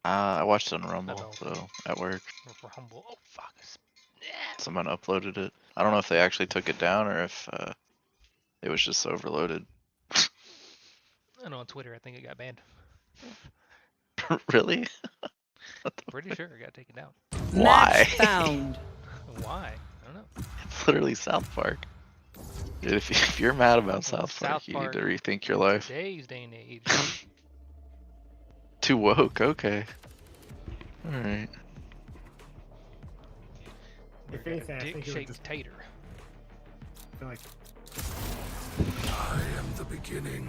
I watched it on Rumble, know. so at work. For Humble. Oh fuck. Yeah. Someone uploaded it. I don't know if they actually took it down or if it was just overloaded. I know on Twitter I think it got banned. Really? Pretty sure it got taken down. Why? Match found. Why? I don't know. It's literally South Park. Dude, if you're mad about South Park, South you need to Park rethink your life. Today's day and age. Too woke, okay. Alright. We're If gonna anything, I think it would dick-shaped just- tater. I feel like I am the beginning.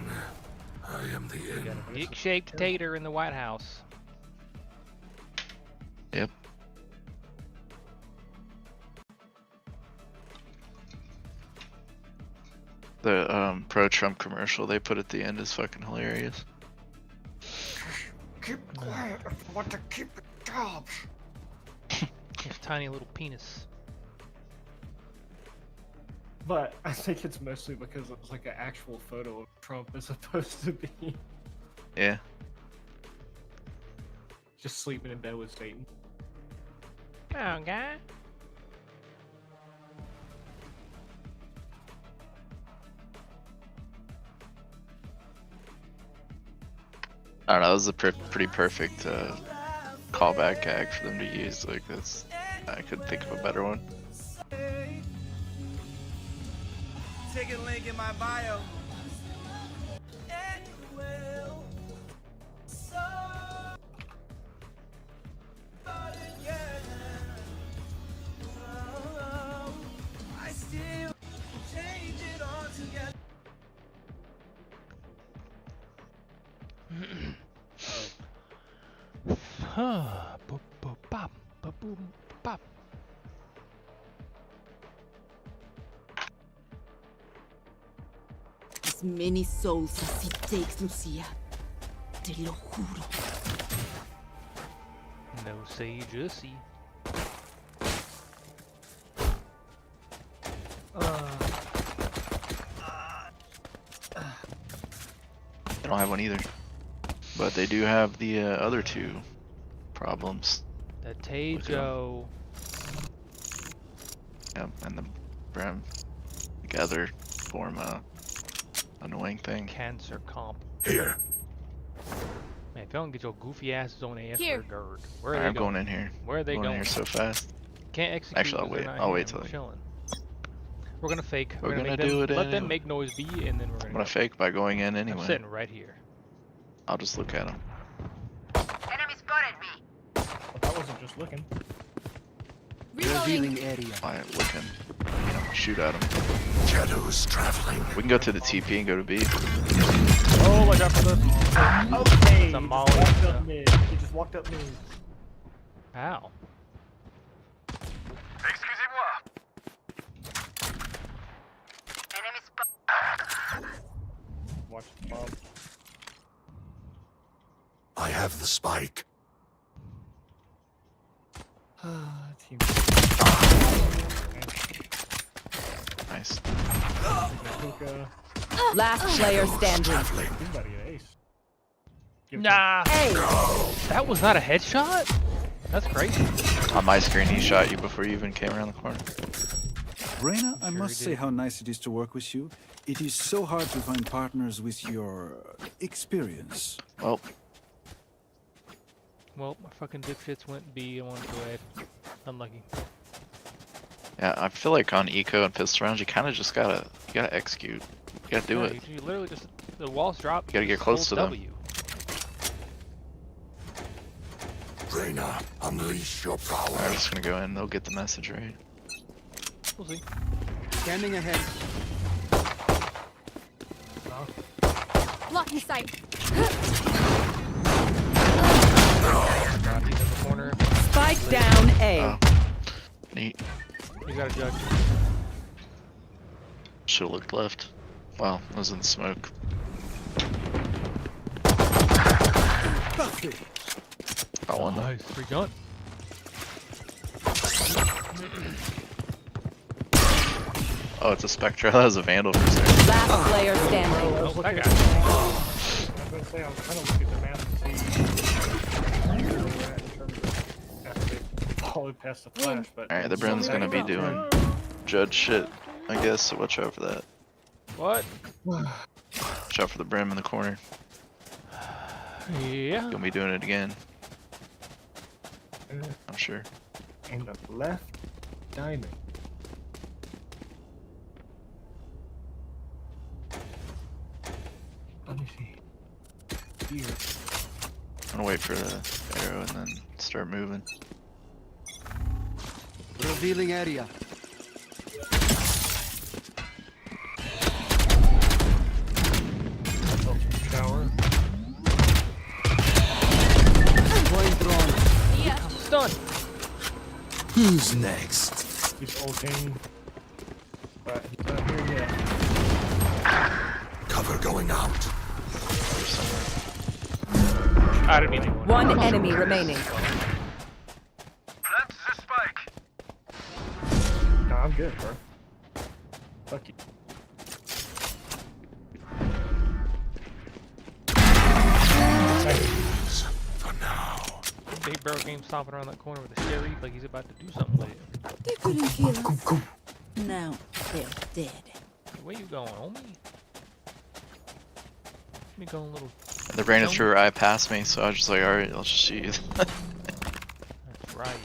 I am the We got end. a dick-shaped tater in the White House. Yep. The pro-Trump commercial they put at the end is fucking hilarious. keep quiet. I want to keep the jobs. His tiny little penis. But I think it's mostly because it's like an actual photo of Trump as opposed to be Yeah. just sleeping in bed with Satan. Oh, guy. I don't know, that was a pretty perfect callback gag for them to use. Like, that's, I couldn't think of a better one. Take a link in my bio. I still change it all together. Boop, boop, bop, boop, boop, bop. As many souls as it takes, Lucia. Te lo juro. No say juicy. They don't have one either. But they do have the other two problems. The Tejo. Yep, and the Bram together form a annoying thing. Cancer comp. Here. Man, if y'all can get your goofy asses on AF Here. guard. Where are Alright, they I'm going? going in here. Where are they Going in going? here so fast. Can't execute. Actually, I'll 'cause they're wait. not I'll here. wait till We're they- chilling. We're gonna fake. We're gonna gonna make them, do it let them anyway. make noise B, and then we're gonna. I'm gonna go. fake by going in I'm anyway. sitting right here. I'll just look at them. Enemy spotted me. Well, I wasn't just looking. Reloading. I look and, you know, shoot at them. Shadows traveling. We can go to the TP and go to B. Oh, watch out for this. Okay. It's a he molly, just walked yeah. up mid. He just walked up mid. Ow. Enemy spotted. Watch the bomb. I have the spike. Team. Nice. Hookah. Last player standing. Traveling. Anybody an ace. Give it Nah. Hey, That was not a headshot? That's crazy. On my screen, he shot you before you even came around the corner. Reina, I Sure must he say did. how nice it is to work with you. It is so hard to find partners with your experience. Well, Well, my fucking dipshits went B. I wanted to go A. Unlucky. yeah, I feel like on eco and pistol rounds, you kind of just gotta execute. You gotta do Yeah, it. You literally just the walls drop. You gotta get just close hold to them. W. Reyna, unleash your I'm power. just gonna go in. They'll get the message right. We'll see. Scanning ahead. Blocking sight. He's in the corner. Spike down A. Oh, neat. He's got a judge. Should've looked left. Wow, I was in the smoke. Got one though. Nice. Free gun. Oh, it's a Spectre. That was a Vandal for a second. Last player standing. Oh, that guy. I was gonna say, I was trying to look at the map and see. look past the flash, but Alright, the Brim's gonna be doing judge shit, I guess, so watch out for that. What? Watch out for the Brim in the corner. Yeah. Gonna be doing it again. I'm sure. and the left diamond. Let me see. Here. I'm gonna wait for the arrow and then start moving. Revealing area. Shower. Point drone. Stun. Who's next? He's ulting. But he's not here yet. Cover going out. There's somewhere. I didn't mean to. One enemy remaining. Plant the spike. No, I'm good, bro. Fuck you. For now. Big Barrel Game stomping around that corner with a sherry like he's about to do something with it. They couldn't kill us. Now they're dead. Hey, where you going, homie? Me going a little. They ran it through her eye past me, so I was just like, alright, I'll just shoot you. That's right.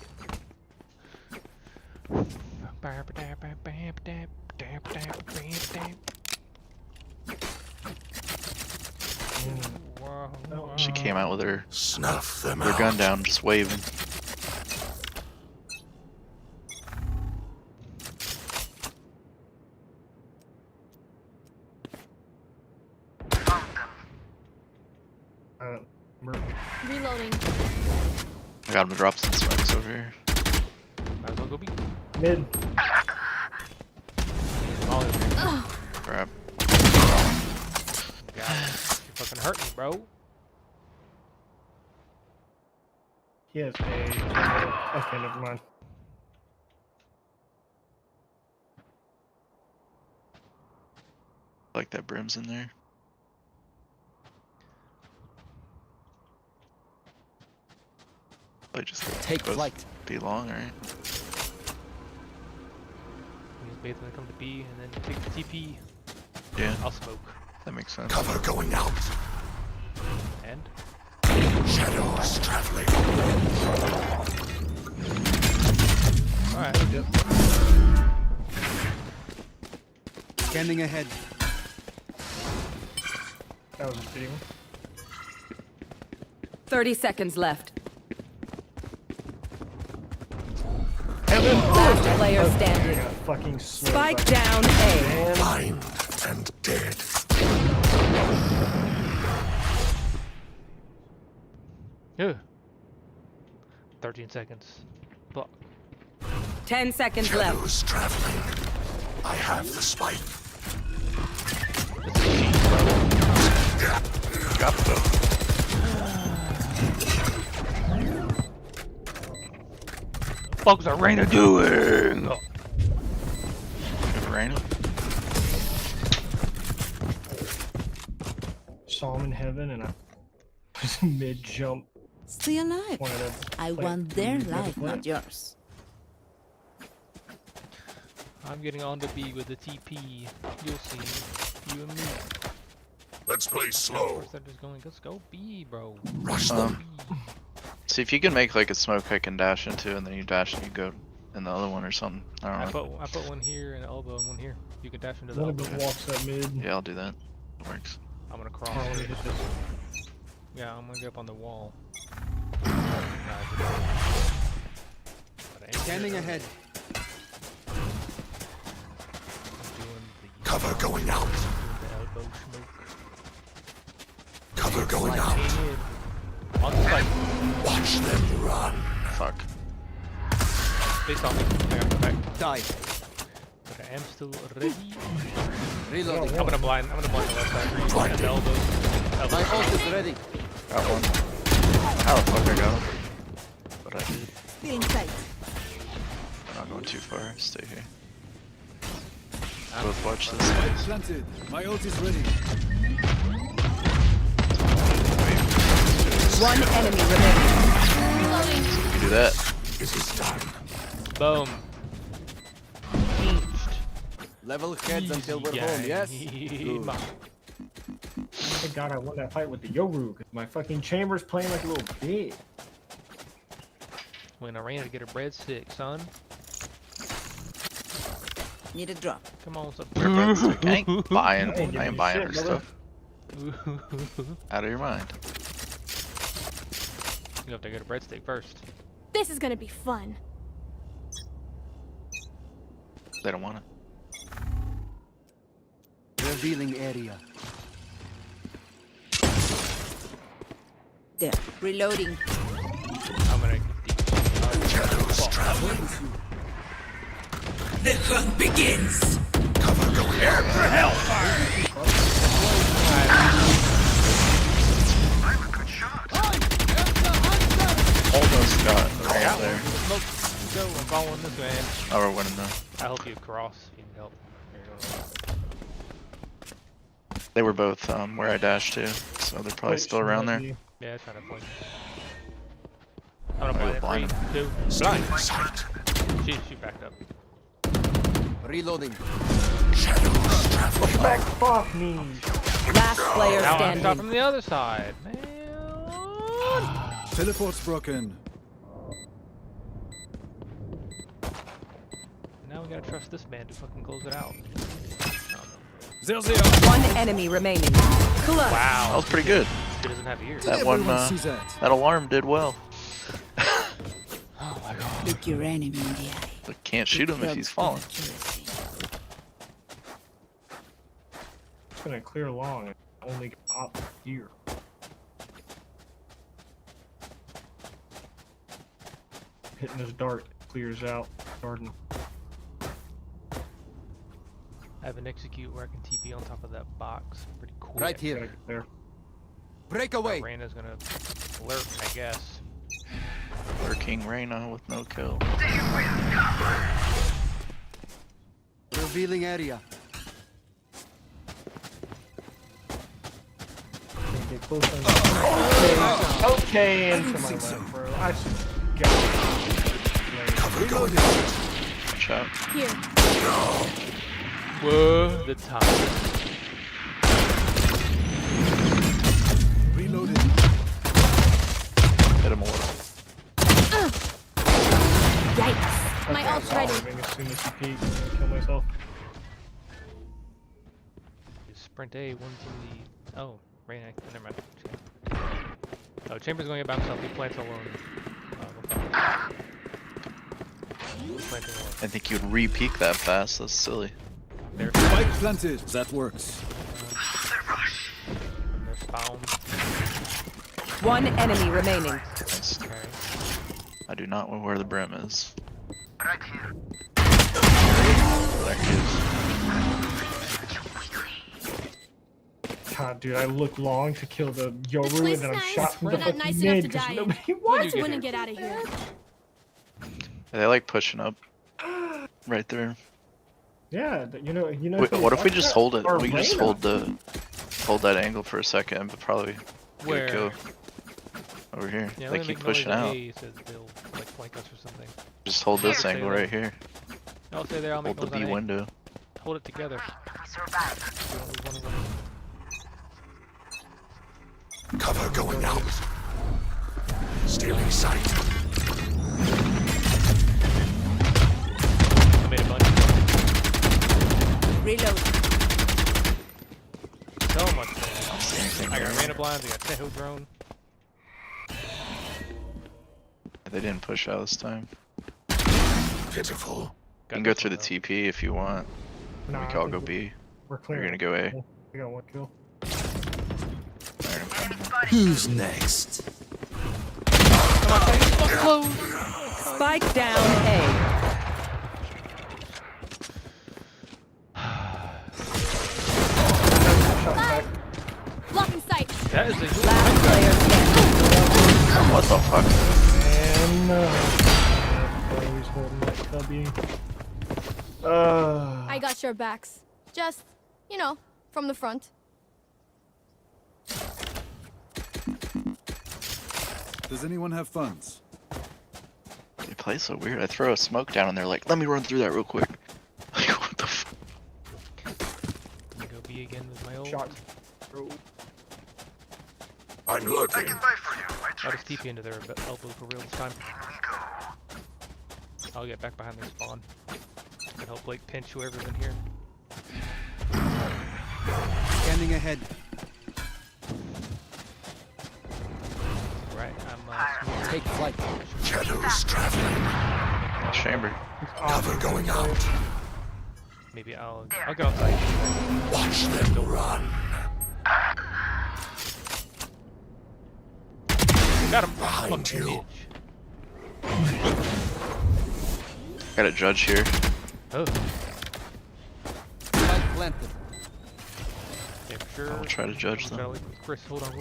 She came out with her Snuff them with her out. gun down, just waving. Reloading. I got him to drop some smokes over here. Might as well go B. Mid. All in there. Crap. God, you fucking hurt me, bro. He has a. Okay, never mind. Like that Brim's in there. I just Take both flight. be long, right? He's basically gonna come to B and then take the TP. Yeah, I'll smoke. that makes sense. Cover going out. And Shadows traveling. alright. Scanning ahead. That was a shitty one. 30 seconds left. Heaven! Last player I standing. got fucking smoked Spike by- down A. Man. Blind and dead. Yeah. 13 seconds. Block. 10 seconds left. Shadows traveling. I have the spike. Got the Fuck's Arena doing? Oh. Rain. Saw him in heaven and I was mid jump. Stay alive. Wanted to I play- want their never life, play not it. yours. I'm getting on to B with the TP. You'll see. You and me. Let's play slow. First, they're just going, let's go B, bro. Rush them. B. See if you can make like a smoke I can dash into, and then you dash and you go in the other one or something. I don't know. I put one here and an elbow and one here. You can dash into the One of elbow. them walks up mid. Yeah, I'll do that. It works. I'm gonna cross. Oh, let me hit this. Yeah, I'm gonna get up on the wall. Scanning ahead. Cover going out. The elbow smoke. Cover going out. On the site. Watch them run. Fuck. Based on me. I got the back. Die. But I am still ready. Reloading. I'm gonna blind the left side for you. And the elbow. My ult is ready. Got one. How the fuck I got him? But I did. Feeling tight. I'm not going too far. Stay here. Both watch this place. Planted. My ult is ready. One enemy remaining. You do that. It is done. Boom. Pinched. Level heads until we're home, yes? Good. Thank God I won that fight with the Yoru, because my fucking chamber's playing like a little bitch. When I ran to get a breadstick, son. Need a drop. Come on, son. I ain't buying. Hey, give I me ain't buying shit, her brother. stuff. Out of your mind. You have to get a breadstick first. This is gonna be fun. They don't want it. Revealing area. There. Reloading. I'm gonna. The hunt begins. Almost got right there. Smoke. Go. I'm following this man. Oh, we're winning now. I help you cross. If you need help. Here you go. They were both where I dashed to, so they're probably still around there. Yeah, trying to point. I'm gonna Maybe blind it. blind 3, 2. Blind sight. She backed up. Reloading. Shadows traveling. Back, fuck me. Last player Now I'm standing. shot from the other side, man. Teleport's broken. Now we gotta trust this man to fucking close it out. One enemy remaining. Clutch. That Wow. was pretty good. He doesn't have ears. That one, Everyone sees that. that alarm did well. Oh my god. Look your enemy in the eye. But can't shoot him if he's falling. Accuracy. It's gonna clear long and only up here. Hitting his dart clears out. Garden. I have an execute where I can TP on top of that box pretty quick. Right Gotta here. get there. Break away. Reyna's gonna lurk, I guess. Lurking Reyna with no kill. Revealing area. Can't get close enough. Okay, into my left, bro. I just got it. Cover going out. Shot. Here. Whoa, the time. Reloaded. Hit him a little. Yikes. My Okay, ult's I'm ready. following as soon as he peeks, I'm gonna kill myself. Sprint A, one to the. Oh, Reyna. Never mind. Oh, Chamber's going to get by himself. He plants alone. Planting alone. I think you'd re-peek that fast. That's silly. They're Spike planted. That works. they're spawned. One enemy remaining. Nice. Okay. I do not know where the brim is. Right here. There he is. God, dude, I look long to kill the Yoru place and then I'm nice, shot from but the not fucking nice enough mid to because die in. nobody When wants you it. get Wouldn't here? get out of here. They like pushing up. Right there. Yeah, you know. Wait, what if we just hold it? Or We can just Reyna. hold that angle for a second, but probably get Where? a kill over here. Yeah, They let me keep make pushing noise out. A so they'll like flank us or something. Just hold this Here. angle right here. I'll stay there. I'll make Hold the noise B on A. window. Hold it together. We survived. We don't lose one of them. Cover going out. Stealing sight. I made a bunch. Reload. So much damage. I got Reyna blinds. I got Teho drone. They didn't push out this time. Pitiful. You Got can go this through the one, though. TP if you want. Nah, We I can all think go B. We're We're clear. gonna go A. I got one kill. Alright, I'm coming. Who's next? Spike down A. Shot back. Blocking sight. That is a Last player standing. What the fuck? And always holding that cubby. I got your backs. Just, you know, from the front. Does anyone have funds? You play so weird. I throw a smoke down and they're like, let me run through that real quick. Like, what the fuck? I'm gonna go B again with my ult. Shot. Bro. I'm looking. I'll just TP into their elbow for real this time. I'll get back behind their spawn. Can help like pinch whoever's in here. Scanning ahead. Right, I'm Take flight. Shadows traveling. Chamber. Cover going out. maybe I'll go outside. Watch them run. Got him. Behind you. Got a judge here. Oh. Spike planted. Yeah, for sure. I'll try to judge them. Chris, hold on.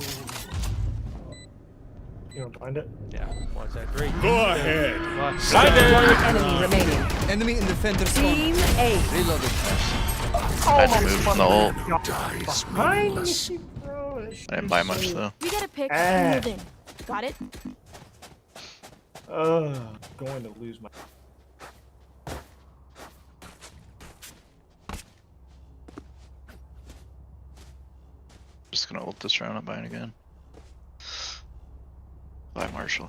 You don't find it? Yeah, 1 2 3. Go ahead. One enemy remaining. Enemy in defender spawn. Team A. Reloaded. I had to move from the ult. Dies Behind meaningless. me, bro. That I didn't buy much though. We get a pick. Ah. Move in. Got it? Going to lose my. Just gonna ult this round, I'm buying again. Buy Marshall.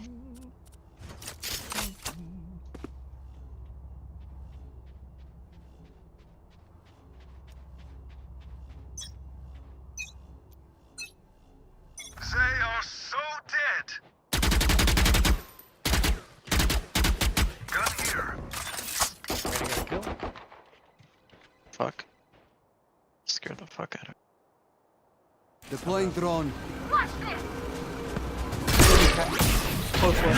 They are so dead. Gun here. Ready to get a kill? Fuck. Scared the fuck out of Deploying drone. Close one.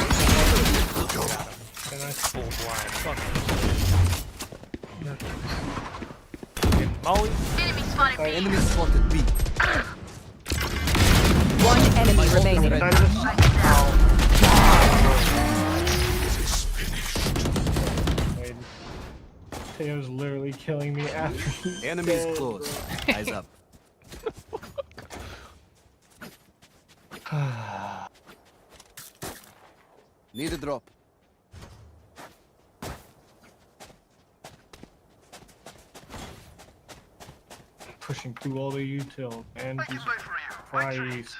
Full blind. Fuck. And Molly. Enemy spotted B. One enemy remaining. Can I just... It is finished. Wait. Teo's literally killing me after he's Enemies dead. close. Eyes up. Need a drop. Pushing through all the util, man. Jesus Christ.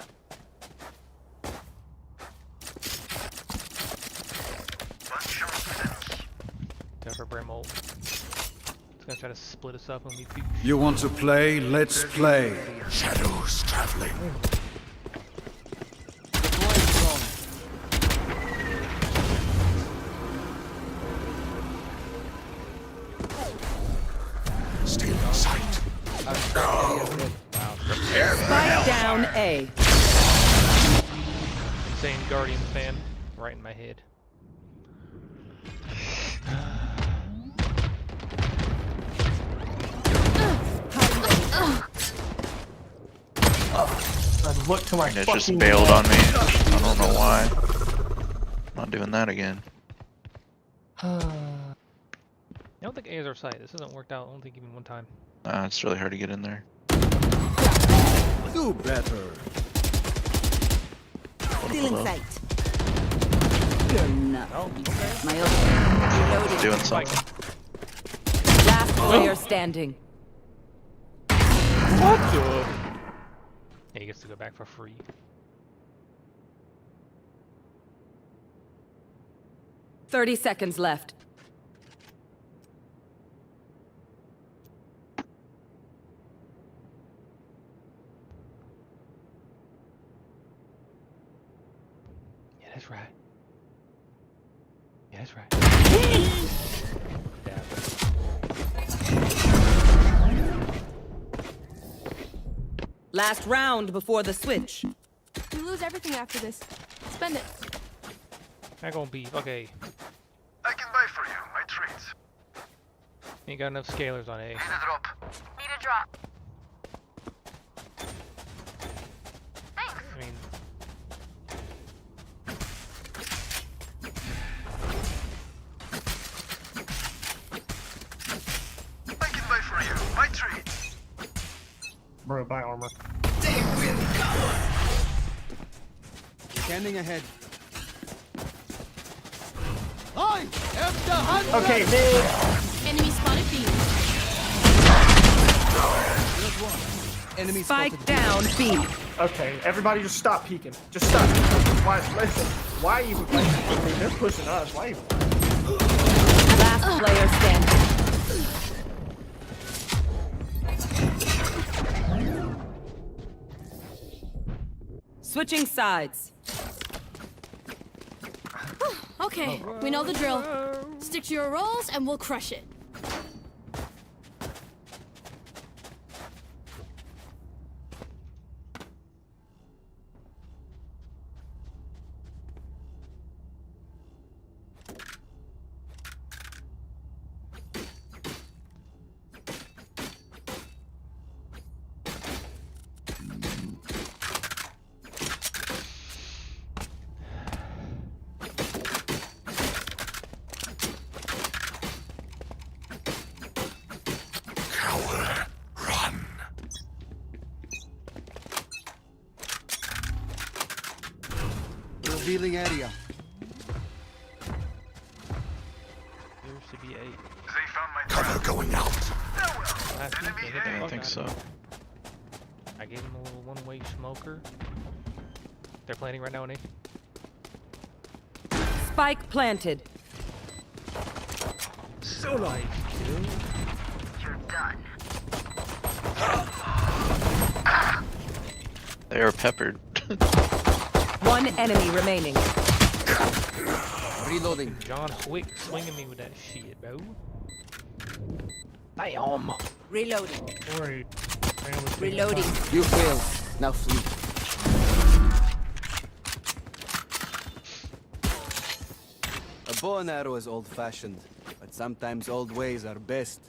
Go for Brim ult. It's gonna try to split us up when we do. You want to play? Let's play. Shadows traveling. Deploying drone. Still in sight. Spike down A. Insane Guardian fan right in my head. I look to my it. It fucking just bailed on me. I don't know why. I'm not doing that again. I don't think A is our site. This hasn't worked out. I don't think even one time. It's really hard to get in there. Do better. Still in Hello? sight. You're not. Oh, okay. My ult. Reloaded. Doing something. Last player standing. Yeah, he gets to go back for free. Thirty seconds left. Yeah, that's right. Yeah, that's right. Yeah, Last round before the switch. We lose everything after this. Spend it. not gonna be okay. I can buy for you my treats. Ain't got enough scalers on A. Need a drop. I mean, I can buy for you my treats. Bro, buy armor. Scanning ahead. Okay, mid. Enemy spotted B. Enemy Spike down B. Okay, everybody just stop peeking. Just stop. Why? Listen. Why even? Like, I mean, they're pushing us. Why even? Last player standing. Switching sides. Okay, we know the drill. Stick to your roles and we'll crush it. Revealing area. There should be 8. Cover going out. Last week they hit the I don't fuck think out so. of me. I gave him a little one-way smoker. They're planning right now on A. Spike planted. So nice, dude. You're done. They are peppered. One enemy remaining. Reloading. John Wick swinging me with that shit, bro. Bam! Reloading. Worried. Reloading. You failed. Now flee. A bow and arrow is old-fashioned, but sometimes old ways are best.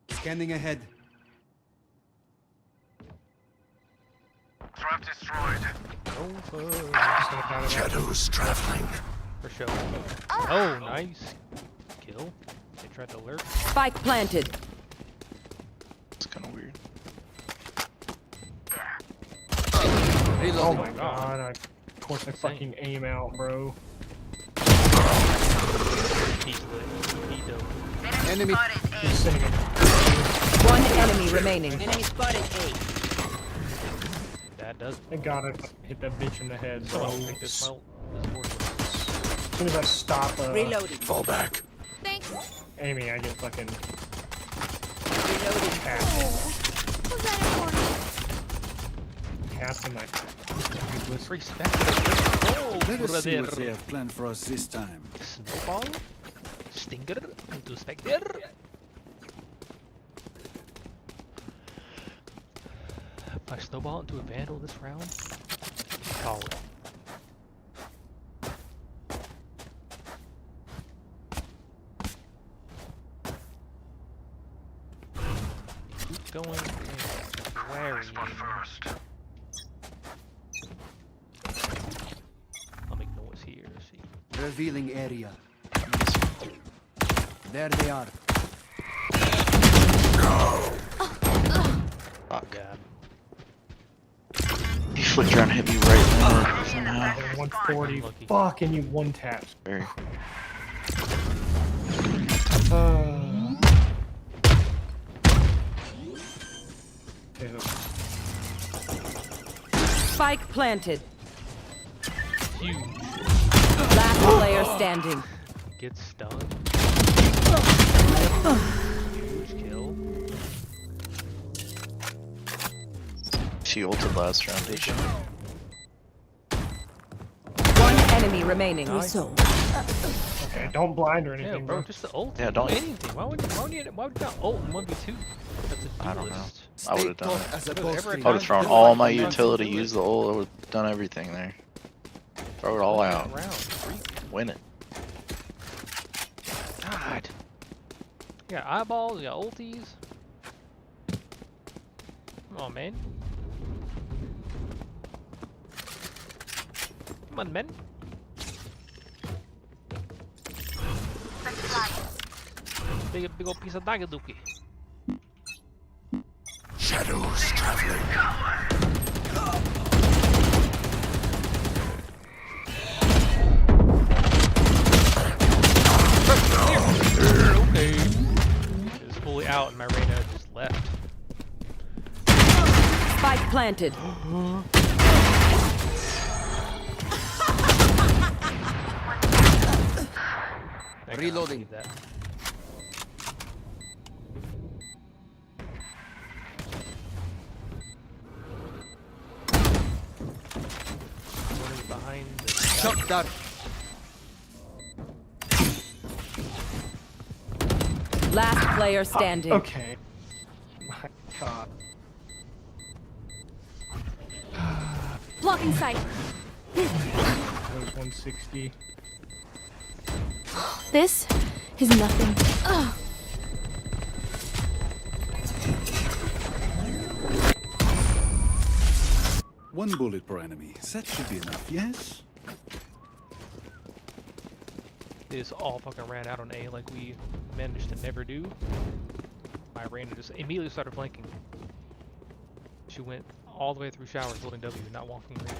Scanning ahead. Trap destroyed. Oh, Shadows traveling. for sure. Oh, nice kill. They tried to lurk. Spike planted. It's kind of weird. Oh Reloading. my god. Of course I fucking aim out, bro. He's lit. He dope. Enemy. Just saying. One enemy remaining. That does. Thank god I hit that bitch in the head, bro. I think this smoke is worthless. As soon as I stop Fall back. Thanks. aiming, I get fucking Was that important? cast in my Respect. Oh, Let us see what brother. they have planned for us this time. Snowball. Stinger into Spectre. If I snowball into a vandal this round, call it. Keep going and wary. I'll make noise here. See. Revealing area. There they are. Fuck. Yeah. He flicked around and hit me right in the somehow. 140. Lucky. Fuck, and you one tap. Very. Spike planted. Huge. Last player standing. Gets stunned. Huge kill. She ulted last round, did she? One enemy remaining. Okay, don't blind or Yeah, anything, bro, bro. just the ult. Yeah, don't- anything. Why would you not ult in 1v2? That's a I don't know. duelist. I would have Stay done taut it. as a Whatever bowstring. it I would have thrown Don't all my do it. utility, Don't do used the ult, I would have done everything there. Throw it all out. Round. Free. Win it. God. You got eyeballs, you got ulties. Come on, man. Come on, man. Big old piece of dagaduki. Shadows traveling. Okay. It was fully out and my Reyna just left. Spike planted. Reloading. That. One is behind the Shot down. Last player standing. Okay. My God. Blocking sight. That was 160. This is nothing. Ugh. One bullet per enemy. That should be enough, yes? They just all fucking ran out on A like we managed to never do. My Reyna just immediately started flanking. She went all the way through showers holding W, not walking away.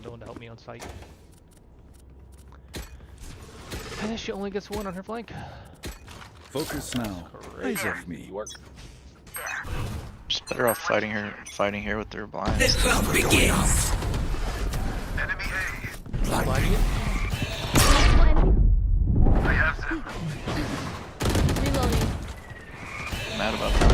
No one to help me on site. And then she only gets one on her flank. Focus now. Eyes off me. Just better off fighting here with their blinds. Begins. Blinding it. Reloading. Mad about that.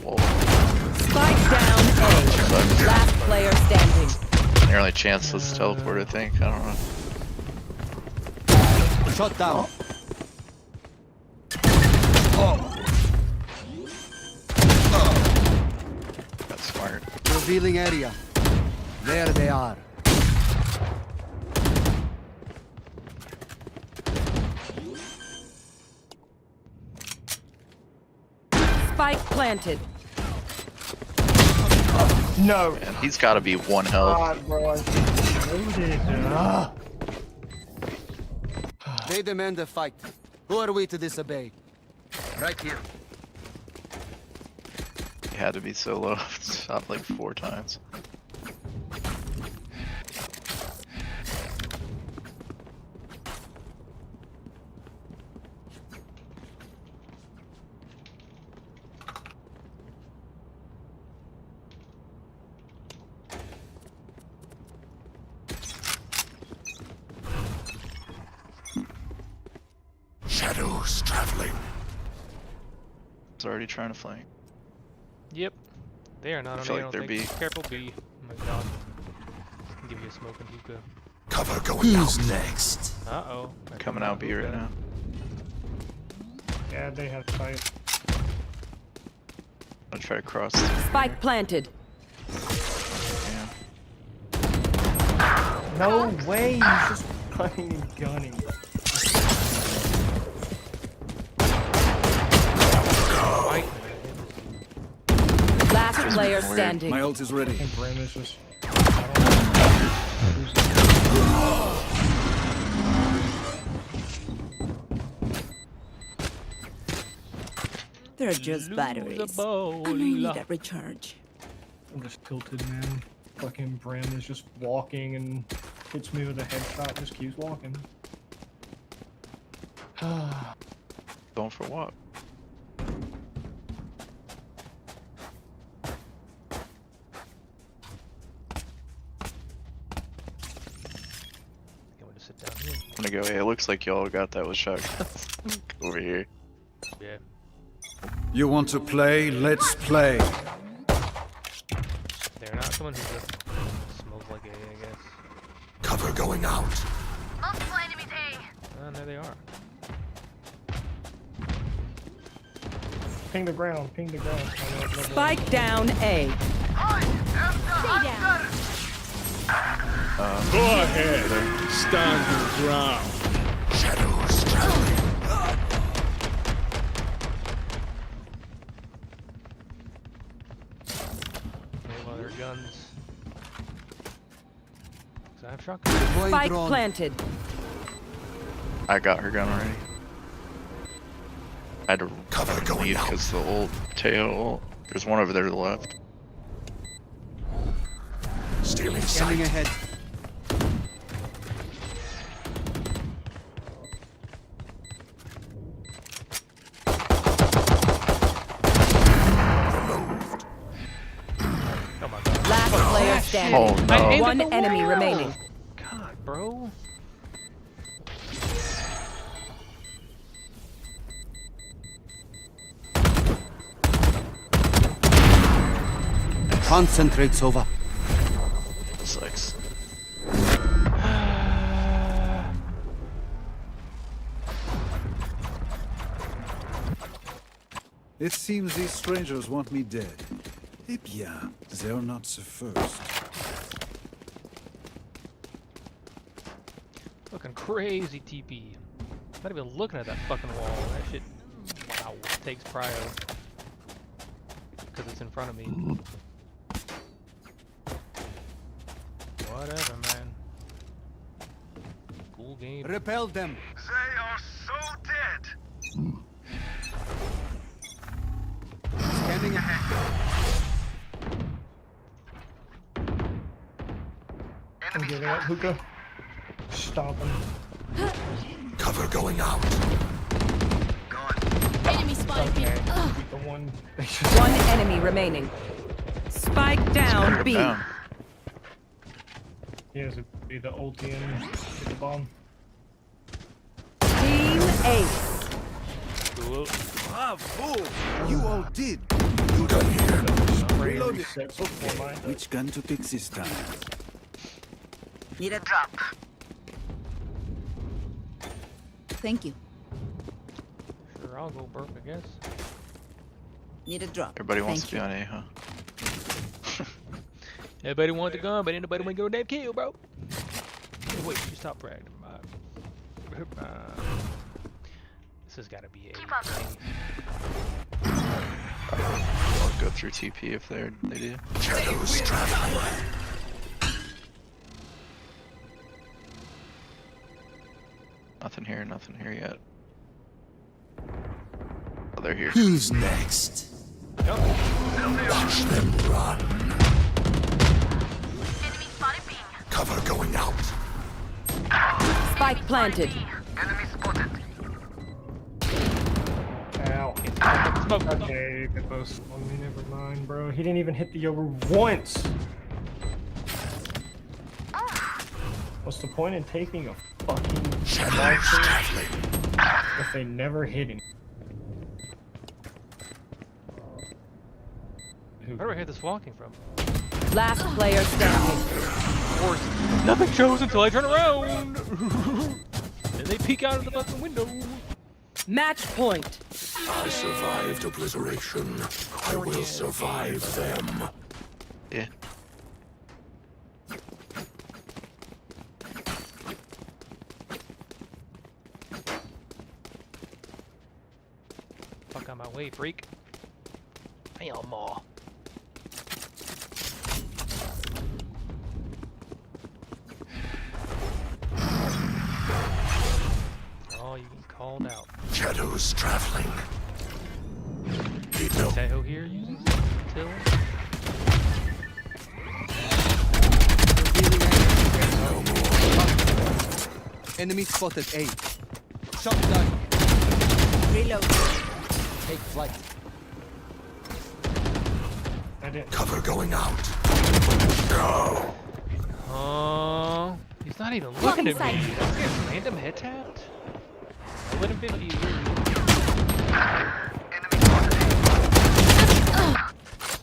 Whoa. Spike down A. Last player standing. Your only chance was teleport, I think. I don't know. Shot down. That's smart. Revealing area. There they are. Spike planted. No. Man, he's got to be one health. God, bro. I loaded. They demand a fight. Who are we to disobey? Right here. He had to be so low. Shot like 4 times. Shadows traveling. He's already trying to flank. Yep. They are not I on feel A, like I they're don't B. think. Careful B. Oh my god. I'll give you a smoke and hookah. Cover going out. Next. Uh-oh. I Coming think out B right hookah. now. Yeah, they have fight. I'll try to cross. Spike planted. Yeah. No way. He's just gunning and gunning. Last player standing. My ult is ready. And Brim is just. They're just batteries. I may need a recharge. I'm just tilted, man. Fucking Brim is just walking and hits me with a headshot, just keeps walking. Going for what? I'm gonna sit down here. I'm gonna go. Hey, it looks like y'all got that with shotguns. Over here. Yeah. You want to play? Let's play. They're not someone who just smells like A, I guess. Cover going out. Multiple enemies A. Oh, there they are. Ping the ground. Ping the ground. Spike down A. Stay down. Go ahead. Stand your ground. Shadows traveling. Any other guns? 'Cause I have shotgun. Deploying Spike drone. planted. I got her gun already. I had to Cover going leave out. because the old Teo ult. There's one over there to the left. Stealing Scanning sight. ahead. Oh my god. Last player standing. Oh I no. aimed One at the enemy wall. remaining. God, bro. Concentrate, Sova. Sucks. It seems these strangers want me dead. Eh bien, they're not the first. Fucking crazy TP. Not even looking at that fucking wall. That shit, wow, takes prio. Because it's in front of me. Whatever, man. Cool game. Repel them. They are so dead. Scanning ahead. I'm giving up. Hookah. Stop him. Cover going out. Enemy spotted. Okay. Ugh. Beat the one. One enemy remaining. Spike down Put B. him down. He has to be the ulti and get the bomb. Team Ace. Cool. You all did. You done here. Reload reset before mine. Which gun to pick this time? Need a drop. Thank you. Sure, I'll go burp, I guess. Need a drop. Everybody wants to Thank be you. on A, huh? Everybody want the gun, but ain't nobody want to go damn kill, bro. Hey, wait, you stop bragging. This has got to be a thing. I'll go through TP if they do. Shadows traveling. Nothing here yet. Oh, they're here. Who's next? Watch them run. Enemy spotted B. Cover going out. Spike planted. Enemy spotted. Ow. Smoke. Okay, they both swung me. Never mind, bro. He didn't even hit the over once. What's the point in taking a fucking Shadows rifle traveling. if they never hit him? Where do I hear this walking from? Last player standing. Of course, nothing shows until I turn around. And they peek out of the fucking window. Match point. I survived obliteration. I will survive them. Yeah. Fuck out my way, freak. Damn, ma. Oh, you get called out. Shadows traveling. No. Tahoe here uses Till. Enemy spotted A. Shot done. Reload. Take flight. I didn't. Cover going out. No. Oh, he's not even looking at me. sight. That's just random head tapped. I'll let him 50 you.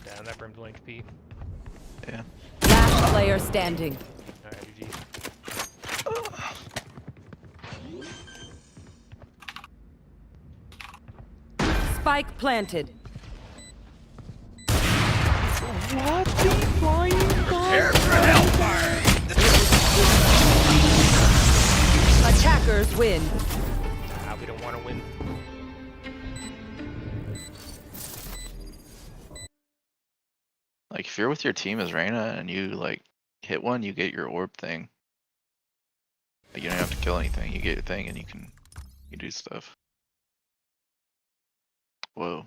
Damn, that brim's link P. Yeah. Last player standing. Alright, GG. Spike planted. What the flying god? Attackers win. Ah, we don't want to win. Like if you're with your team as Reyna and you like hit one, you get your orb thing. Like, you don't have to kill anything. You get your thing and you do stuff. Whoa.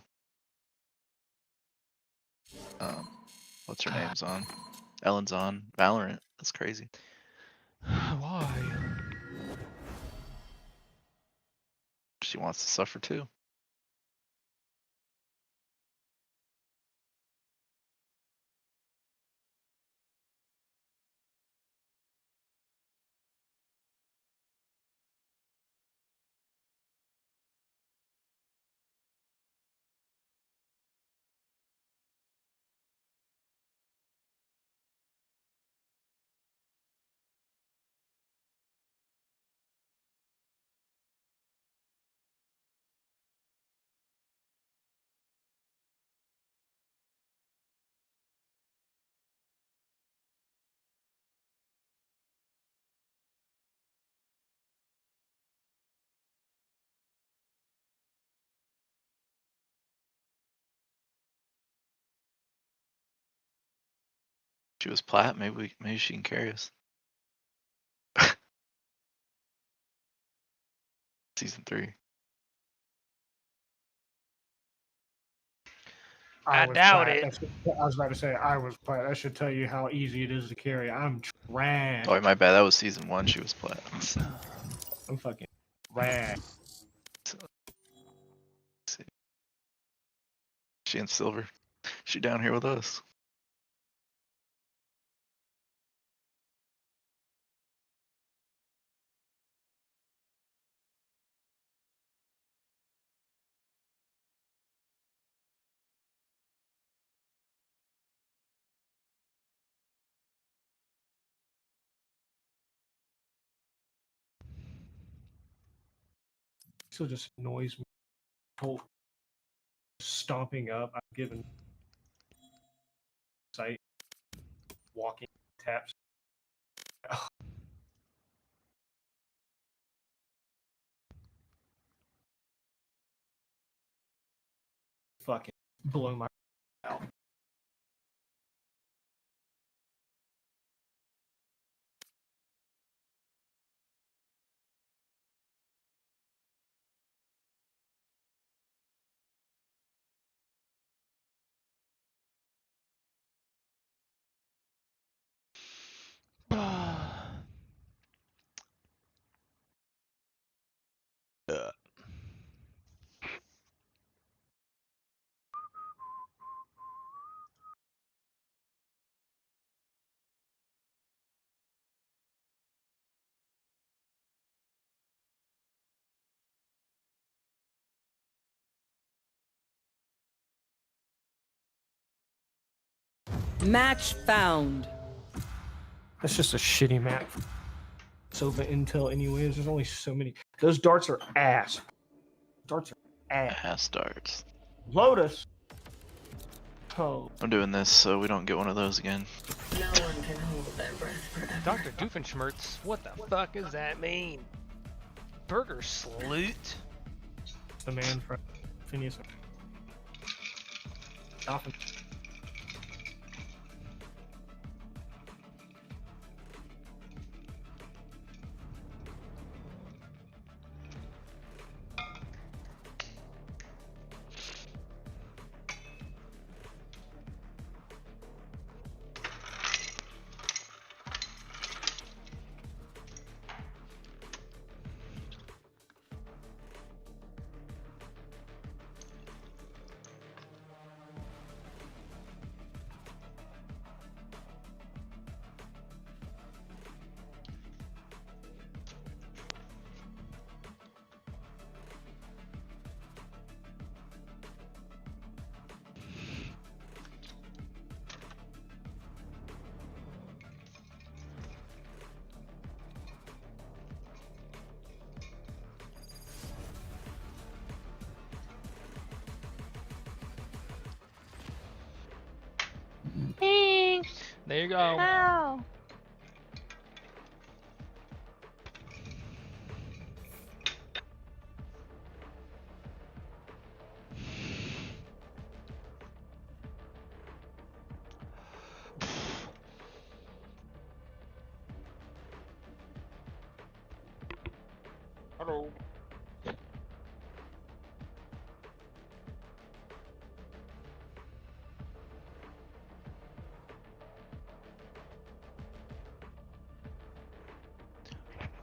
What's her name's on? Ellen's on Valorant. That's crazy. Why? She wants to suffer too. She was plat. Maybe she can carry us. Season 3. I was doubt plat. it. I was about to say I was plat. That should tell you how easy it is to carry. I'm trash. Oh, my bad. That was season 1. She was plat. I'm fucking trash. She in silver. She down here with us. Still just annoys me. Whole stomping up. I'm given sight. Walking taps. Fucking blow my out. Match found. That's just a shitty map. Sova Intel anyways. There's only so many. Those darts are ass. Darts are ass. Ass darts. Lotus. Oh. I'm doing this so we don't get one of those again. No one can hold their breath forever. Dr. Doofenshmirtz, what the fuck does that mean? Burger Sloot? The man from Phineas. Dolphin. There you go. Ow! Hello.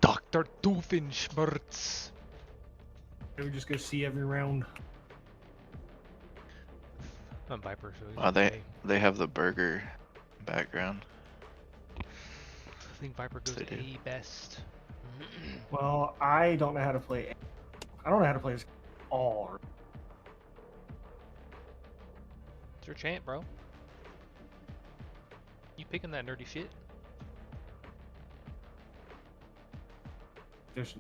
Dr. Doofenshmirtz. We just go see every round. I'm Viper, so he's Oh, okay. they have the burger background. I think Viper goes They do. A best. Well, I don't know how to play. I don't know how to play this all. It's your chant, bro. You picking that nerdy shit? There's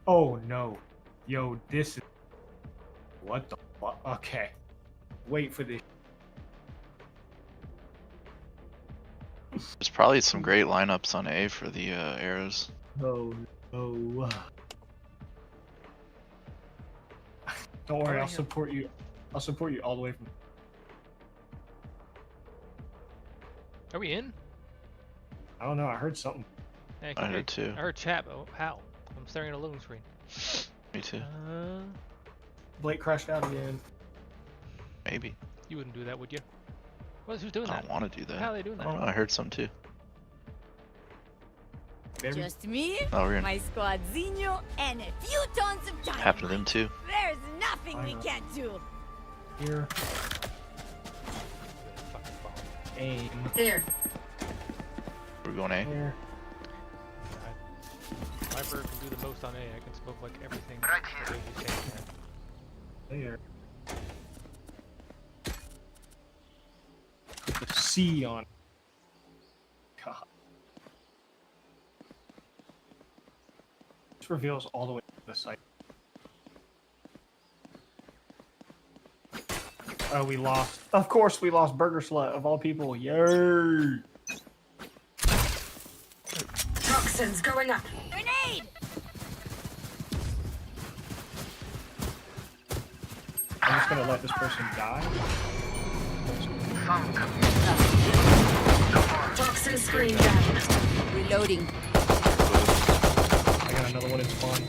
Oh no. Yo, this is what the fuck? Okay. Wait for this. There's probably some great lineups on A for the arrows. Oh no. Don't worry, Right I'll here. support you. I'll support you all the way from. Are we in? I don't know. I heard something. Hey, I did too. I heard chat, but how? I'm staring at a loading screen. Me too. Blake crashed out again. Maybe. You wouldn't do that, would you? Who's doing I that? don't want to do that. How are they doing I that? don't know. I heard some too. Baby. Just me, Oh, we're in. my squadzinho, and a few tons of dynamite. Happened to them too. There's nothing we I know. can't do. Here. Fucking bomb. Aim. Here. We're going A. Here. Viper can do the most on A. I can smoke like everything. Right that here. AJ saying can. There. Put the C on. God. This reveals all the way to the site. Oh, we lost. Of course, we lost Burger Slut of all people. Yay! Toxins going up. Grenade! I'm just gonna let this person die. Toxin screen down. Reloading. I got another one in spawn.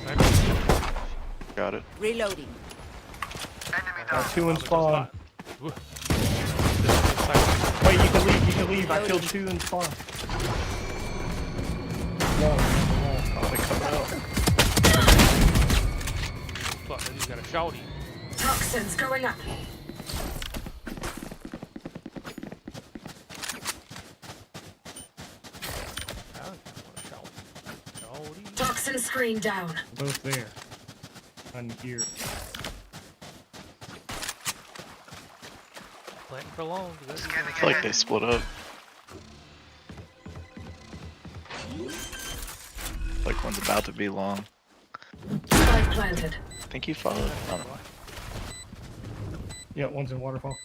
Got it. Reloading. Enemy Got down. two in spawn. Ooh. Wait, you can leave. You can leave. I killed two in spawn. Wall. Oh, they come out. Fuck, he's got a shouty. Toxins going up. Shouty. Toxin screen down. Both there. I'm here. Planting for long. I feel like they split up. Like one's about to be long. Spike planted. I think you followed. I don't know. Yeah, one's in waterfall.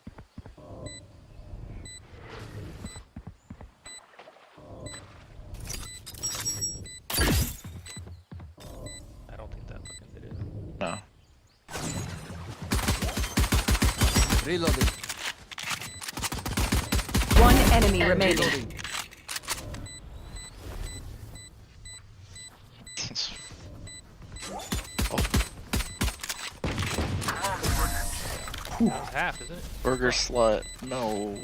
I don't think that fucking did it. No. Reloading. One enemy remaining. Reloading. It's half, isn't it? Burger slut. No.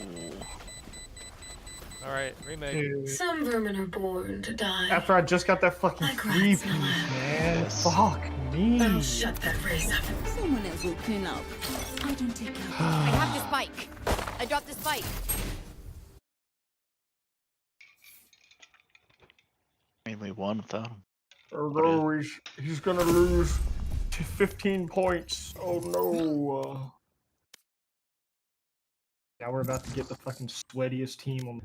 Alright, remake. Dude. Some vermin are born to die. After I just got that fucking Like three piece, rats, man. Yes. Fuck me. I'll shut that race up. Someone else will clean up. I don't take care of I have the spike. I dropped the spike. Mainly one without him. Oh no, he's gonna lose 15 points. Oh no. Now we're about to get the fucking sweatiest team on.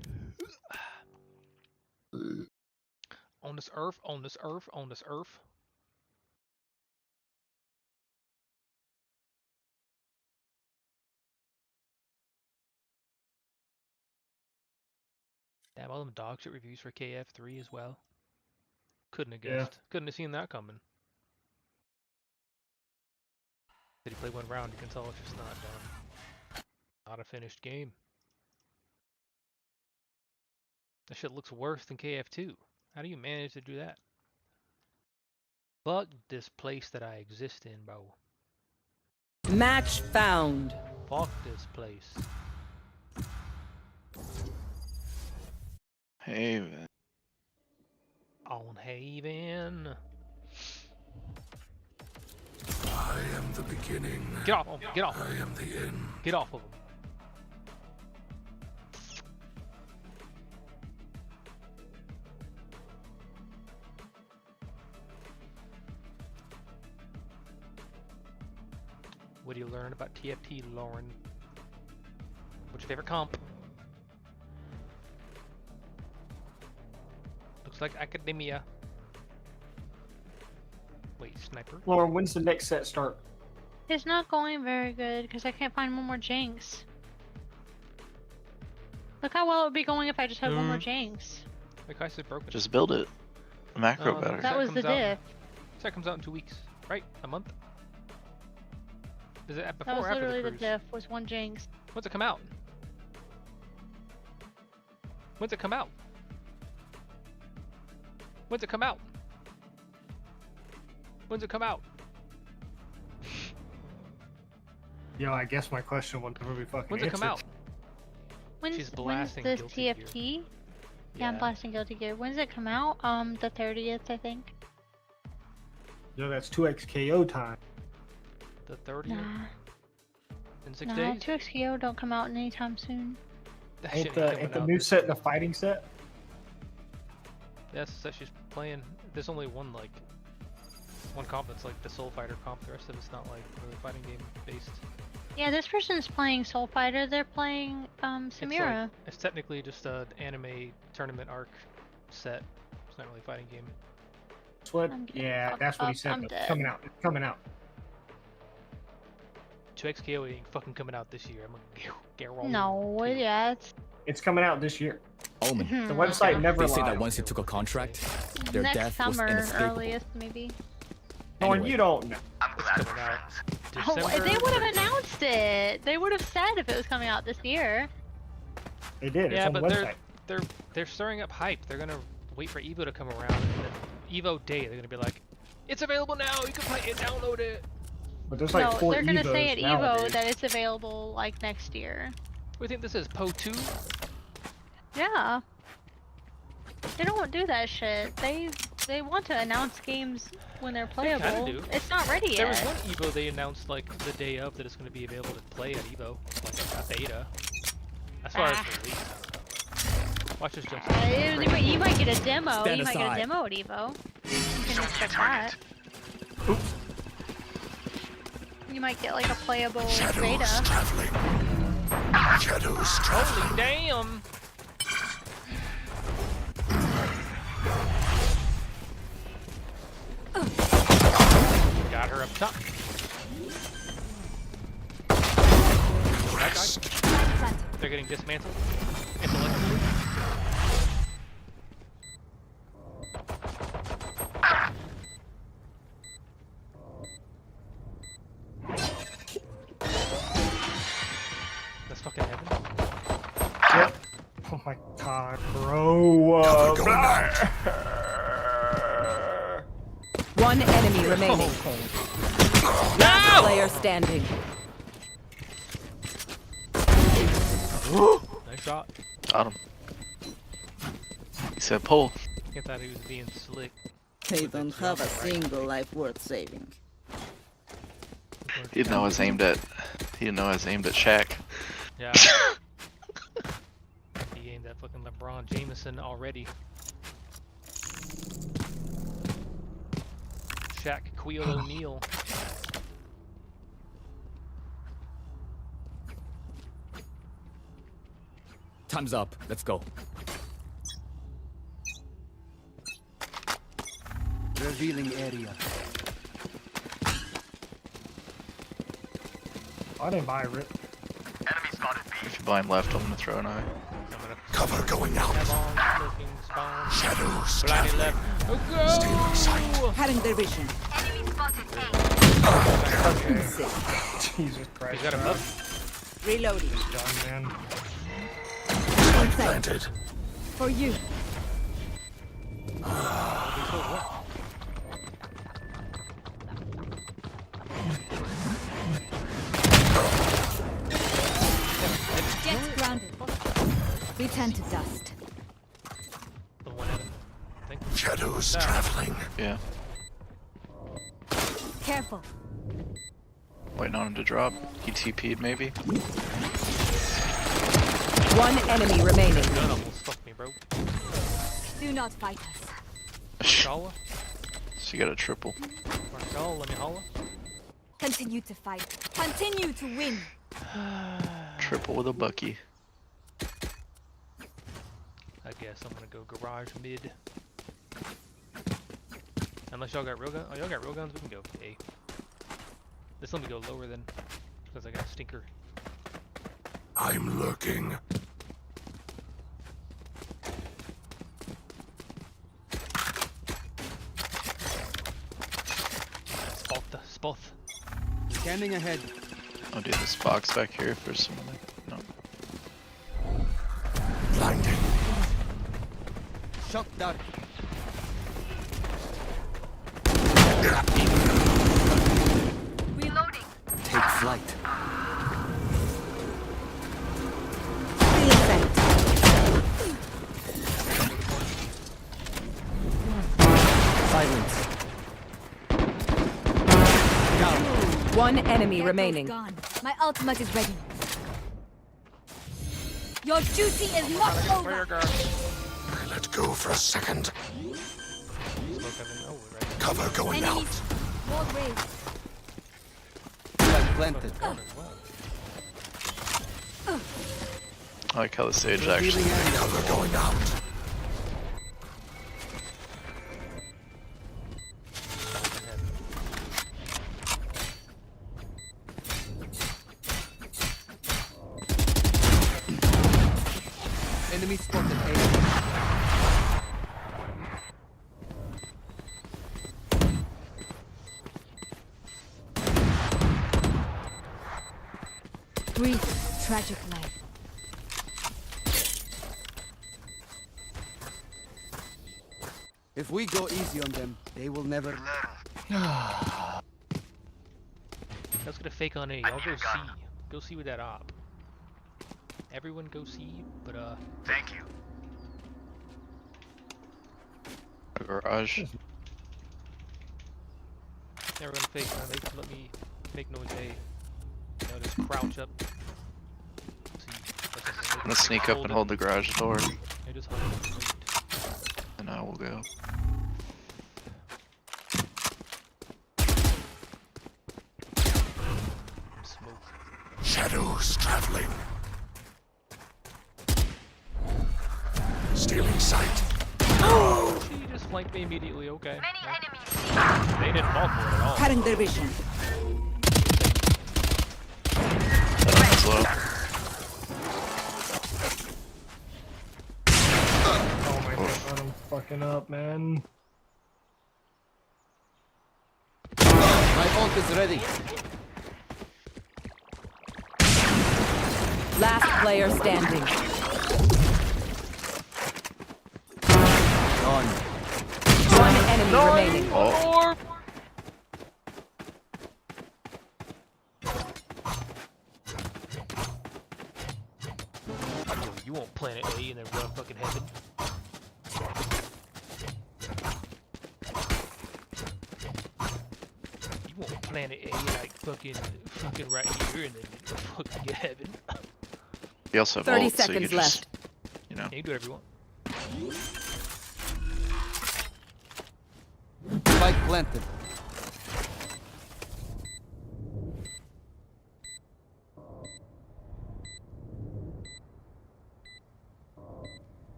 On this earth, on this earth, on this earth. Damn, all them dog shit reviews for KF3 as well. Couldn't have Yeah. guessed. Couldn't have seen that coming. Did he play one round? You can tell it's just not done. Not a finished game. That shit looks worse than KF2. How do you manage to do that? Fuck this place that I exist in, bro. Match found. Fuck this place. Haven. On Haven. I am the beginning. Get off! Get off! I am the end. Get off of him. What do you learn about TFT, Lauren? What's your favorite comp? Looks like Academia. Wait, Sniper? Lauren, when's the next set start? It's not going very good because I can't find one more Jinx. Look how well it would be going if I just had one more Jinx. Like I said, broken. Just build it. Macro better. That was the diff. That comes out in 2 weeks, right? A month? Is it That before was or after literally the the cruise? diff, was one Jinx. When's it come out? When's it come out? When's it come out? When's it come out? Yo, I guess my question will never be fucking When's it come out? She's When's blasting this Guilty Gear. TFT? Yeah, I'm blasting Guilty Gear. When's it come out? The 30th, I think. Yo, that's 2x KO time. The 30th? Nah. In 6 Nah, days? 2XKO don't come out anytime soon. That shit Ain't ain't the, coming the out new this set year. the fighting set? That's that she's playing. There's only one comp that's like the Soul Fighter comp. The rest of it's not like really fighting game based. Yeah, this person's playing Soul Fighter. They're playing Samira. It's technically just an anime tournament arc set. It's not really a fighting game. That's what? I'm getting Yeah, fucked that's what he up. said. I'm It's dead. coming out. It's coming out. 2XKO ain't fucking coming out this year. I'm gonna get rolling. No, yeah, It's coming out this year. Omen. Hmm. The website never They say lied. that once he took a contract, their next death summer, was inescapable. earliest maybe. Lauren, Anyway. you don't know. I'm glad Coming out. Oh, December they would have 30th. announced it. They would have said if it was coming out this year. They did. It's Yeah, on the but website. they're stirring up hype. They're gonna wait for Evo to come around, and then Evo Day they're gonna be like, it's available now. You can play it. Download it. But there's like No, 4 they're gonna Evos say at nowadays. Evo that it's available like next year. What do you think this is? Po 2? Yeah. They don't do that shit. They want to announce games when they're kinda playable. do. It's not ready There yet. was one Evo they announced like the day of that it's gonna be available to play at Evo, like a beta. As far as release. Watch this jump. You might get a demo. Stand you might get aside. a demo at Evo. You can expect that. You might get like a playable beta. Traveling. Shadows traveling. Holy damn! Got her up top. That guy. They're getting dismantled. Intellectually. That's fucking heaven. Yep. Oh my god, bro. Cover going out. One enemy remaining. Last player standing. Nice shot. Got him. He said pull. I thought he was being slick. They don't have a single life worth saving. He didn't know I was aimed at. He didn't know I was aimed at Shaq. Yeah. He aimed at fucking LeBron Jameson already. Shaq Queel O'Neal. Time's up. Let's go. Revealing area. I didn't buy Rip. Enemy spotted B. If you blind left, I'm gonna throw an eye. I'm gonna Cover going out. Have on, looking, spawn. Shadows Blind traveling. left. Go! Stealing sight. Cutting their vision. Enemy spotted A. Jesus Christ. He's got a buff. Reloading. Done, man. Inside. Planted. For you. Get grounded. Return to dust. The one enemy. I think. Shadows traveling. Yeah. Careful. Waiting on him to drop. He TP'd maybe. One enemy remaining. Gun almost fucked me, bro. Do not fight us. Marshala? So you got a triple. Marshall, let me holla. Continue to fight. Continue to win. Triple with a Bucky. I guess I'm gonna go garage mid. Unless y'all got real guns. Oh, y'all got real guns? We can go A. This let me go lower than because I got a stinker. I'm lurking. Spot. Scanning ahead. I'll do this box back here for some of the... No. Blinding. Shock dart. Reloading. Take flight. Silence. Down. One enemy Gecko's remaining. Gone. My ultimate is ready. Your duty is not over. I let go for a second. Cover going out. Enemies. Wall raised. Flag planted. I like how the sage actually... Cover going out. Enemy spotted A. Brief, tragic life. If we go easy on them, they will never. I was gonna fake on A. Y'all go C. Go C with that op. Everyone go C, but Thank you. A garage. everyone fake on. They let me make noise A. You know, just crouch up. C. I'm gonna sneak up and hold the garage door, Yeah, just hold it. Wait. and I will go. Smoke. Shadows traveling. Stealing sight. She just flanked me immediately. Okay. Many Yeah. enemies. They didn't fall for it at all. Cutting their vision. That's low. Oh my god, I'm fucking up, man. My ult is ready. Last player standing. Gone. One enemy remaining. Oh, Yo, you won't planet A and then run fucking heaven. You won't planet A like fucking right here and then fucking get heaven. you also have 30 ult, so you seconds can just, left. you know. Yeah, you can do whatever you want. Spike planted.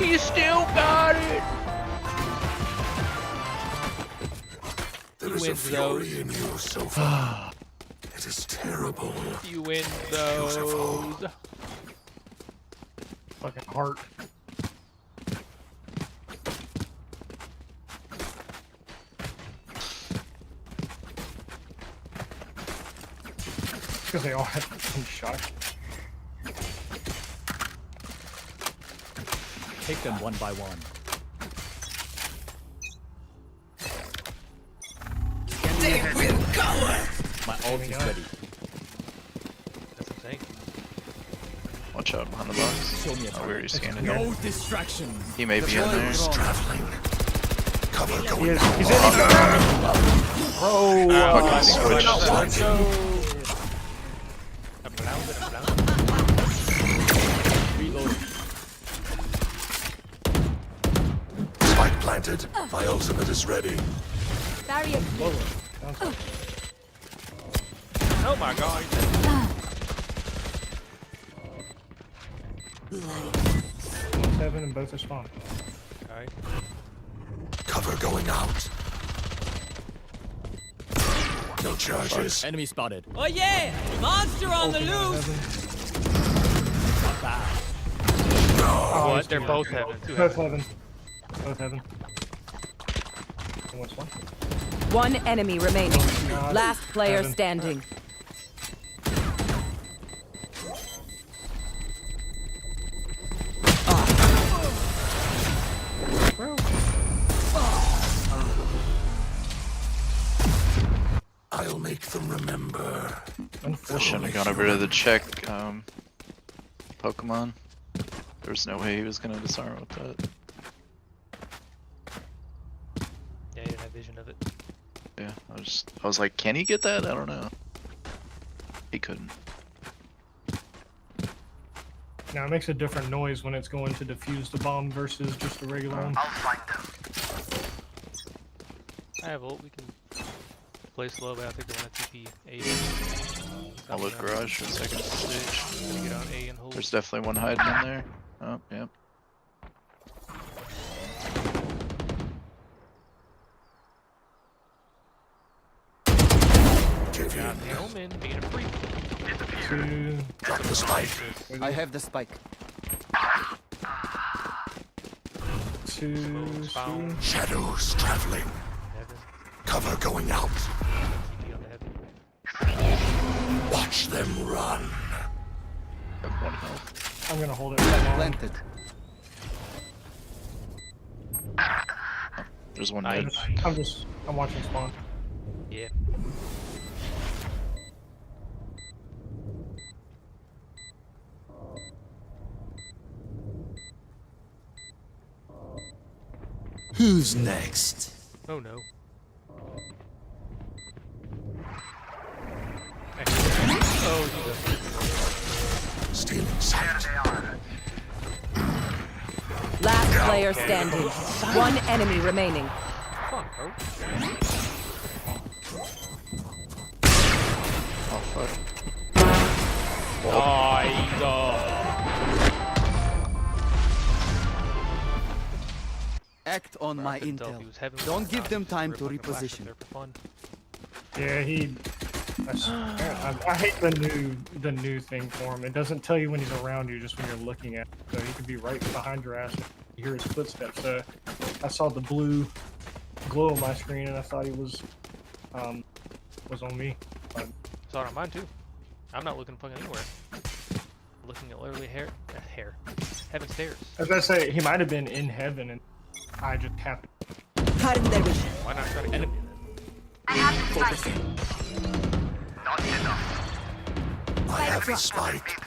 He still got it. There is a fury in you, Sofa. It is terrible. You win those. Beautiful. Fucking heart. Because they all have one shot. Take them one by one. My ult is ready. That's insane. Watch out behind the box. Show me a Oh, where he's scanning. No distractions. He may be in there. Traveling. Cover going He's out. in it. Bro. Fucking switch. Reload. Spike planted. My ultimate is ready. Barrier. Oh my god. 7 and both are spawned. Alright. Cover going out. No charges. Enemy spotted. Oh yeah! Monster on the loose! Not bad. What? They're both heaven. Two Both heaven. heaven. Both heaven. And what's one? One enemy remaining. God. Last player Heaven. standing. I'll make them remember. I shouldn't have gone over to the check Pokemon. There was no way he was gonna disarm with that. Yeah, you didn't have vision of it. Yeah, I was like, can he get that? I don't know. He couldn't. Now it makes a different noise when it's going to defuse the bomb versus just a regular one. I'll find them. I have ult. We can play slow, but I think they want to TP A. I'll look garage for a second stage. Gonna get on A and hold. There's definitely one hiding in there. Oh, yep. Give in. Omen being a freak. Two. Drop the spike. I have the spike. Two. Spawn. Shadows traveling. Heaven. Cover going out. TP on the heaven. Watch them run. Have one health. I'm gonna hold it right now. Planted. There's one I'm mid. I'm watching spawn. Yeah. Who's next? Oh no. Oh, Jesus. Stealing sight. Last player standing. One enemy remaining. Fuck, bro. Oh fuck. Act on my Couldn't tell if intel. he was heaven or Don't give not. them time We're to fucking flashing reposition. there for fun. Yeah, I hate the new thing for him. It doesn't tell you when he's around you, just when you're looking at him. So he could be right behind your ass. You hear his footsteps. So I saw the blue glow on my screen, and I thought he was on me. But Saw it on mine too. I'm not looking fucking anywhere. Looking at literally heaven stairs. as I say, he might have been in heaven, and I just happened. Why not try to get him? I have the spike. Not enough. I have the spike.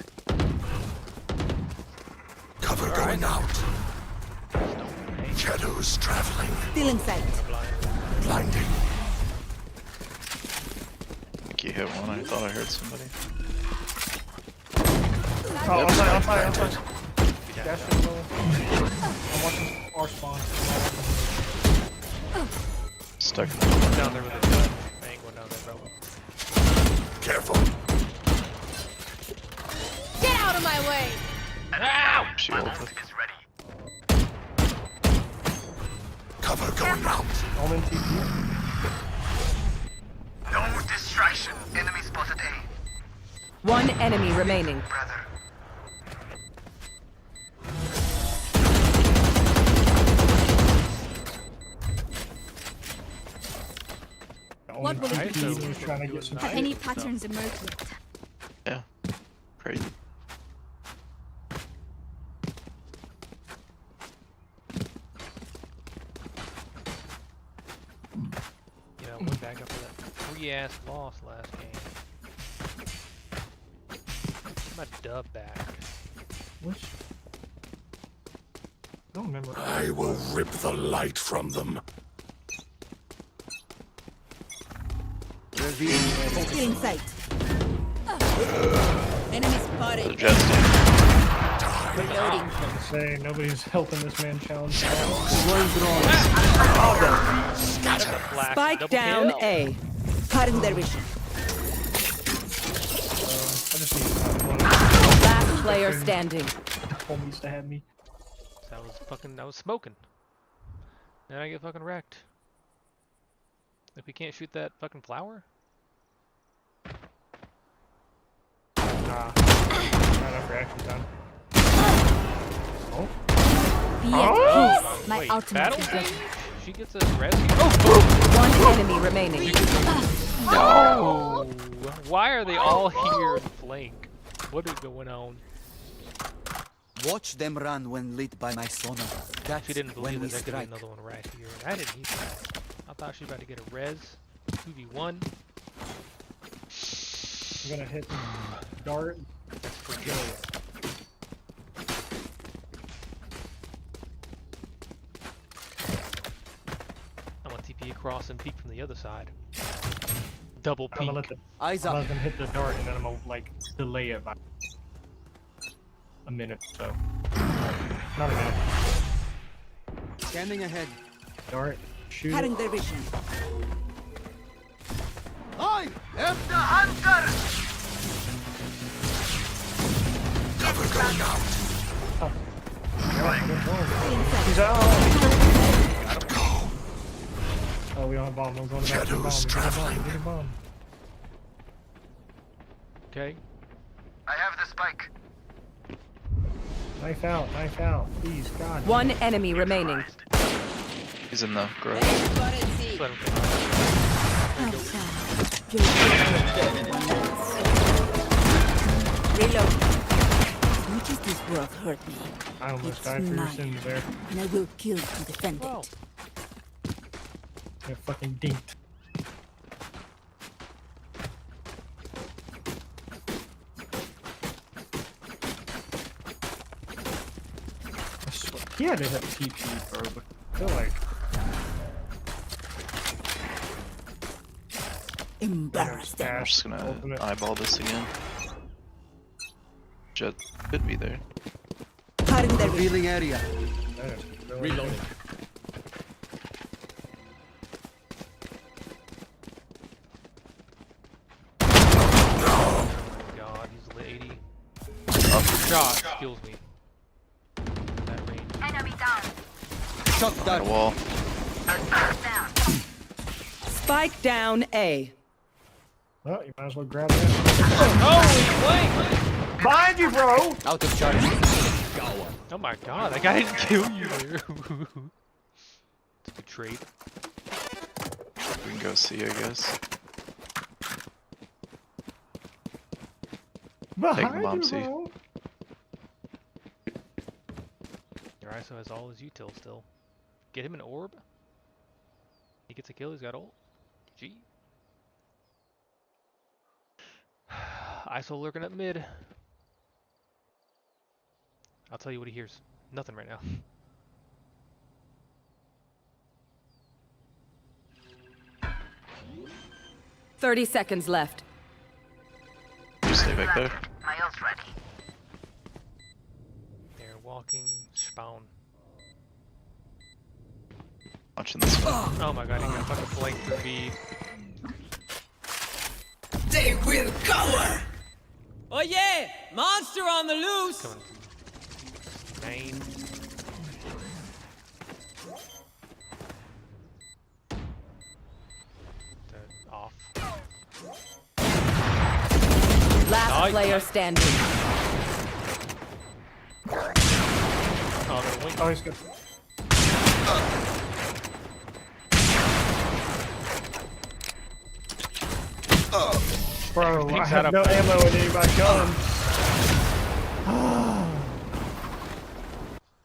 Cover going out. Shadows traveling. Stealing sight. Blinding. I think you hit one. I thought I heard somebody. Oh, Yep. on fire. Dash is low. I'm watching our spawn. Stuck. Down there with a gun. I ain't going down there, bro. Careful. Get out of my way! Ow! Shield. Is ready. Cover going out. Omen TP. No distraction. Enemy spotted A. One enemy remaining. Brother. What will it He be? was trying to get some Have shit. any patterns emerged yet? Yeah. Crazy. You know, went back up to that 3-ass loss last game. My dub back. Which? I don't remember. I will rip the light from them. Get in sight. Enemy The spotted. Jets team. Reloading. Say nobody's helping this man challenge. Flash, Spike double down kill. A. Cutting their vision. I just need one Last player standing. homies to have me. I was smoking. Then I get fucking wrecked. If we can't shoot that fucking flower? Nah. Not enough reaction time. Oh. Be Oh! at peace. My Wait, ultimate battle is ready. phase? She gets a res. Oh! One enemy remaining. No! Why are they all here in flank? What is going on? Watch them run when lit by my sonar. That's She didn't when believe we that there could be strike. another one right here. And I didn't need that. I thought she was about to get a res. 2v1. I'm gonna hit dart. That's for Joe. I'm gonna TP across and peek from the other side. Double I'm peek. gonna let the Eyes I'll up. let them hit the dart and then I'm gonna like delay it by a minute or so. Not a minute. Scanning ahead. Dart. Shoot. Cutting their vision. I am The hunter! Cover going out. He's out. Go. Oh, we don't have bomb. I'm going to back to the bomb. Shadows We got a bomb. traveling. We got a bomb. Okay. I have the spike. Knife out. Knife out. Please, God. One enemy remaining. He's in the grove. Let him finish. Reload. As much as this world hurt me, I almost it's died for your mine. sins there. and I will kill to defend Wow. it. You're fucking dinked. I swear, he had to hit TP, bro, but I feel like Embarrass them. I'm Ash just gonna ultimate. eyeball this again. Jet could be there. Cutting their vision. revealing area. That is really Reloading. God, he's lit 80. Shot kills me. That range. Enemy down. Shot On the down. wall. Down. Spike down A. Well, you might as well grab that. Holy flank! Behind you, bro! Out of charge. Oh my god, that guy didn't kill you there. It's a good trade. We can go see, I guess. Behind bomb, you, see. bro! Your ISO has all his util still. Get him an orb. He gets a kill, he's got ult. G. ISO lurking up mid. I'll tell you what he hears. Nothing right now. Thirty seconds left. Just stay back there. My ult's ready. They're walking spawn. Watching this one. Oh my god, he got fucking flanked through B. They will cower. Oh yeah! Monster on the loose! Coming through main. off. Last Nice. player standing. Oh, they're waiting. Oh, he's good. Bro, I Picks have that no up. ammo in any of my guns.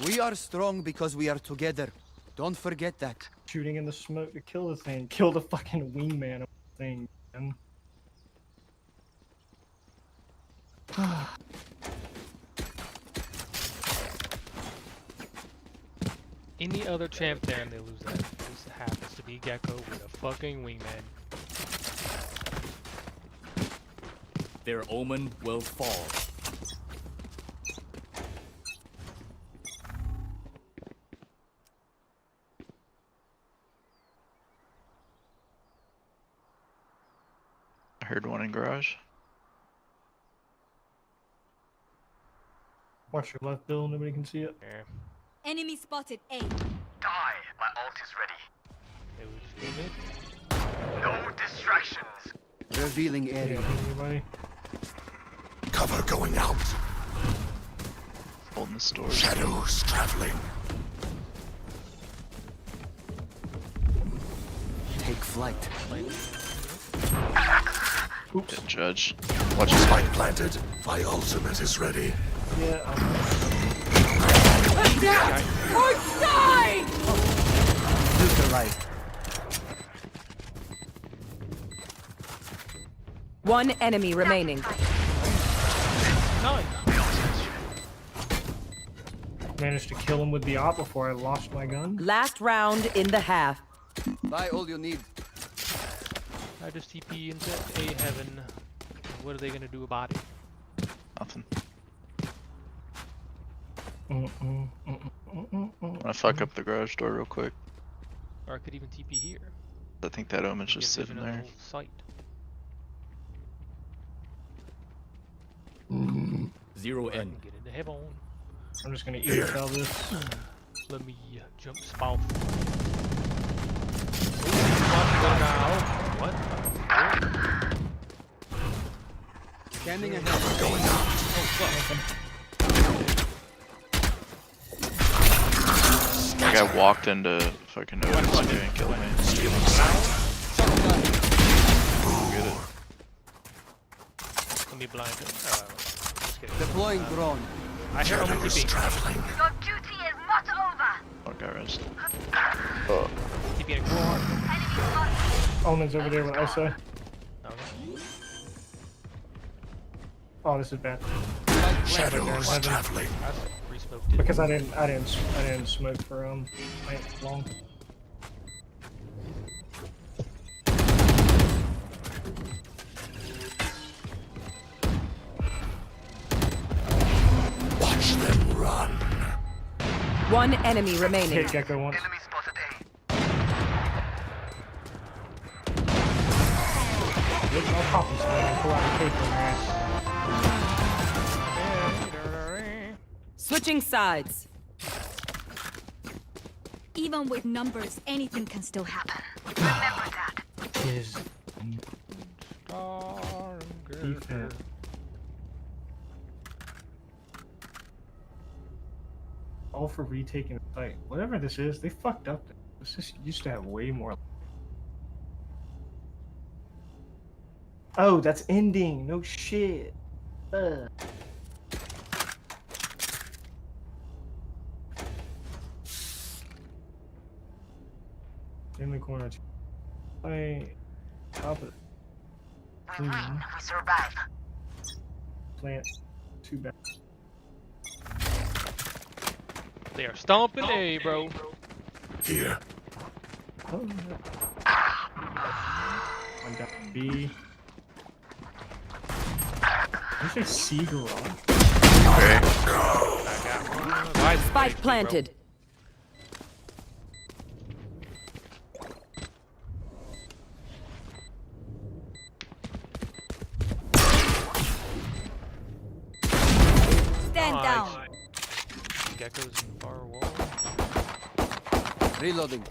We are strong because we are together. Don't forget that. Shooting in the smoke to kill the thing. Kill the fucking wingman of the thing, man. Any other champ there and they lose that. This happens to be Gecko with a fucking wingman. Their omen will fall. I heard one in garage. Watch your left, Bill. Nobody can see it. Yeah. Enemy spotted A. Die. My ult is ready. It was stupid. No distractions. Revealing Yeah, area. anybody? Cover going out. Holding the store. Shadows traveling. Take flight. Oops. Good judge. Watch Spike your spike. planted. My ultimate is ready. Yeah, Adapt or die! Filter right. One enemy remaining. Nice. managed to kill him with the op before I lost my gun. Last round in the half. Buy all you need. I just TP into A heaven. What are they gonna do about it? Nothing. I'm Wanna fuck up the garage door real quick? Or I could even TP here. I think that omen's just Get sitting vision of the there. whole site. 0 N. Get into heaven. I'm just gonna ESL this. Let me jump spout. What? Scanning ahead. Going out. That guy walked into fucking Otis and didn't kill me. Stealing sight. Get it. Let me blind him. Just kidding. Deploying drone. I hear him Shadows TP. traveling. Your duty is not over. Oh, guy rest. TP in a core. Enemy spotted. Omen's over there with ISO. Okay. Oh, this is bad. Shadows traveling. That's re-smoked it. Because I didn't smoke for plant long. Watch them run. One enemy remaining. Hit Gecko once. Enemy spotted A. Look at my coffee spray and pull out the paper, man. Switching sides. Even with numbers, anything can still happen. Remember that. Is defense. All for retaking the site. Whatever this is, they fucked up. This just used to have way more. Oh, that's ending. No shit. In the corner. I top it. We win. We survive. Plant. Too bad. They are stomping A, bro. Here. Oh, I got B. You say C garage? Spike planted. Stand down. Gecko's in far wall. Reloading.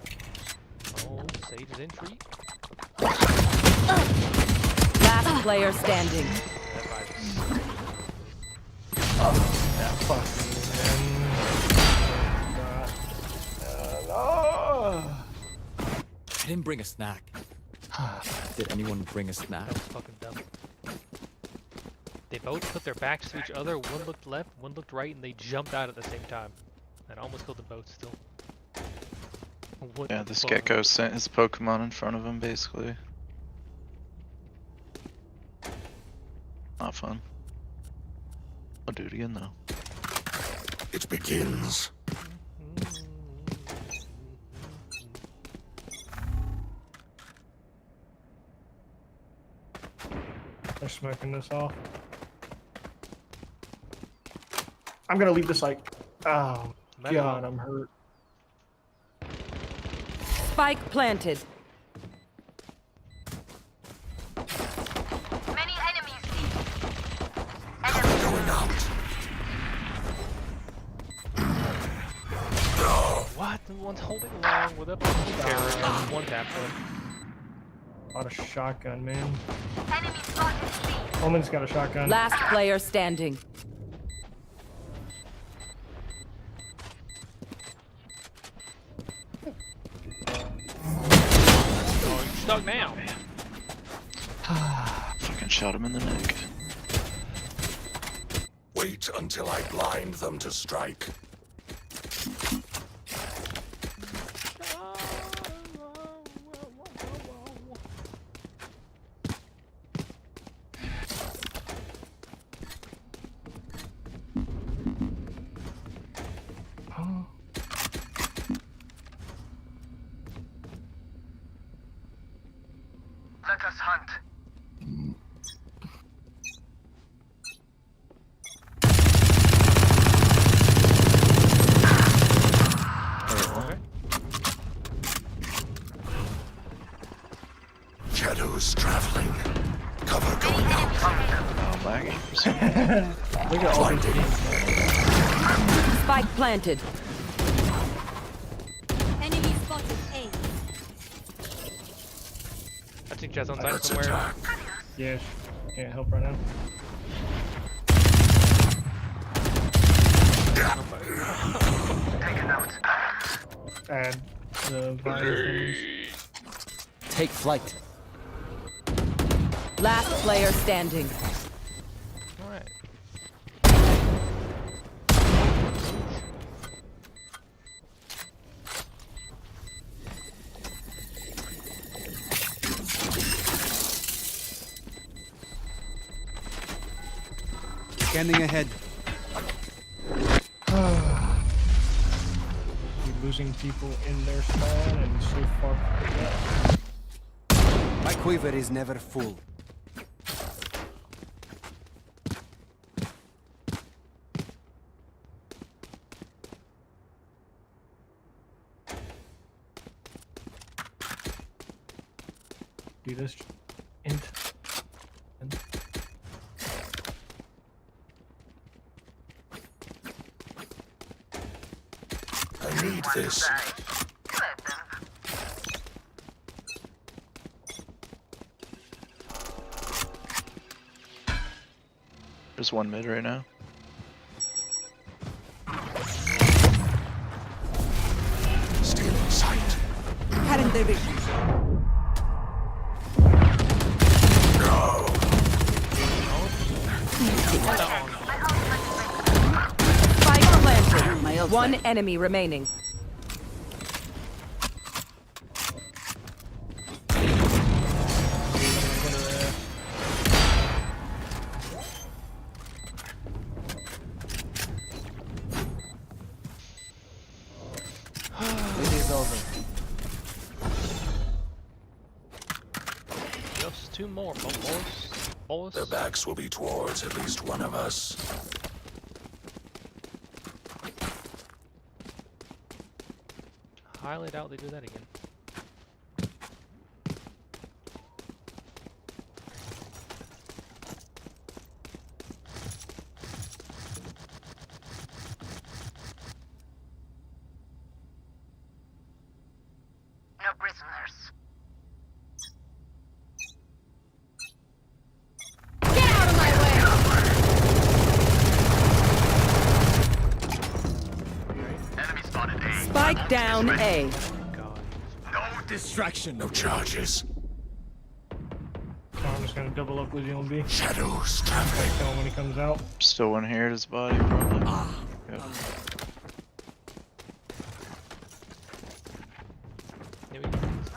Oh, Sage is entry. Last player standing. That fucking I didn't bring a snack. Did anyone bring a snack? That was fucking dumb. They both put their backs to each other. One looked left, one looked right, and they jumped out at the same time. And almost killed them both still. What Yeah, the this fuck? gecko sent his Pokemon in front of him, basically. Not fun. I'll do it again though. It begins. They're smoking this off. I'm gonna leave this like, oh god, I'm hurt. Spike planted. Many enemies. Going out. What? The one's holding long with a carrot and one tap for him. Got a shotgun, man. Enemy spotted C. Omen's got a shotgun. Last player standing. Oh, you're stuck now. Fucking shot him in the neck. Wait until I blind them to strike. Let us hunt. Shadows traveling. Cover going out. Oh, lagging for some reason. Look at all these Blinding. Spike planted. Enemy spotted A. I think Jazz on side Let's somewhere. attack. Yeah, can't help right now. Taken out. Add the virus. Take flight. Last player standing. Alright. Scanning ahead. You're losing people in their spawn and so far. My quiver is never full. Do this. Int. I need this. Let them. There's one mid right now. Stealing sight. Cutting their vision. No. Spike planted. One enemy remaining. It is over. Just two more, boys. Their backs will be towards at least one of us. Highly doubt they do that again. No prisoners. Spike down A. God. No distraction. No charges. So I'm just gonna double up with you on B. Shadows traveling. Kill him when he comes out. Still one here at his body, probably. Yep. No,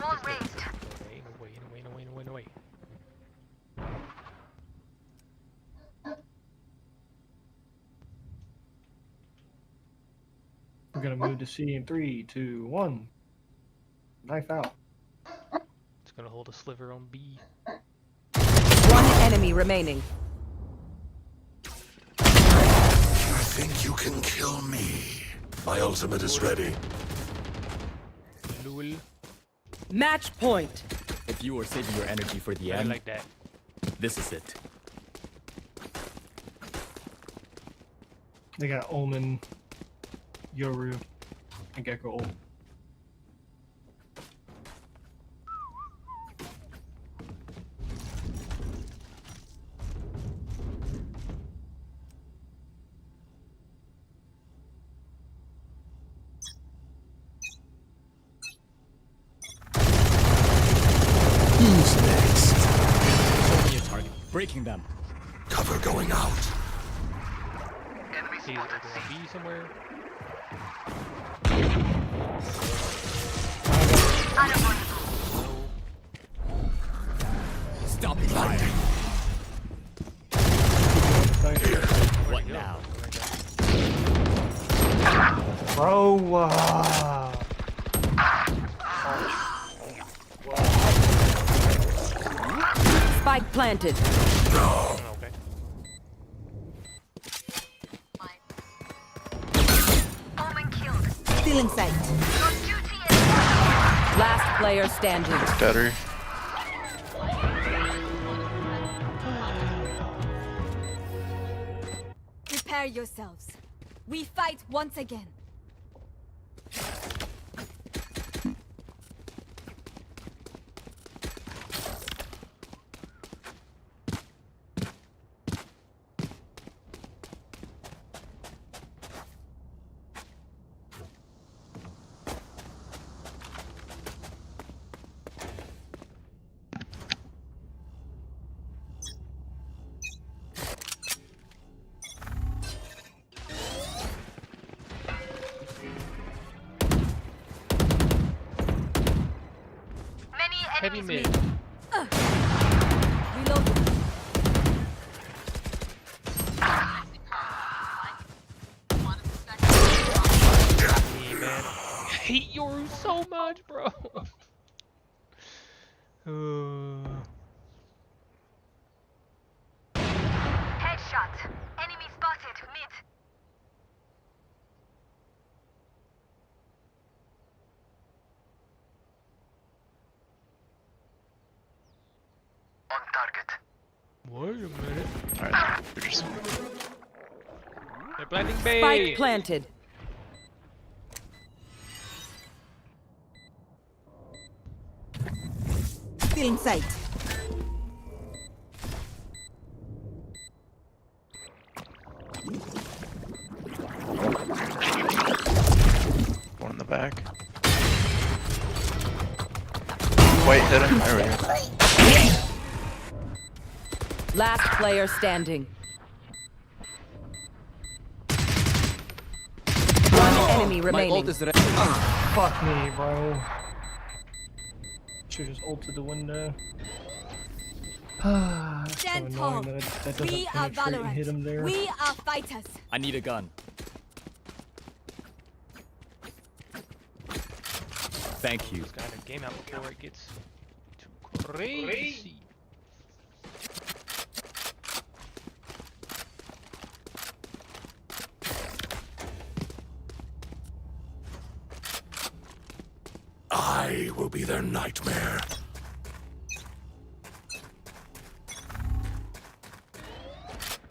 Wall raised. way, no way. We're gonna move to C in 3, 2, 1. Knife out. It's gonna hold a sliver on B. One enemy remaining. You think you can kill me? My ultimate is ready. Lul. Match point. If you were saving your energy for the I end, like that. this is it. They got Omen, Yoru, and Gecko ult. Who's next? Show me a target. Breaking them. Cover going out. Enemy See, spotted. on B somewhere. Stop fighting. Here. What now? Bro, Spike planted. No. Okay. Omen killed. Still in sight. Your duty is Last player standing. Gutter. Prepare yourselves. We fight once again. many Heavy enemies. mid. Reload. Hey, man. I hate Yoru so much, bro. Headshot. Enemy spotted. Mid. On target. Wait a minute. Alright, we're just They're planting B. Spike planted. Still in sight. one in the back. Wait, hit him. There we go. Last player standing. One enemy My remaining. ult is ready. fuck me, bro. Should just ulted the window. It's so Stand annoying tall. that We doesn't are penetrate and hit him Valorant. there. We are fighters. I need a gun. Thank you. This guy in a game out before it gets too crazy. I will be their nightmare.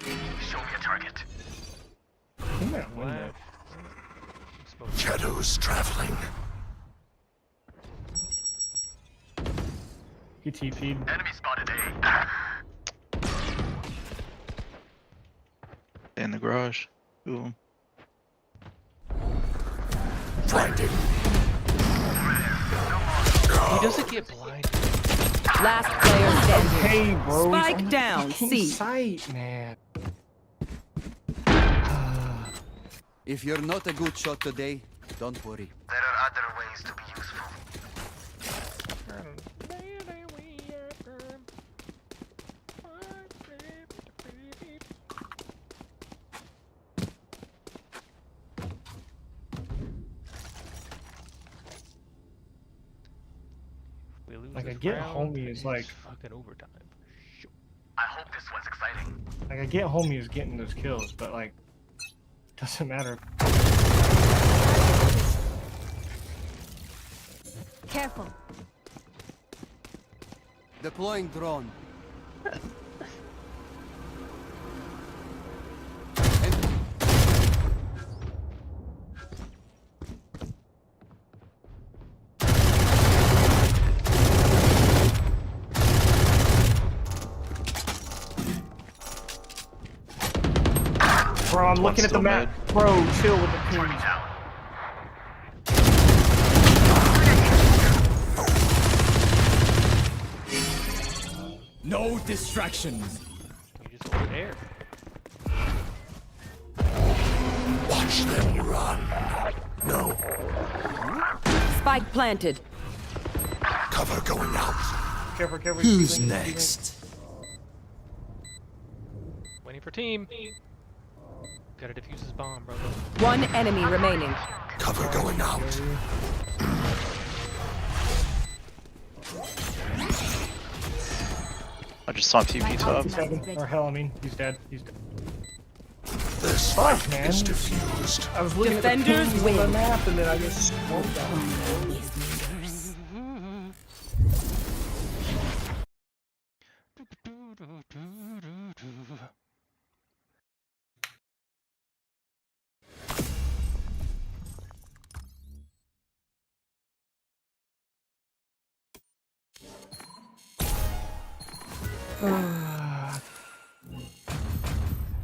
Show me a target. In that window. Shadows traveling. He TP'd. Enemy spotted A. In the garage. Ooh. Blinding. He doesn't get blinded. Last player standing. Hey, bro. he's Spike on the down, fucking C. Site, man. If you're not a good shot today, don't worry. There are other ways to be useful. We lose Like, this I get round, homie is it's like- fucking overtime for sure. I hope this one's exciting. Like, I get homie is getting those kills, but like, doesn't matter. Careful. Deploying drone. Bro, I'm looking at the still map. Bro, chill with the pings. No distractions. You just hold air. Watch them run. No. Spike planted. Cover going out. Careful, careful. Who's Steven, next? Waiting for team. Gotta defuse his bomb, brother. One enemy remaining. Cover going out. I just saw TP top. Steven. Or hell, I mean, he's dead. He's dead. The Fuck, spike man. is diffused. I was looking Defenders at the pings on the win. map and then I just smoked out.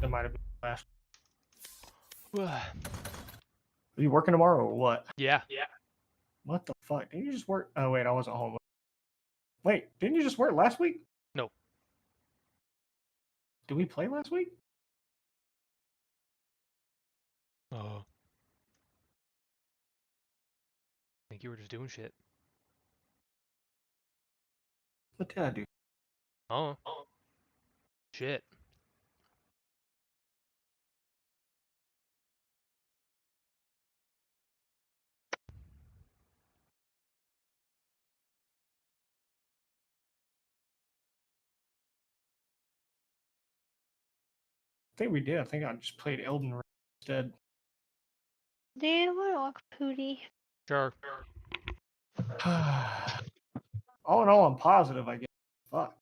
That might have been last. Are you working tomorrow or what? Yeah. What the fuck? Didn't you just work? Oh wait, I wasn't home. Wait, didn't you just work last week? No. Did we play last week? Oh. I think you were just doing shit. What did I do? Oh. Shit. I think we did. I think I just played Elden Ring instead. Do you want to walk Pooty? Sure. All in all, I'm positive, I guess. Fuck.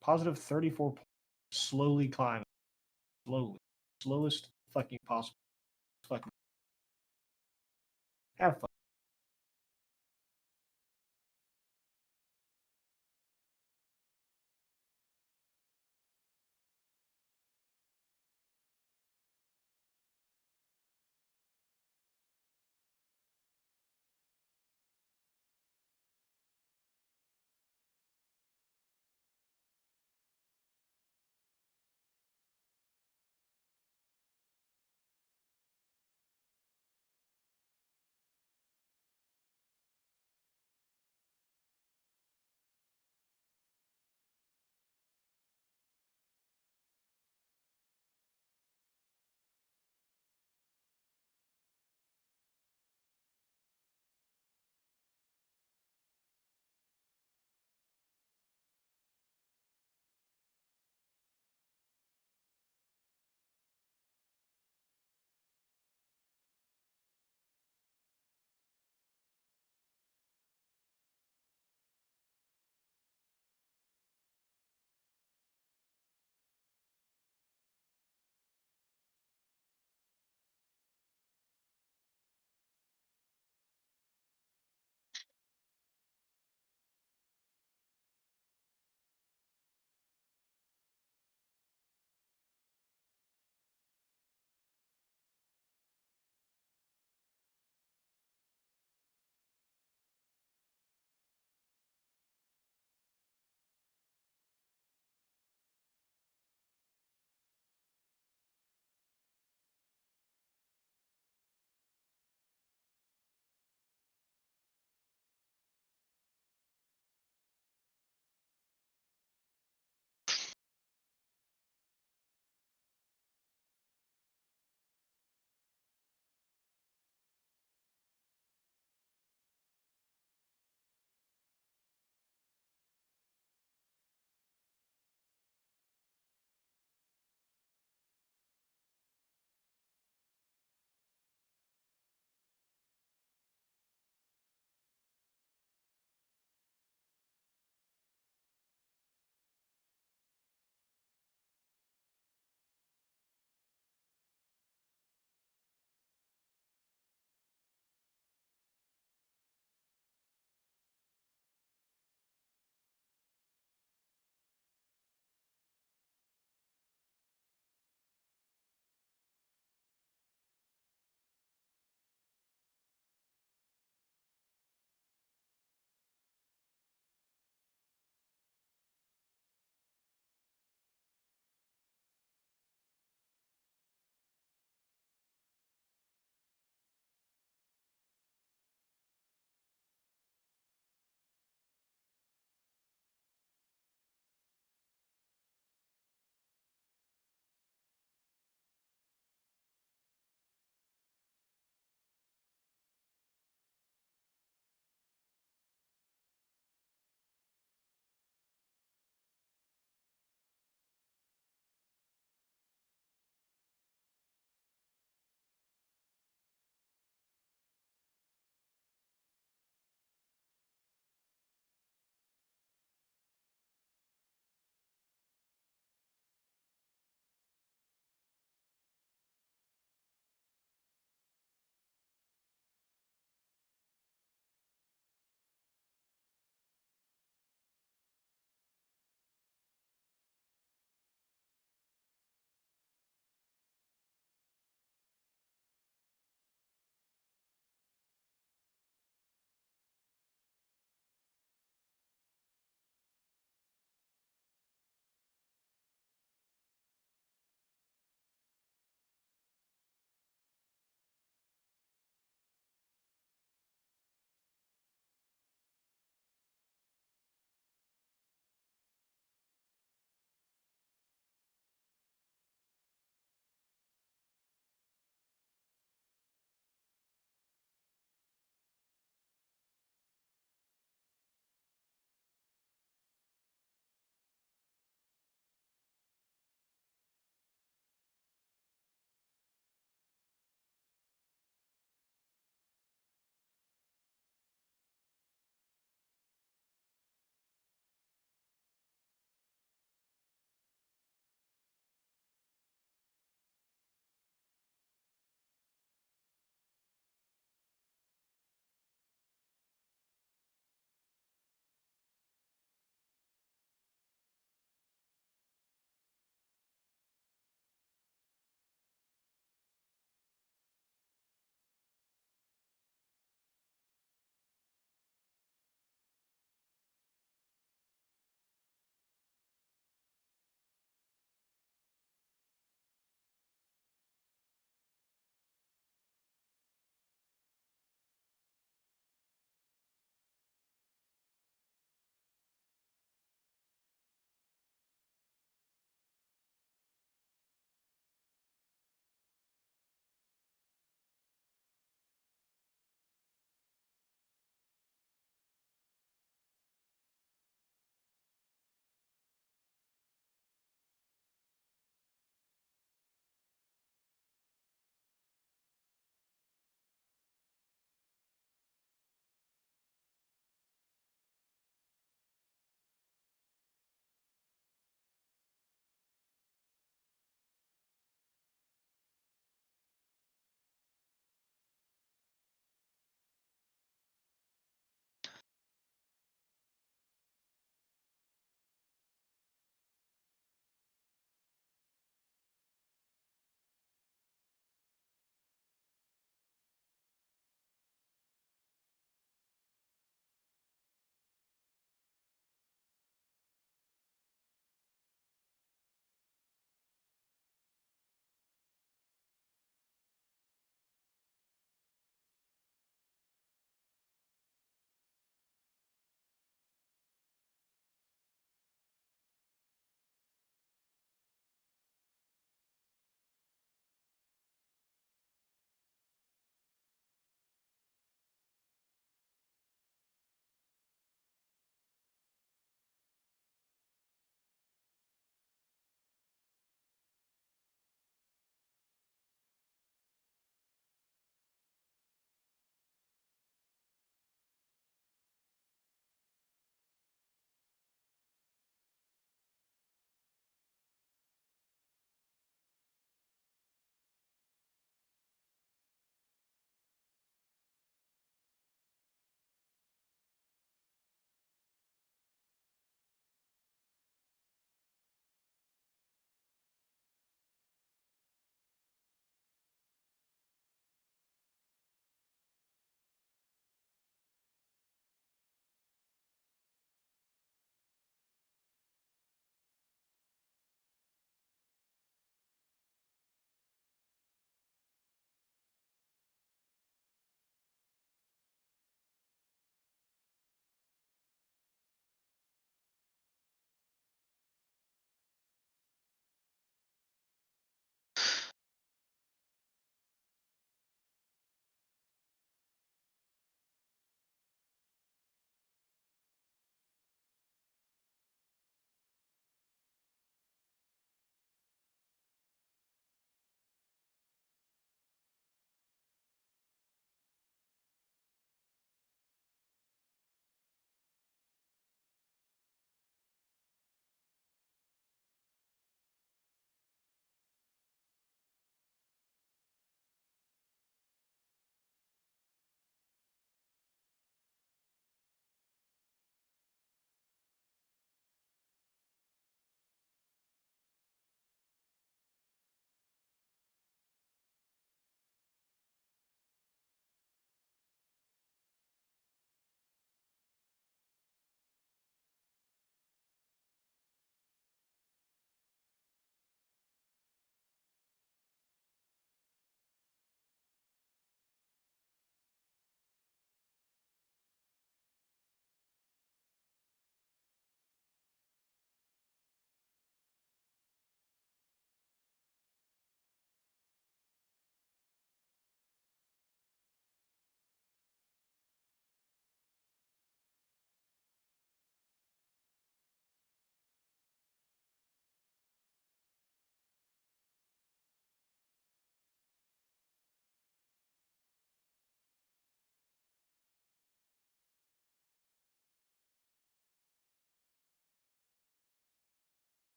Positive 34 points. Slowly climbing. Slowly. Slowest fucking possible. Fucking. Have fun.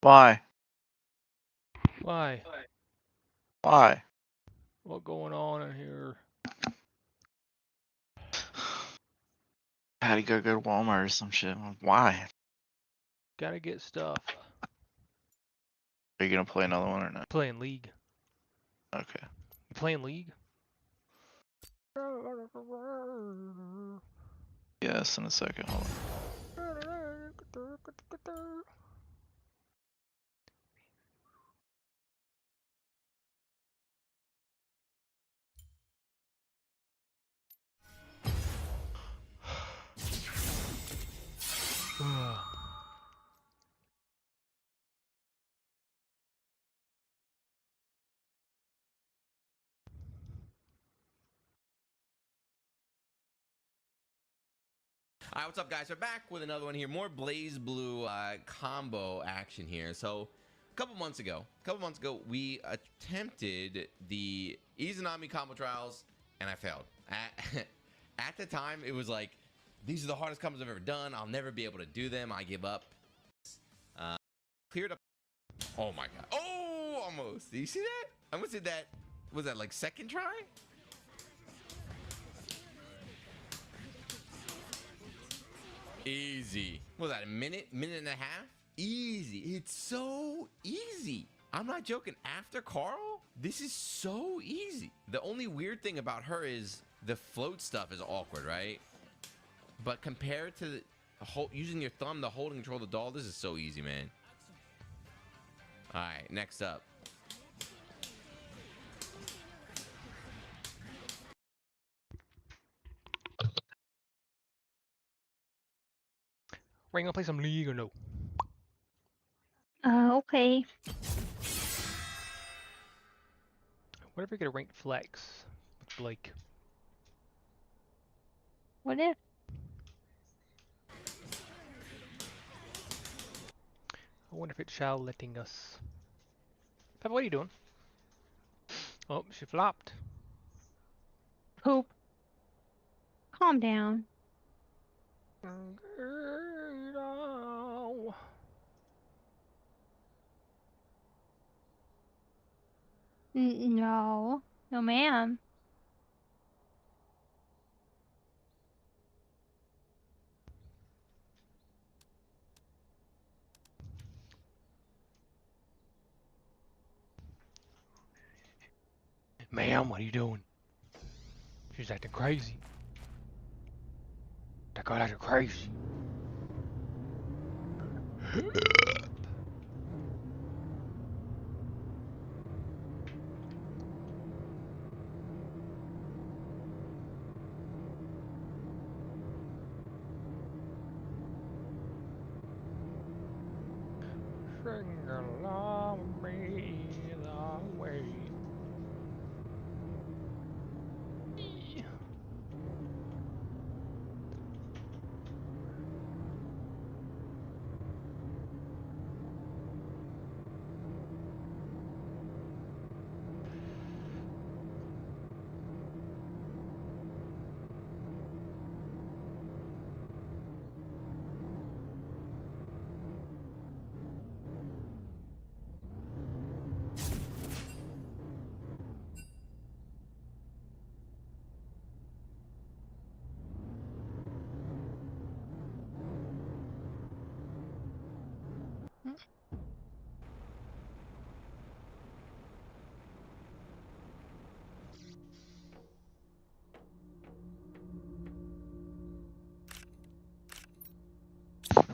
Why? Why? Why? What going on in here? I had to go to Walmart or some shit. Why? Gotta get stuff. Are you gonna play another one or not? Playing League. Okay. You playing League? Yes, in a second. Hold on. Alright, what's up, guys? We're back with another one here. More Blaze Blue combo action here. So, a couple months ago, we attempted the Izanami combo trials, and I failed. At the time, it was like, these are the hardest combos I've ever done. I'll never be able to do them. I give up. Cleared up. Oh my god. Oh, almost. Did you see that? I almost did that. Was that like second try? Easy. What was that, a minute and a half? Easy. It's so easy. I'm not joking. After Carl, this is so easy. The only weird thing about her is the float stuff is awkward, right? But compared to the using your thumb to hold and control the doll, this is so easy, man. All right, next up. We're gonna play some League or no? Okay. What if we get a ranked flex with Blake? What if? I wonder if it's shall letting us. Peppa, what are you doing? Oh, she flopped. Poop. Calm down. No. No, ma'am. Ma'am, what are you doing? She's acting crazy. That girl acting crazy. Sing along with me the way.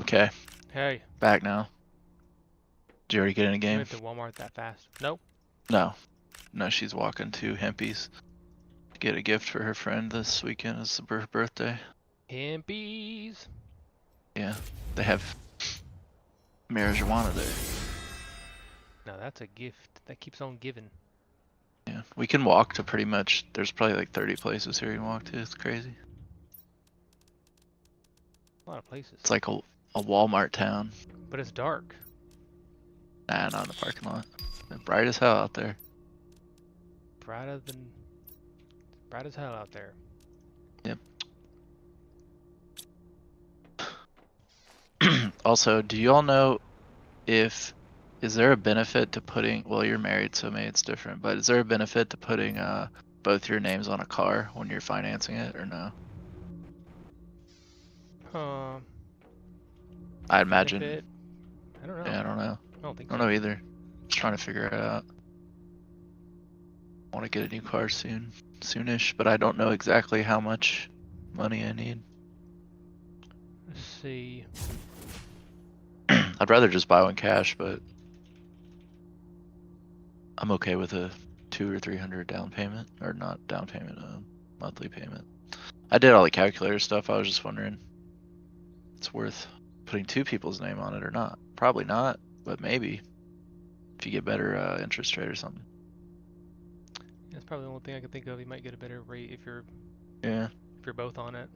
Okay. Hey. Back now. Did you already get in a You game? went to Walmart that fast? No. No. No, she's walking to Hempy's to get a gift for her friend this weekend. It's her birthday. Hempies. Yeah. They have marijuana there. No, that's a gift that keeps on giving. Yeah. We can walk to pretty much, there's probably like 30 places here you can walk to. It's crazy. A lot of places. It's like a Walmart town. But it's dark. Nah, not in the parking lot. It's bright as hell out there. Bright as hell out there. Yep. Also, do y'all know if Is there a benefit to putting? Well, you're married, so maybe it's different. But is there a benefit to putting both your names on a car when you're financing it, or no? I'd imagine. Benefit? I don't know. Yeah, I don't know. I don't think I don't know either. Just trying to figure it out. Want to get a new car soonish, but I don't know exactly how much money I need. Let's see. I'd rather just buy one cash, but I'm okay with a $200 or $300 down payment, or not down payment, monthly payment. I did all the calculator stuff. I was just wondering, it's worth putting two people's name on it or not? Probably not, but maybe if you get better interest rate or something. That's probably the only thing I could think of. You might get a better rate if you're both on it.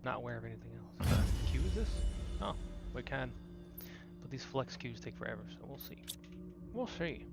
Not aware of anything else. Queue is this? Oh, we can. But these flex queues take forever, so we'll see. We'll see.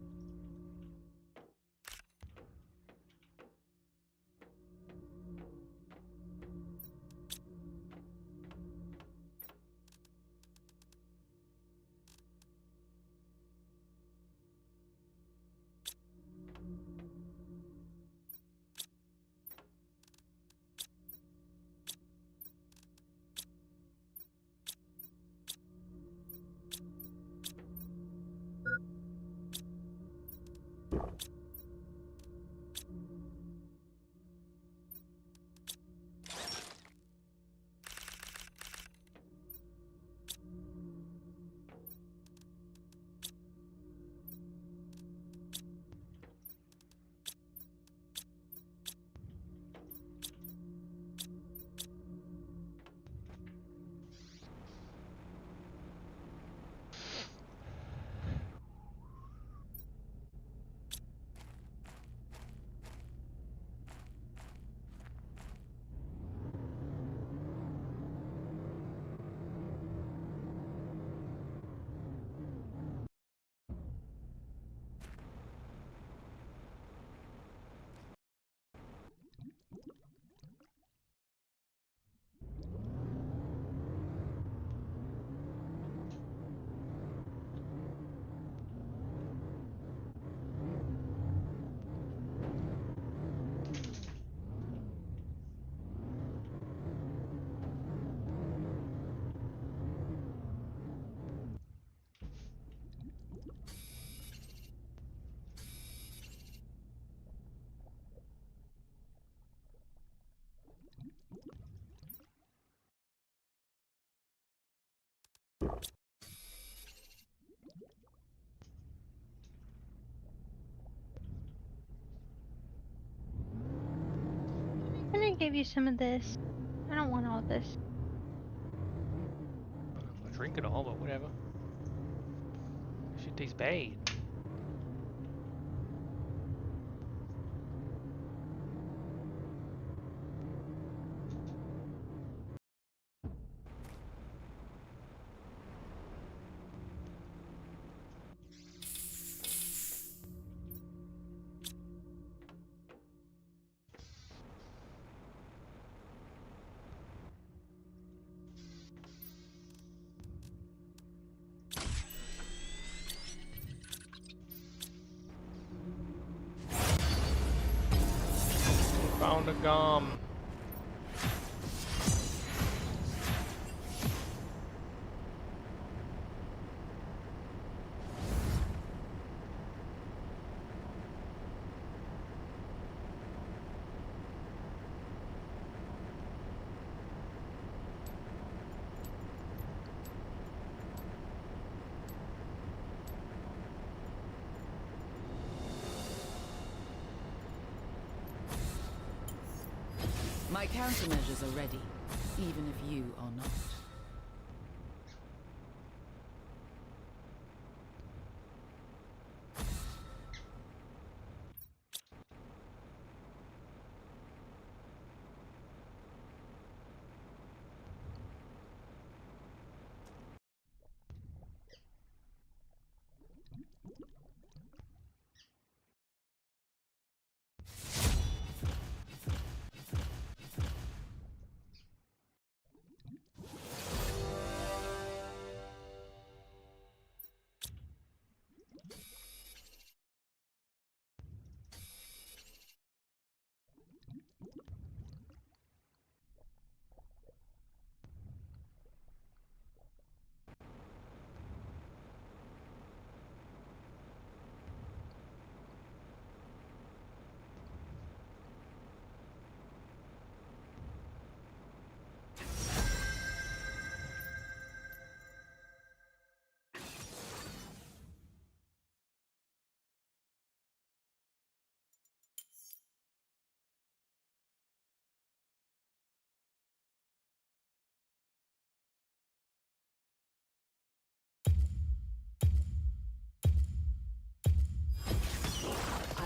I'm gonna give you some of this. I don't want all this. I don't know if I drink it all, but whatever. Shit tastes bad. Found a gum. My countermeasures are ready, even if you are not.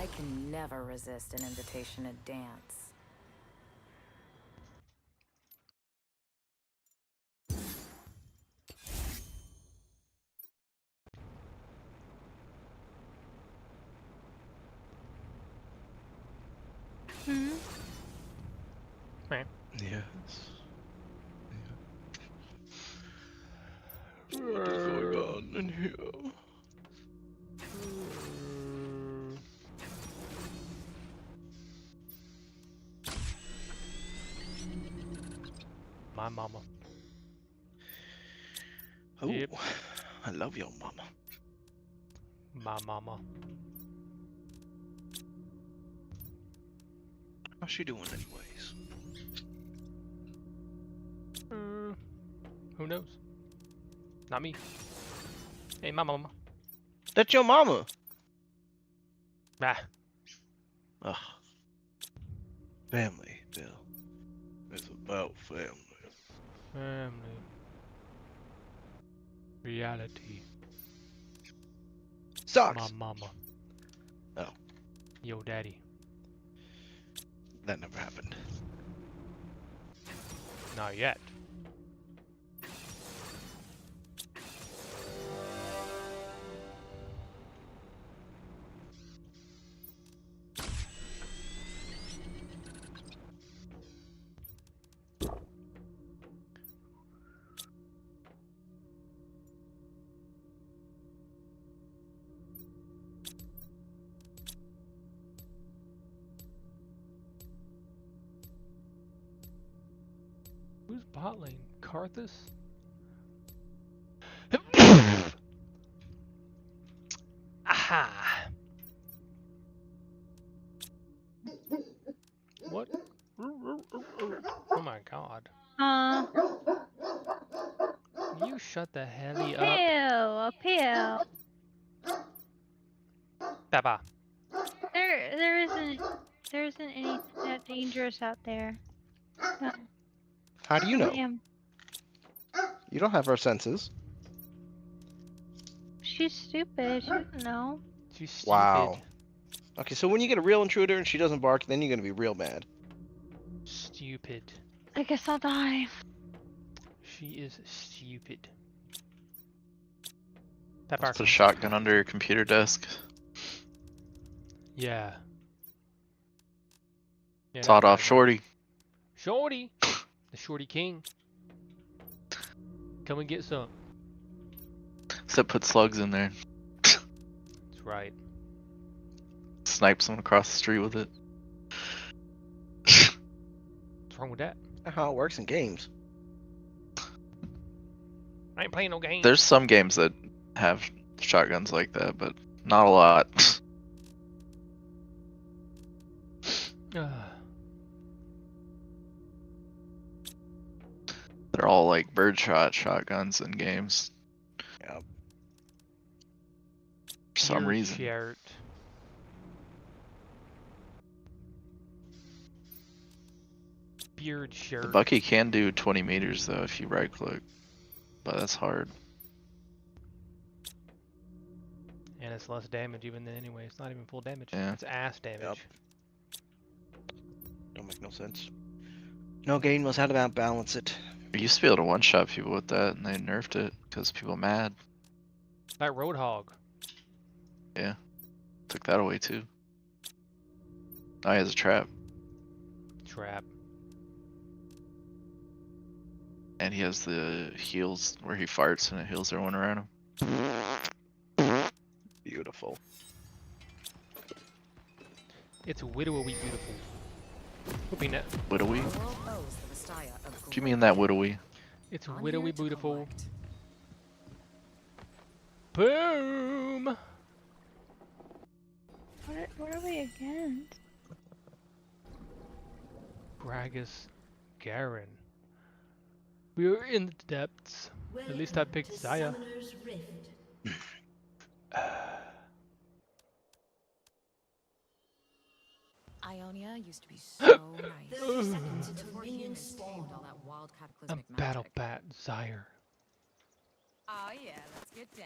I can never resist an invitation to dance. Hmm. Right. Yes. What is going on in here? My mama. Oh, Yep. I love your mama. My mama. How's she doing anyways? Who knows? Not me. Hey, my mama. That's your mama. Bah. Ugh. Family, Bill. It's about family. Family. Reality. Sucks. My mama. Oh, Yo, daddy. that never happened. Not yet. Who's bot lane? Karthus? Aha! What? Oh my god. You shut the helly up. Ew, Baba. there isn't anything that dangerous out there. No. How do you know? Damn. You don't have our senses. She's stupid. She doesn't know. She's stupid. Wow. Okay, so when you get a real intruder and she doesn't bark, then you're gonna be real mad. Stupid. I guess I'll die. She is stupid. Let's put a shotgun under your computer desk. Yeah. Sawed off shorty. Shorty! The shorty king. Come and get some. Except put slugs in there. That's right. Snipe someone across the street with it. What's wrong with that? That's how it works in games. I ain't playing no games. There's some games that have shotguns like that, but not a lot. They're all like birdshot shotguns in games. Yeah. For some reason. Shirt. Beard shirt. The Bucky can do 20 meters though if you right click, but that's hard. And it's less damage even than anyway. It's not even full damage. Yeah. It's ass damage. Yep. Don't make no sense. No game knows how to balance it. You used to be able to one-shot people with that, and they nerfed it because people mad. Like Roadhog. Yeah, took that away too. Now he has a trap, Trap. and he has the heals where he farts and it heals everyone around him. Beautiful. It's widowy beautiful. I mean, Widowy? The world owes the Messiah a What do you mean that widowy? it's I'm widowy here to beautiful. collect. Boom! What are we against? Gragas Garen. We're in the depths. At least I picked Zaya. Ionia used to be so nice. 30 seconds until Before minions humans spawn. tamed all that wild A cataclysmic battle magic. bat Zyre. Oh yeah, let's get down.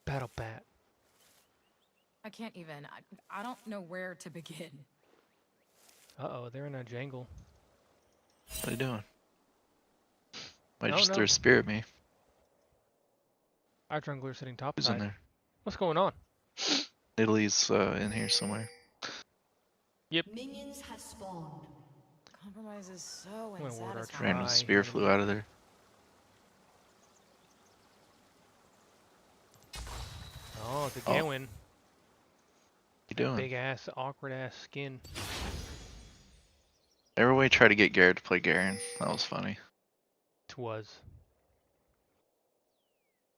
Battle bat. I can't even. I don't know where to begin. Uh-oh, they're in a jangle. What are you doing? Might Oh, just no. throw a spear at me. Our jungler sitting top Who's in side. there? What's going on? Italy's in here somewhere. Yep. Minions have spawned. Compromise is so I'm gonna ward our unsatisfying. Random Try spear enemy. flew out of there. Oh, it's a Oh. Gawain. What you doing? Big ass, awkward ass skin. Everybody tried to get Garrett to play Garen. That was funny. Twas.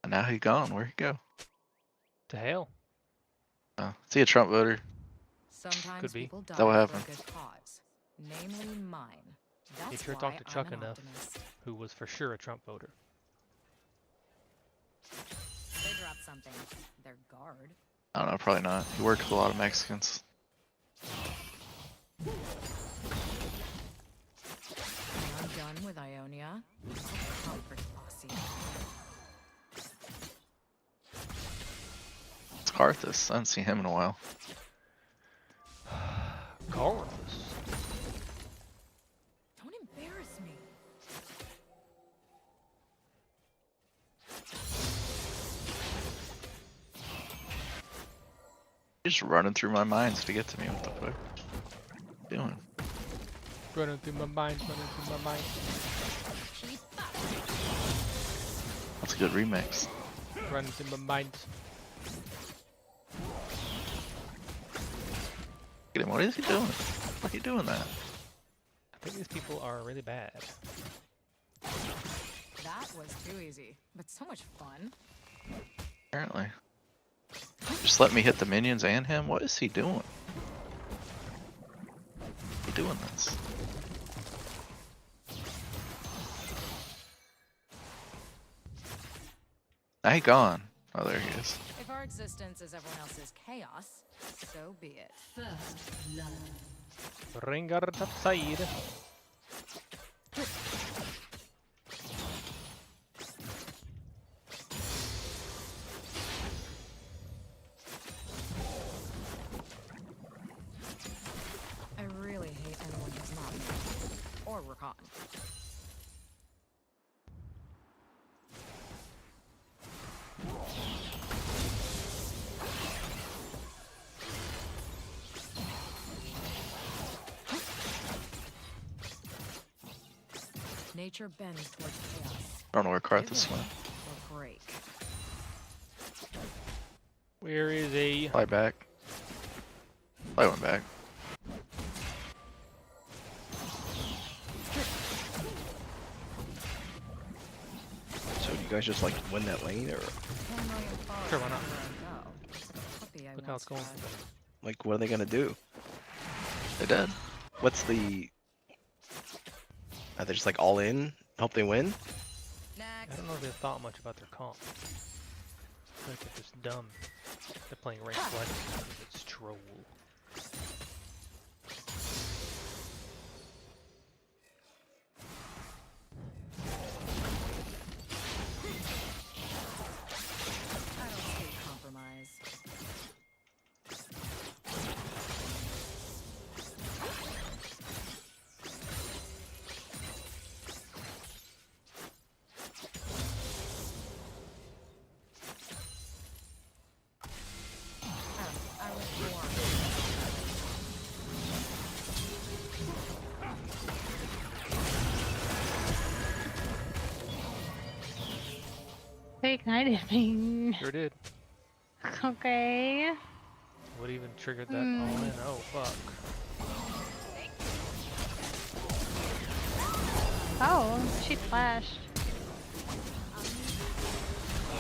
And now he's gone. Where'd he go? To hell. Oh, is he a Trump voter? Sometimes Could be. people die That what for a happened. good cause, namely mine. That's He sure why talked to I'm Chuck an enough, optimist. who was for sure a Trump voter. They dropped something. Their guard. I don't know, probably not. He worked with a lot of Mexicans. When I'm done with Ionia, I'll comfort Bossy. It's Karthus. I haven't seen him in a while. Karthus. Don't embarrass me. He's just running through my minds to get to me. What the fuck? What are you doing? Running through my mind, running through my mind. That's a good remix. Running through my mind. Get him. What is he doing? Why are you doing that? I think these people are really bad. That was too easy, but so much fun. Apparently. Just let me hit the minions and him? What is he doing? He doing this? Now he gone. Oh, there he is. If our existence is everyone else's chaos, so be it. First blood. Rengar top side. I really hate anyone who's not me. Or Rakan. Nature bends towards chaos. I don't know where Karthus went. Or break. Where is a... Fly back. I went back. So do you guys just like win that lane, or Sure, why not? Puppy I Look how it's going. once had. like what are they gonna do? They did. What's the? Are they just like all in? Hope they win? I don't know if they thought much about their comp. I think they're just dumb. They're playing ranked flex because it's troll. I don't see compromise. I was born. They ignited me. Sure did. Okay. What even triggered that all in? Oh, fuck. Oh, she flashed.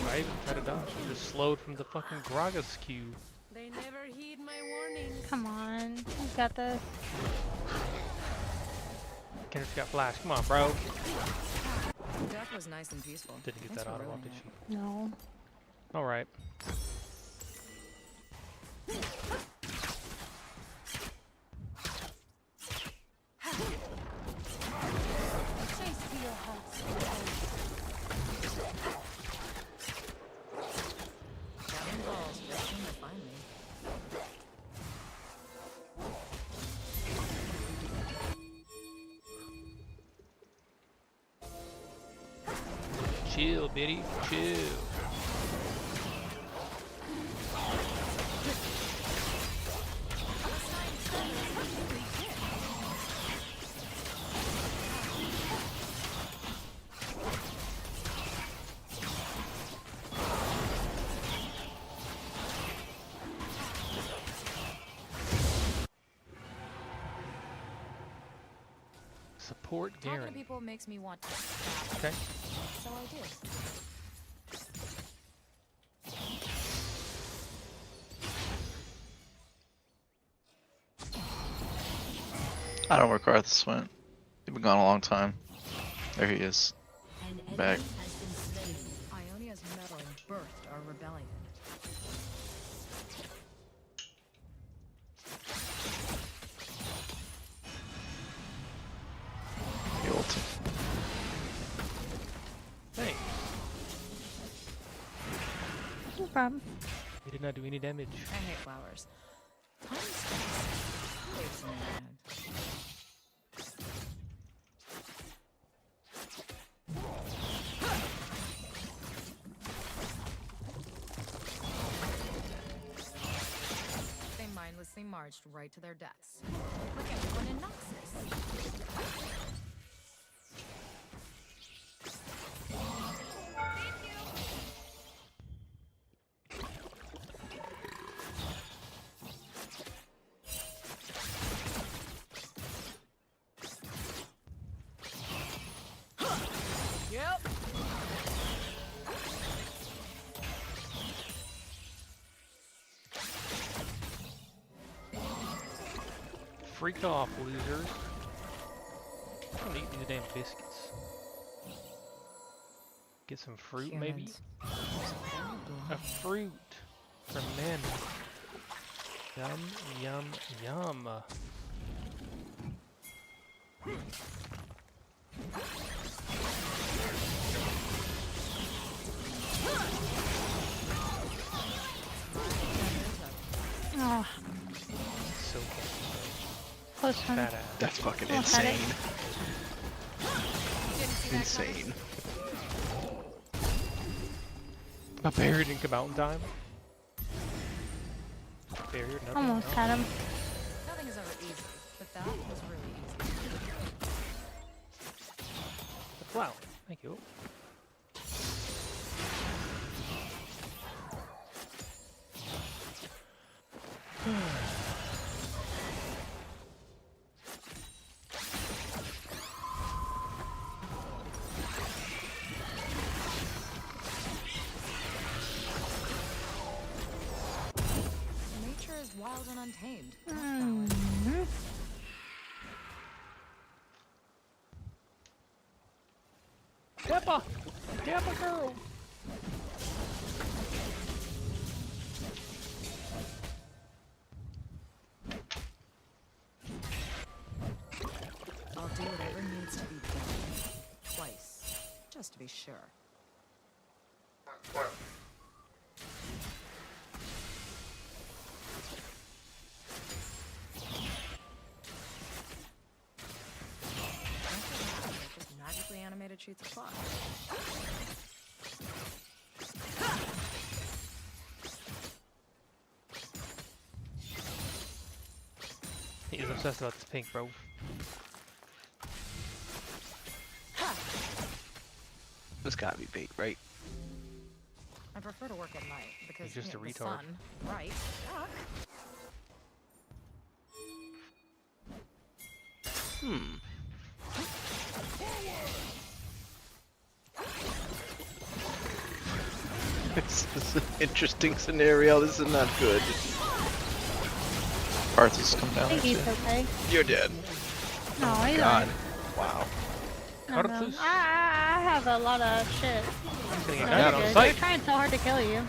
I even tried to dodge. She just slowed from the fucking Gragas Q. They never heed my warnings. Come on. You got this. Kendrick's got flash. Come on, bro. Death was nice and peaceful. Didn't get Thanks that for auto off, ruining did it. she? No. Alright. Dragon Balls just seem to find me. Chill, Biddy. Chill. Support Talking to Garen. people makes me want to stop. Okay. So I do. I don't know where Karthus went. He's been gone a long time. There he is. Back. Ionia's meddling birthed our rebellion. The ult. Thanks. No problem. He did not do any damage. I hate flowers. Tiny space. Waves in my hand. They mindlessly marched right to their deaths. Look at everyone in Noxus. Yep. Freak off, losers. I'm gonna eat these damn biscuits. Get some fruit, maybe? A fruit from men. Yum, yum, yum. Oh, So close one. fat ass. That's fucking Almost had it. insane. Insane. A barrier didn't come out in time. Barrier, nothing. Almost no. had him. Nothing is ever easy, but that was really easy. The flower. Thank you. Nature is wild and untamed. Mhm. Peppa! Peppa girl! I'll do whatever needs to be done. Twice. Just to be sure. Just magically animated sheets of cloth. He is obsessed about this pink, bro. This gotta be bait, right? I prefer to work at night because He's just you know, a the retard. sun, right? Yuck. This is an interesting scenario. This is not good. Karthus come down I think there he's too. okay. You're dead. No, he's God. not. Wow. I don't know. I have a lot of shit. Gonna get So knighted you're on good. sight. They're trying so hard to kill you.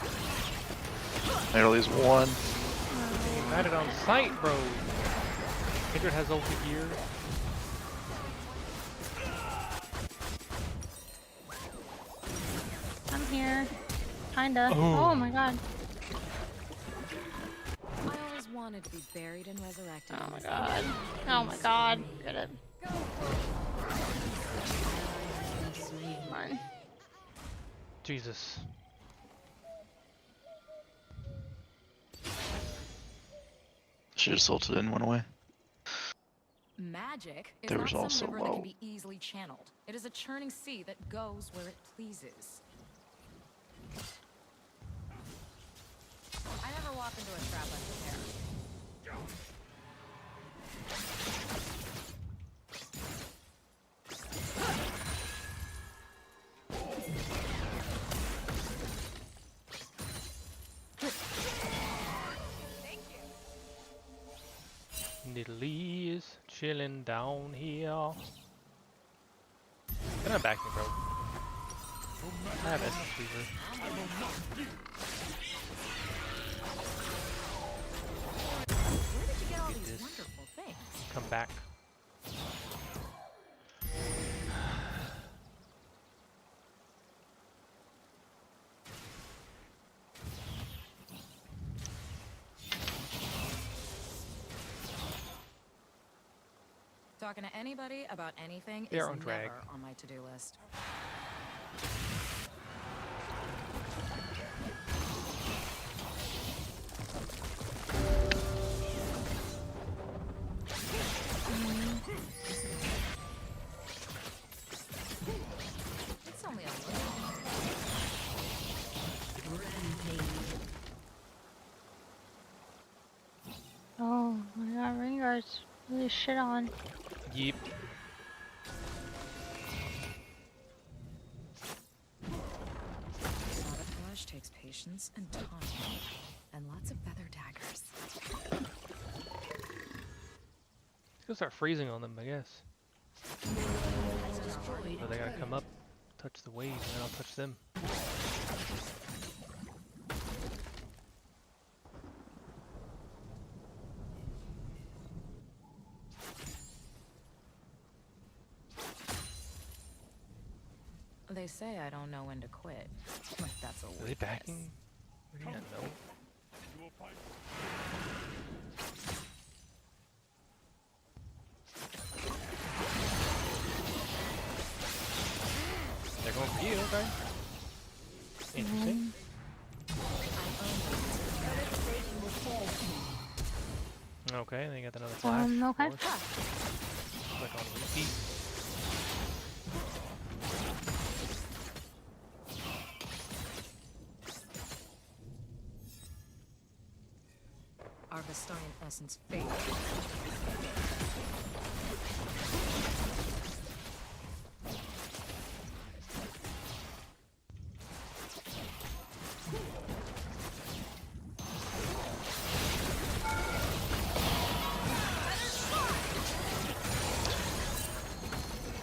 There leaves one. Knighted on sight, bro. Kindred has ulti gear. I'm here. Kinda. Oh. Oh my god. I always wanted to be buried and resurrected. Oh my god. Oh my god. Get it. Come on. Jesus. Should have salted and went away. Magic is They were not all some so river that low. can be easily channeled. It is a churning sea that goes where it pleases. I never walk into a trap unprepared. Nidalee is chilling down here. Get on back me, bro. I have essence fever. Where did you get all Get these this. wonderful things? Come back. Talking to anybody about anything They're is on drag. never on my to-do list. It's only a little. Oh my god, Rengar's really shit on. Yeep. Sabotage takes patience and time, and lots of feather daggers. Let's start freezing on them, I guess. Or they gotta come up, touch the wave, and then I'll touch them. They say I don't know when to quit. But that's a Are they weakness. backing? Yeah, no. They're going for you, okay? Interesting. Okay, they got another flash. Okay. of course. Click on repeat. Our Vestarian essence faded.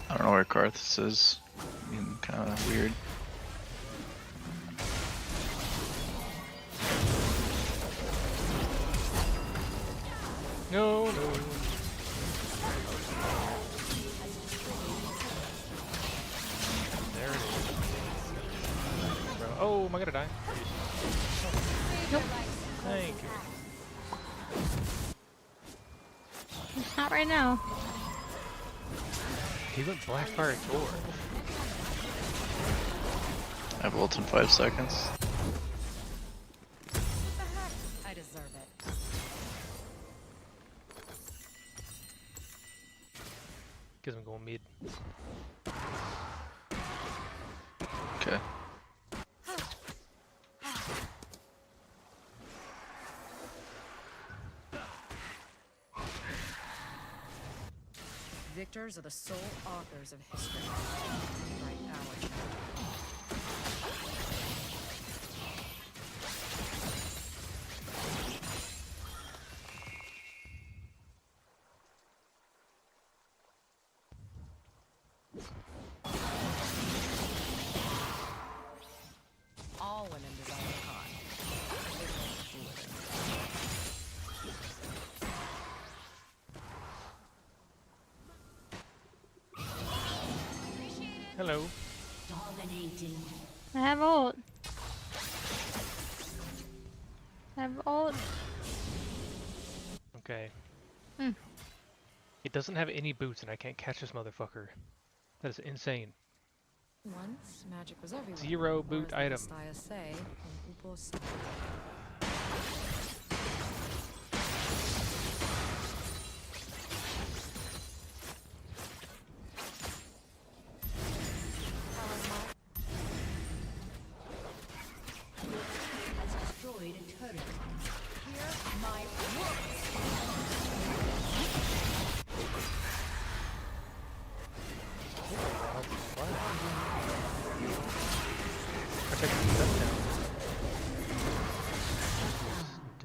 I don't know where Karthus is. Kind of weird. No, no. There it is. Bro. Oh, am I gonna die? Nope. Thank you. It's not right now. He went Blackfire Torch. I have ult in 5 seconds. I deserve it. Guess I'm going mid. Okay. Victors are the sole authors of history. Right our all women desire a con. They don't know what to do with it. Hello. Dominating. I have ult. I have ult. Okay. Hmm. It doesn't have any boots and I can't catch this motherfucker. That is insane. Once magic was everywhere. 0 boot or as item. the Staya say, from Upos. Destroyed a turret. Hear my words.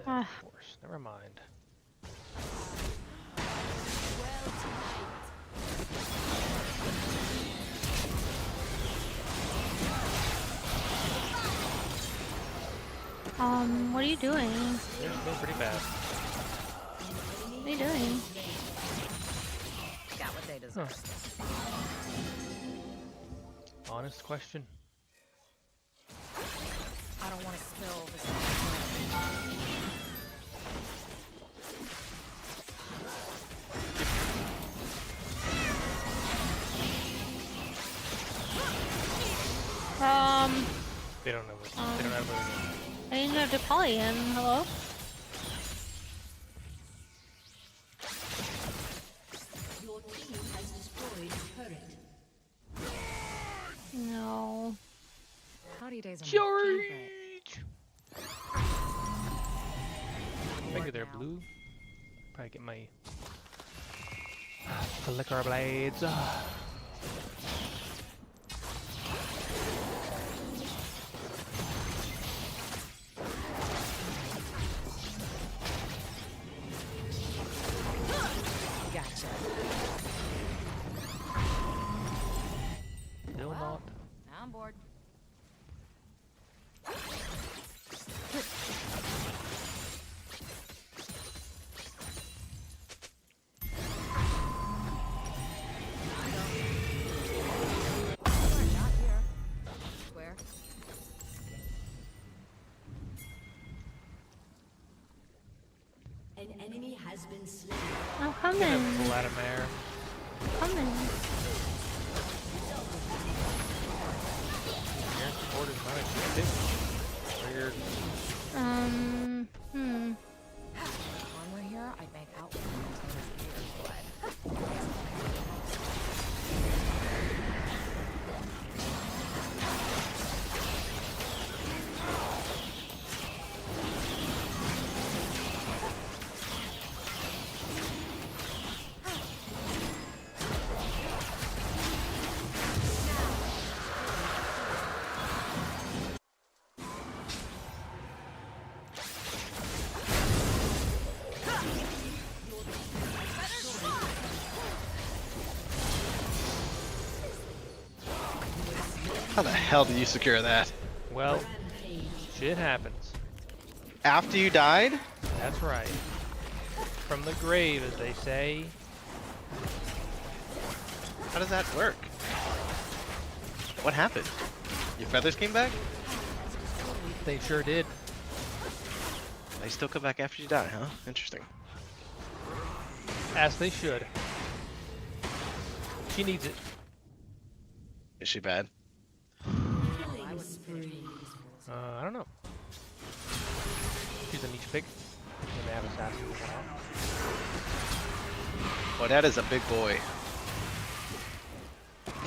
Of course, never mind. What are you doing? They're doing pretty bad. What are you doing? Got what they deserve. Honest question. I don't want to spill this. They don't know what. They don't have a. I didn't have to poly in. Hello? Your team has destroyed a turret. No. Cloudy days are George! Figure they're blue. Probably get my flicker blades. Gotcha. Still not. Now I'm bored. Not here. Square. An enemy has been slain. I'm coming. Vladimir. Coming. Your support is not a big. Weird. Armor here, I'd make out with the blood. How the hell did you secure that? Well, shit happens. After you died? That's right. From the grave, as they say. How does that work? What happened? Your feathers came back? They sure did. They still come back after you die, huh? Interesting. As they should. She needs it. Is she bad? I don't know. She's a niche pick. And they have assassin as well. Well, that is a big boy.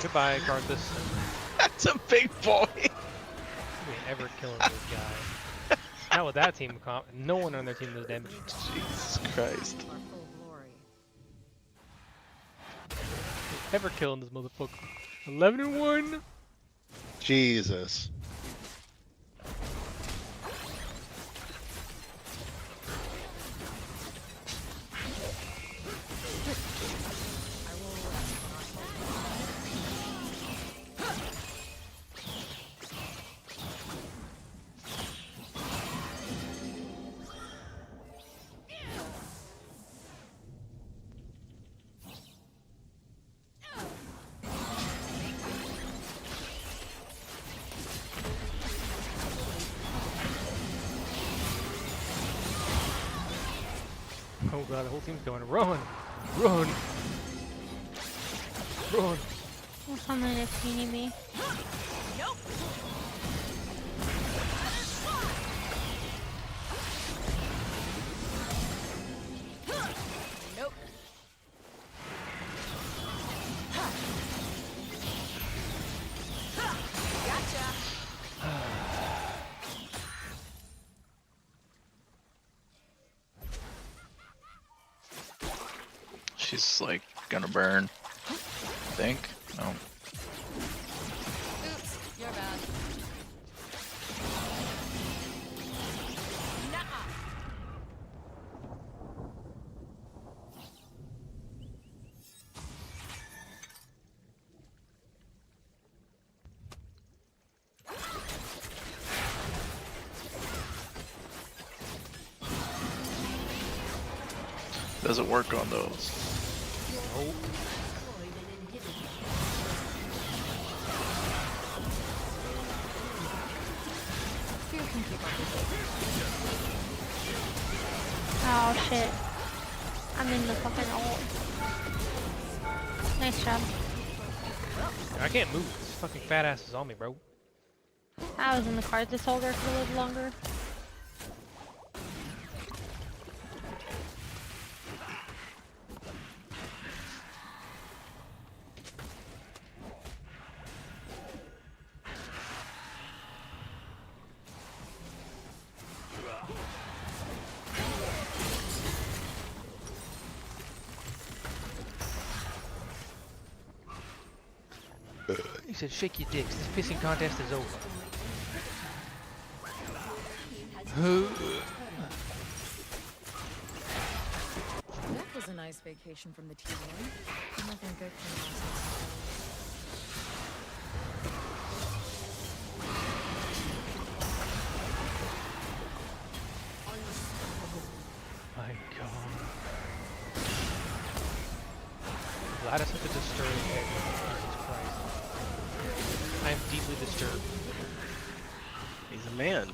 Goodbye, Karthus. That's a big boy. We ain't ever killing this guy. Not with that team. No one on their team does damage. Jesus Christ. Ever killing this motherfucker. 11-1. Jesus. Oh god, the whole team's going, run! Run! Run! I'm coming if you need me. Nope. Nope. Gotcha. She's like gonna burn. I think. No. Oops, you're bad. Nuh-uh. Doesn't work on those. Nope. Fear can keep up with Oh shit. I'm in the fucking ult. Nice job. I can't move. This fucking fat ass is on me, bro. I was in the card this holder for a little longer. He said, shake your dicks. This pissing contest is over. That was a nice vacation from the T1. Nothing good came out of My god. Glad I such a disturbing head. Jesus Christ. I am deeply disturbed. He's a man.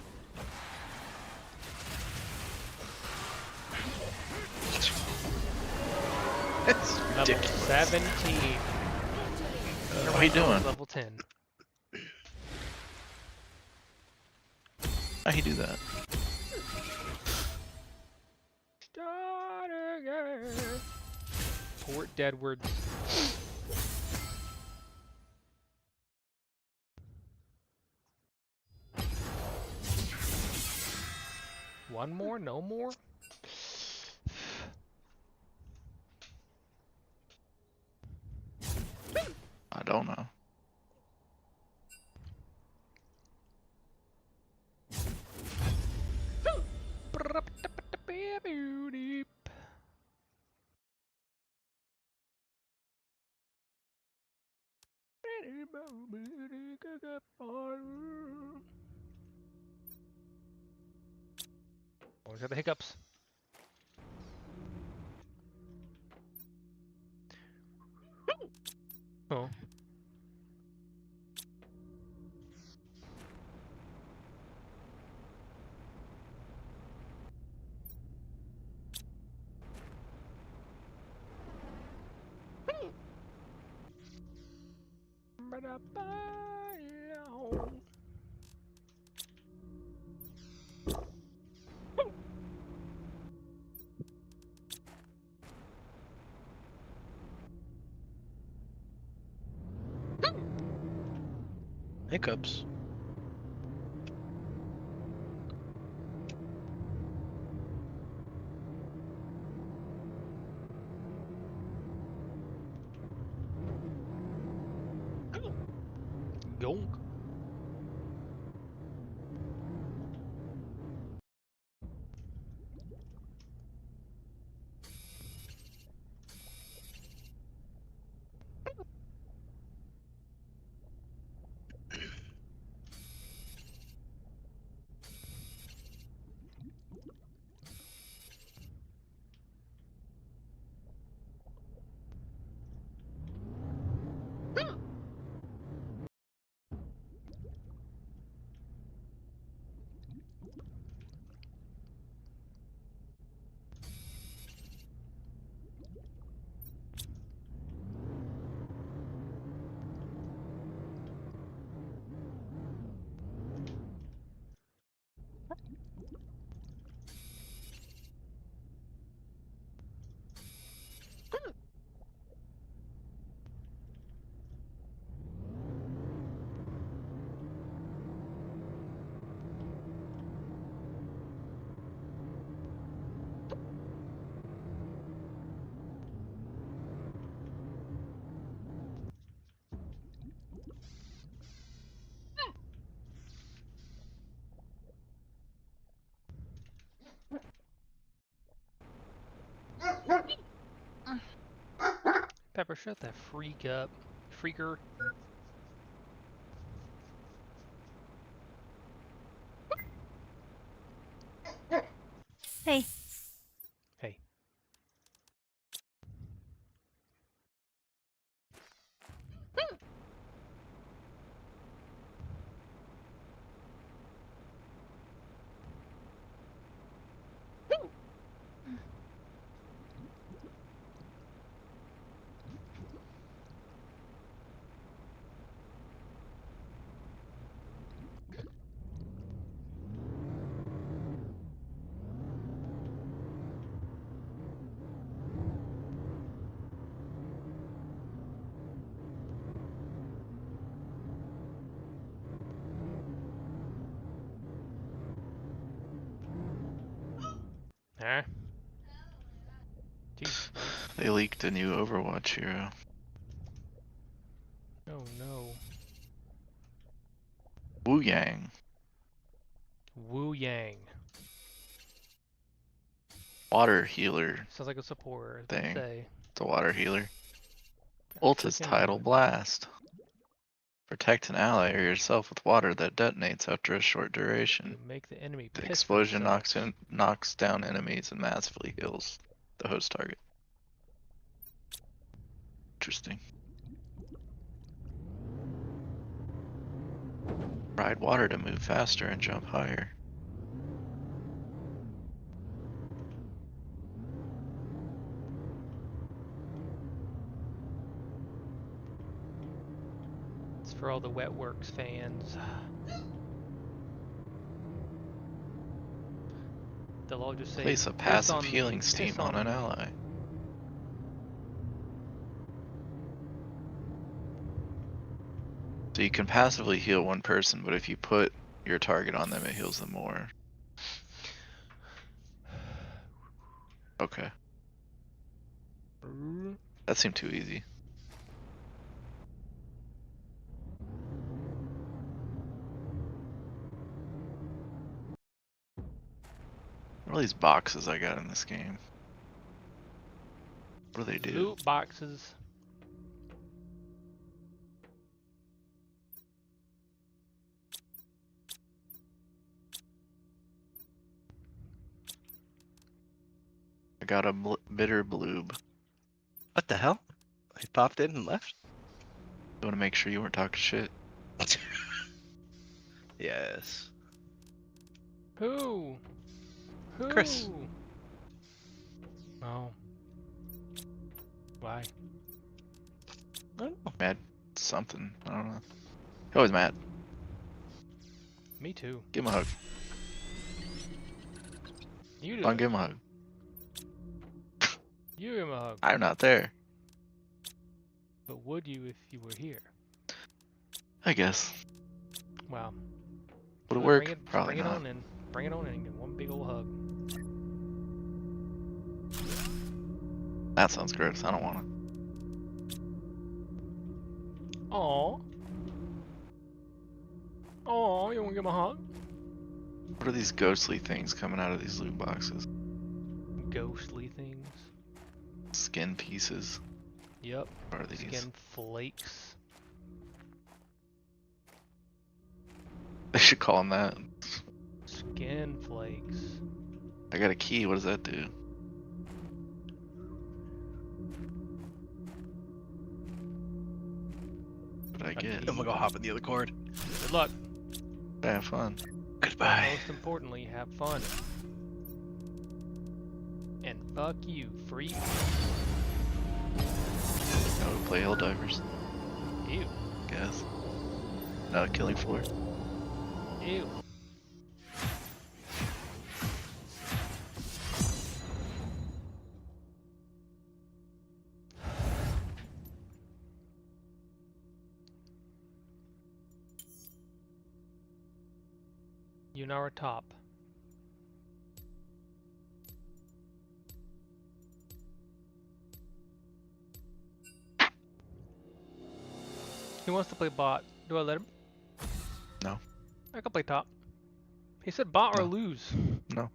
It's Level ridiculous. 17. How you doing? Level 10. How you do that? Start again. Port Deadwards. One more? No more? I don't know. Always got the hiccups. Oh. Hiccups. Gonk. Sniper, shut that freak up. Freaker. Hey. Hey. Huh? Jeez. They leaked a new Overwatch hero. Oh no. Wu Yang. Wu Yang. Water healer Sounds like a supporter. thing. Say. It's a water healer. Ult is Tidal Blast. Protect an ally or yourself with water that detonates after a short duration. You make the enemy The piss explosion themselves. knocks down enemies and massively heals the host target. Interesting. Ride water to move faster and jump higher. It's for all the Wet Works fans. They'll all just say, Place a "Piss passive on me, healing piss steam on an me." ally. So you can passively heal one person, but if you put your target on them, it heals them more. Okay. That seemed too easy. What are these boxes I got in this game? What do they do? Loot boxes. I got a bitter bloob. What the hell? He popped in and left? I want to make sure you weren't talking shit. Yes. Who? Who? Chris. Oh. Why? I don't know. Mad something. I don't know. Always mad. Me too. Give him a hug. You Come do on, it. give him a hug. You give him a hug. I'm not there. But would you if you were here? I guess. Wow. Would it Well, work? bring it, Probably bring not. it on in. Bring it on in and get one big old hug. That sounds gross. I don't want to. Aw. Aw, you wanna give him a hug? What are these ghostly things coming out of these loot boxes? Ghostly things. Skin pieces. Yep. What are these? Skin flakes. They should call them that. Skin flakes. I got a key. What does that do? What did I get? I'm gonna go hop in the other cord. Good luck. Have fun. Goodbye. Most importantly, have fun. And fuck you, freak. Now we play Helldivers. Ew. Guess. Not a killing floor. Ew. You now are top. He wants to play bot. Do I let him? No. I can play top. He said bot or No. lose. No.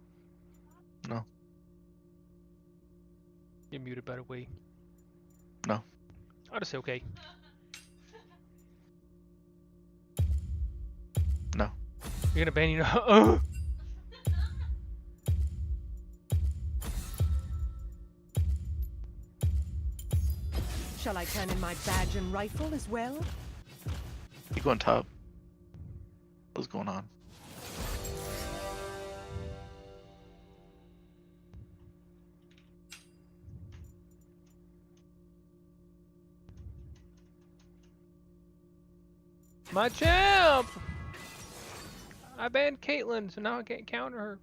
No. You're muted, by the way. No. I'll just say okay. No. You're gonna ban you now. Shall I turn in my badge and rifle as well? You going top? What's going on? My champ! I banned Caitlyn, so now I can't counter her.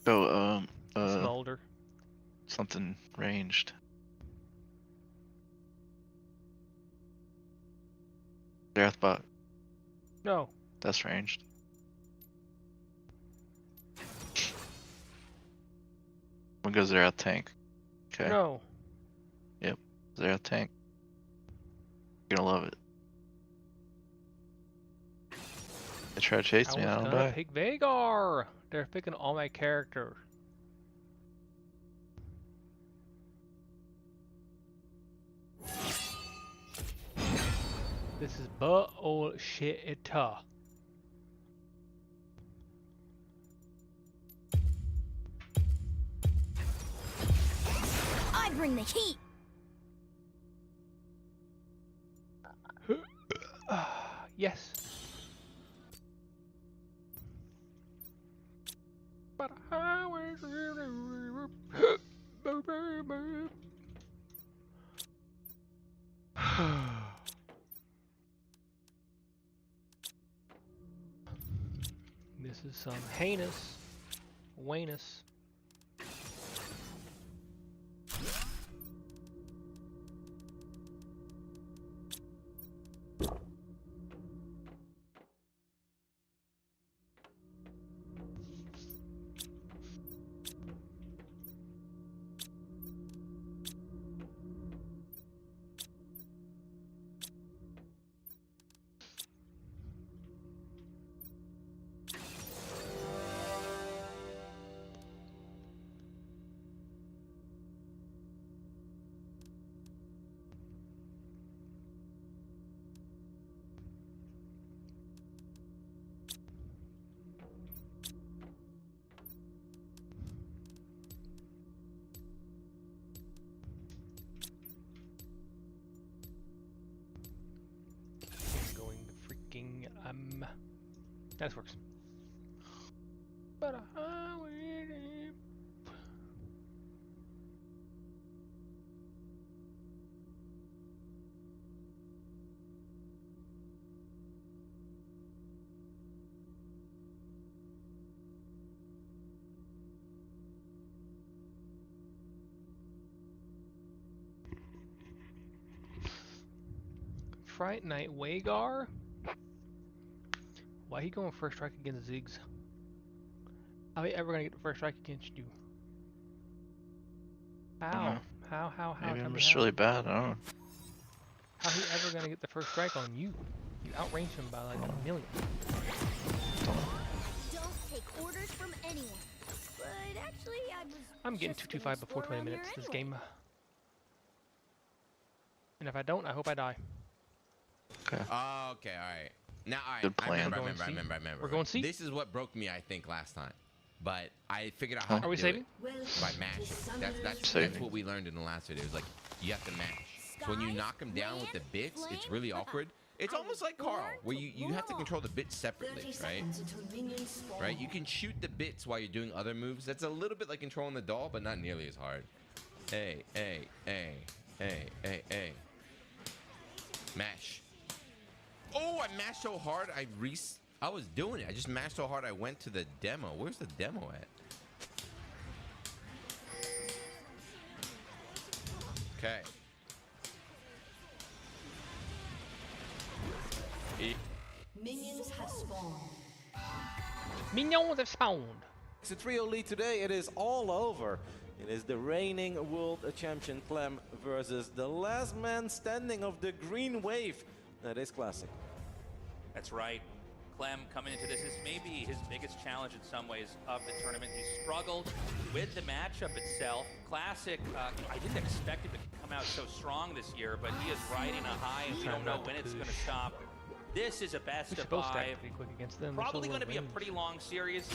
So, Smolder. something ranged. Deathbot. No. That's ranged. When goes Zerath tank? Okay. No. Yep. Zerath tank. You're gonna love it. They try to chase me, I don't gonna die. pick Vhagar. They're picking all my character. This is bullshit. I bring the heat. Yes. But this is some heinous Wanus. That works. But Fright Night Vhagar? Why he going first strike against Ziggs? How he ever gonna get the first strike against you? How? How? Maybe Tell I'm me just how. really bad, I don't know. How he ever gonna get the first strike on you? You outranged him by like a million. Don't take orders from anyone. But actually, I was. I'm getting 225 before 20 minutes this game. And if I don't, I hope I die. Okay. Oh, okay, alright. Now, alright. Good plan. I remember. We're going C? This is what broke me, I think, last time. But I figured out how to Are we do saving? it by mashing. That's Saving. what we learned in the last video. It was like, you have to mash. So when you knock him down with the bits, it's really awkward. It's almost like Carl, where you have to control the bits separately, right? Right? You can shoot the bits while you're doing other moves. That's a little bit like controlling the doll, but not nearly as hard. Hey. Mash. Oh, I mashed so hard, I was doing it. I just mashed so hard I went to the demo. Where's the demo at? Okay. Minions have spawned. Minions have spawned. It's a trio lead today. It is all over. It is the reigning world champion Clem versus the last man standing of the green wave. That is classic. That's right. Clem coming into this. This may be his biggest challenge in some ways of the tournament. He struggled with the matchup itself. Classic, I didn't expect him to come out so strong this year, but he is riding a high, and we don't know when it's going to stop. This is a best of 5. Pretty quick against them. Probably going to be a pretty long series,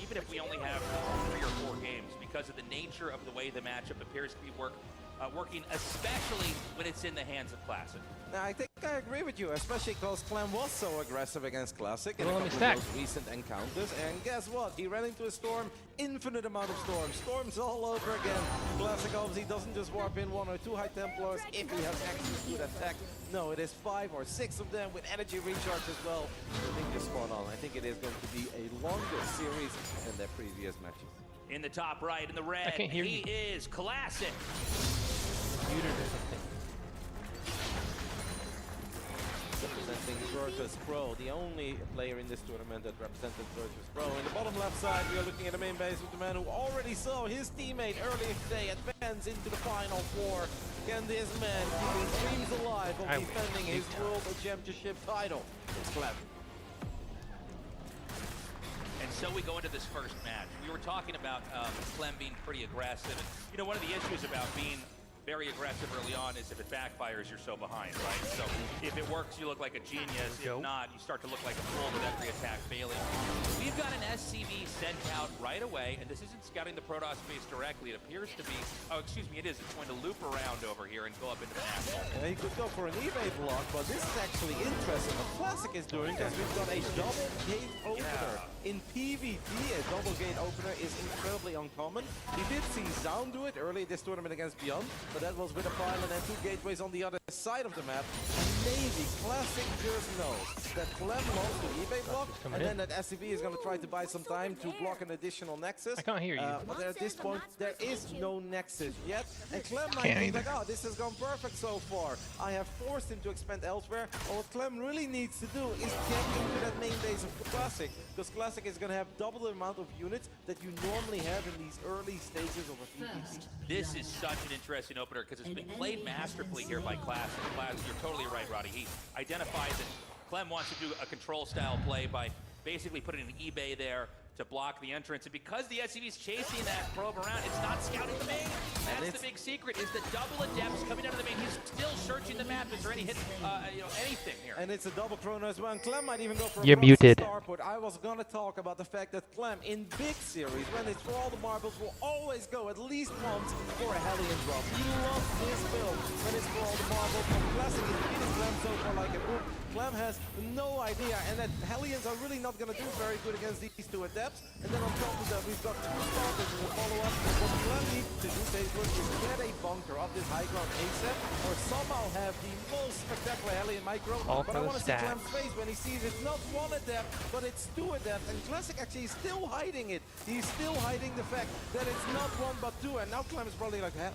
even if we only have 3 or 4 games, because of the nature of the way the matchup appears to be working, especially when it's in the hands of Classic. Now, I think I agree with you, especially because Clem was so aggressive against Classic in a Well, couple let me of those recent encounters. And guess what? He ran into a storm, infinite amount of storms. Storms all over again. Classic obviously doesn't just warp in 1 or 2 High Templars if he has access to that tech. No, it is 5 or 6 of them with energy recharge as well. I think you're spot on. I think it is going to be a longer series than their previous matches. In the top right, in the red, he is Classic. Representing Virtus Pro, the only player in this tournament that represented Virtus Pro. In the bottom left side, we are looking at the main base with the man who already saw his teammate earlier today advance into the Final 4. Can this man keep his dreams alive of defending his World Championship title? It's Clem. And so we go into this first match. We were talking about Clem being pretty aggressive. And, you know, one of the issues about being very aggressive early on is if it backfires, you're so behind, right? So if it works, you look like a genius. If not, you start to look like a fool with every attack failing. We've got an SCV sent out right away, and this isn't scouting the Protoss base directly. It appears to be, oh, excuse me, it is. It's going to loop around over here and go up into the nashville. He could go for an evade block, but this is actually interesting what Classic is doing, because we've got a double gate opener. In PvP, a double gate opener is incredibly uncommon. He did see Zaun do it early this tournament against Beyond, but that was with a pylon and 2 gateways on the other side of the map. And maybe Classic just knows that Clem lost the eBay block, and then that SCV is going to try to buy some time to block an additional Nexus. I can't hear you. But at this point, there is no Nexus yet. And Clem might think like, oh, this has gone perfect so far. I have forced him to expand elsewhere. But what Clem really needs to do is get into that main base of Classic, because Classic is going to have double the amount of units that you normally have in these early stages of a PvP. This is such an interesting opener because it's been played masterfully here by Classic. You're totally right, Roddy. He identifies that Clem wants to do a control style play by basically putting an eBay there to block the entrance. And because the SCV's chasing that probe around, it's not scouting the main. That's the big secret, is the double adepts coming out of the main. He's still searching the map. Is there any hidden, anything here? And it's a double chrono as well. And Clem might even go for You're a muted. starport. I was gonna talk about the fact that Clem in big series, when it's for all the marbles, will always go at least once for a Hellion drop. He loves this build when it's for all the marbles. From Classic is beating Clem so far like a boom. Clem has no idea, and that Hellions are really not gonna do very good against these 2 adepts. And then on top of that, we've got 2 starters in the follow-up. What Clem needs to do, Tastewood, is get a bunker of this high ground ASAP, or somehow have the most spectacular Hellion micro. But I want to see Clem's face when he sees it's not 1 adept, but it's 2 adepts. And Classic actually is still hiding it. He's still hiding the fact that it's not 1 but 2. And now Clem is probably like, huh?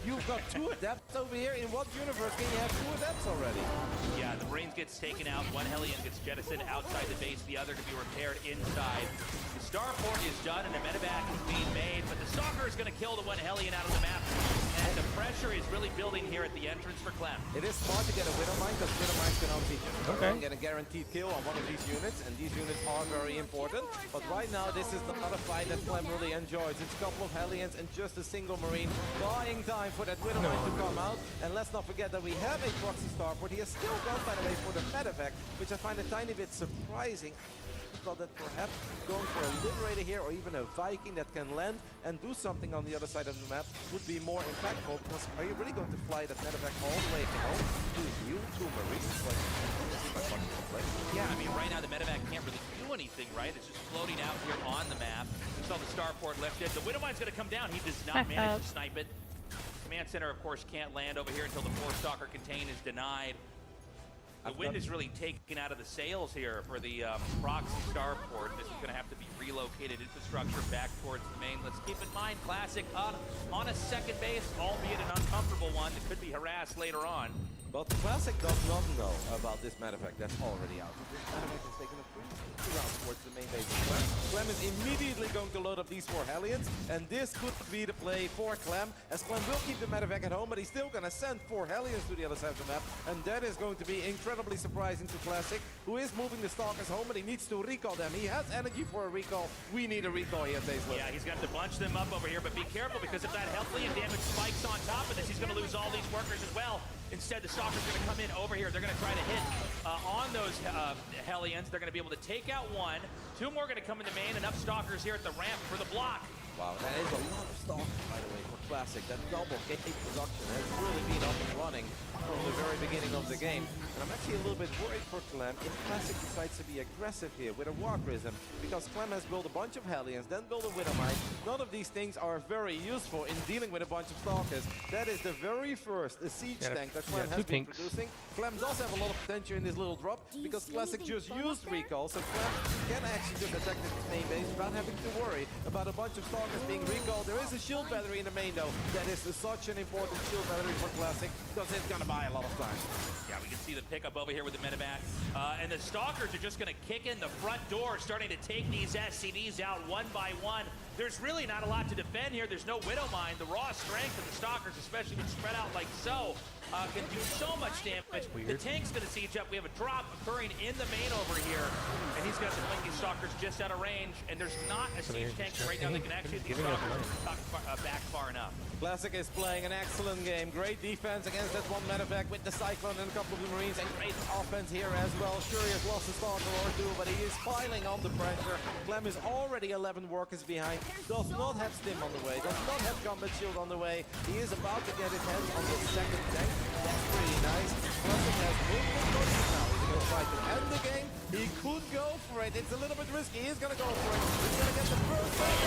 You've got 2 adepts over here. In what universe can you have 2 adepts already? Yeah, the brains gets taken out. 1 Hellion gets jettisoned outside the base. The other to be repaired inside. The starport is done and a medevac is being made, but the Stalker is going to kill the 1 Hellion out of the map. And the pressure is really building here at the entrance for Clem. It is smart to get a Widowmine, because Widowmines can obviously get a guaranteed kill on 1 of these units, and these units are very important. But right now, this is not a fight that Clem really enjoys. It's a couple of Hellions and just a single Marine buying time for that Widowmine to come out. And let's not forget that we have a proxy starport. He has still gone, by the way, for the medevac, which I find a tiny bit surprising. Thought that perhaps going for a Liberator here, or even a Viking that can land and do something on the other side of the map would be more impactful, because are you really going to fly that medevac all the way home to you, to Marines? Yeah, I mean, right now the medevac can't really do anything, right? It's just floating out here on the map. We saw the starport lifted. The Widowmine's going to come down. He does not manage to snipe it. Command center, of course, can't land over here until the 4-Stalker contain is denied. The wind is really taken out of the sails here for the proxy starport. This is going to have to be relocated infrastructure back towards the main. Let's keep in mind, Classic on a second base, albeit an uncomfortable one that could be harassed later on. But Classic does not know about this Medivac that's already out. This Medivac has taken a pretty round towards the main base of Clem. Clem is immediately going to load up these 4 Hellions, and this could be the play for Clem, as Clem will keep the Medivac at home, but he's still going to send 4 Hellions to the other side of the map, and that is going to be incredibly surprising to Classic, who is moving the Stalkers home, but he needs to recall them. He has energy for a recall. We need a recall here, Tazeless. Yeah, he's got to bunch them up over here, but be careful, because if that Hellion damage spikes on top of this, he's going to lose all these workers as well. Instead, the Stalkers are going to come in over here. They're going to try to hit on those Hellions. They're going to be able to take out 1. 2 more going to come in the main. Enough Stalkers here at the ramp for the block. Wow, that is a lot of Stalkers, by the way, for Classic. That double gate production has really been up and running from the very beginning of the game. And I'm actually a little bit worried for Clem if Classic decides to be aggressive here with a War Prism, because Clem has built a bunch of Hellions, then built a Widowmine. None of these things are very useful in dealing with a bunch of Stalkers. That is the very first siege tank that Clem has been producing. Clem does have a lot of potential in this little drop, because Classic just used recall, so Clem can actually just attack this main base without having to worry about a bunch of Stalkers being recalled. There is a shield battery in the main though. That is such an important shield battery for Classic, because it's gonna buy a lot of time. Yeah, we can see the pickup over here with the Medivac. And the Stalkers are just going to kick in the front door, starting to take these SCVs out 1 by 1. There's really not a lot to defend here. There's no Widowmine. The raw strength of the Stalkers, especially when spread out like so, can do so much damage. The tank's going to siege up. We have a drop occurring in the main over here. And he's got the Blinky Stalkers just out of range. And there's not a siege tank right now that can actually get these Stalkers back far enough. Classic is playing an excellent game. Great defense against that 1 Medivac with the Cyclone and a couple of the Marines, and great offense here as well. Sure, he has lost a Stalker or 2, but he is piling on the pressure. Clem is already 11 workers behind, does not have Stim on the way, does not have Combat Shield on the way. He is about to get his hands on the second tank. That's pretty nice. Classic has multiple choices now. He's going to try to end the game. He could go for it. It's a little bit risky. He's going to go for it. He's going to get the first tank.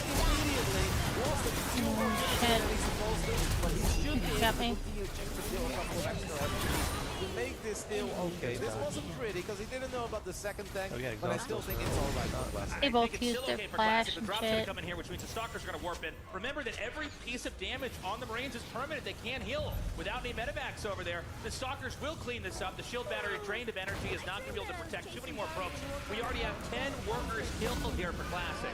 Immediately lost the 2 workers he's supposed to, but he should be able to continue to deal a couple of extra energies to make this still okay. This wasn't pretty because he didn't know about the second tank, but I still think it's all right for Classic. They both used their flash The and drop's going to shit. come in here, which means the Stalkers are going to warp in. Remember that every piece of damage on the Marines is permanent. They can't heal without any Medivacs over there. The Stalkers will clean this up. The shield battery drained of energy is not going to be able to protect too many more probes. We already have 10 workers killed here for Classic.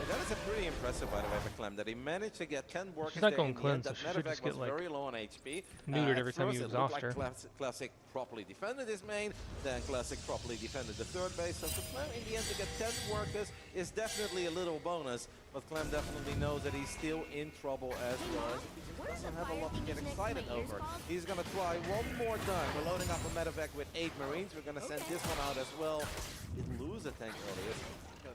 That is a pretty impressive, by the way, for Clem, that he managed to get 10 workers She's not there going in the end. cleanse, so That she should Medivac just was get, like, very low on HP. neutered every time you First, it looked exhaust her. like Classic properly defended his main, then Classic properly defended the third base. So for Clem, in the end, to get 10 workers is definitely a little bonus, but Clem definitely knows that he's still in trouble as well. He doesn't have a lot to get excited over. He's going to try one more time. We're loading up a Medivac with 8 Marines. We're going to send this one out as well. Did lose a tank earlier.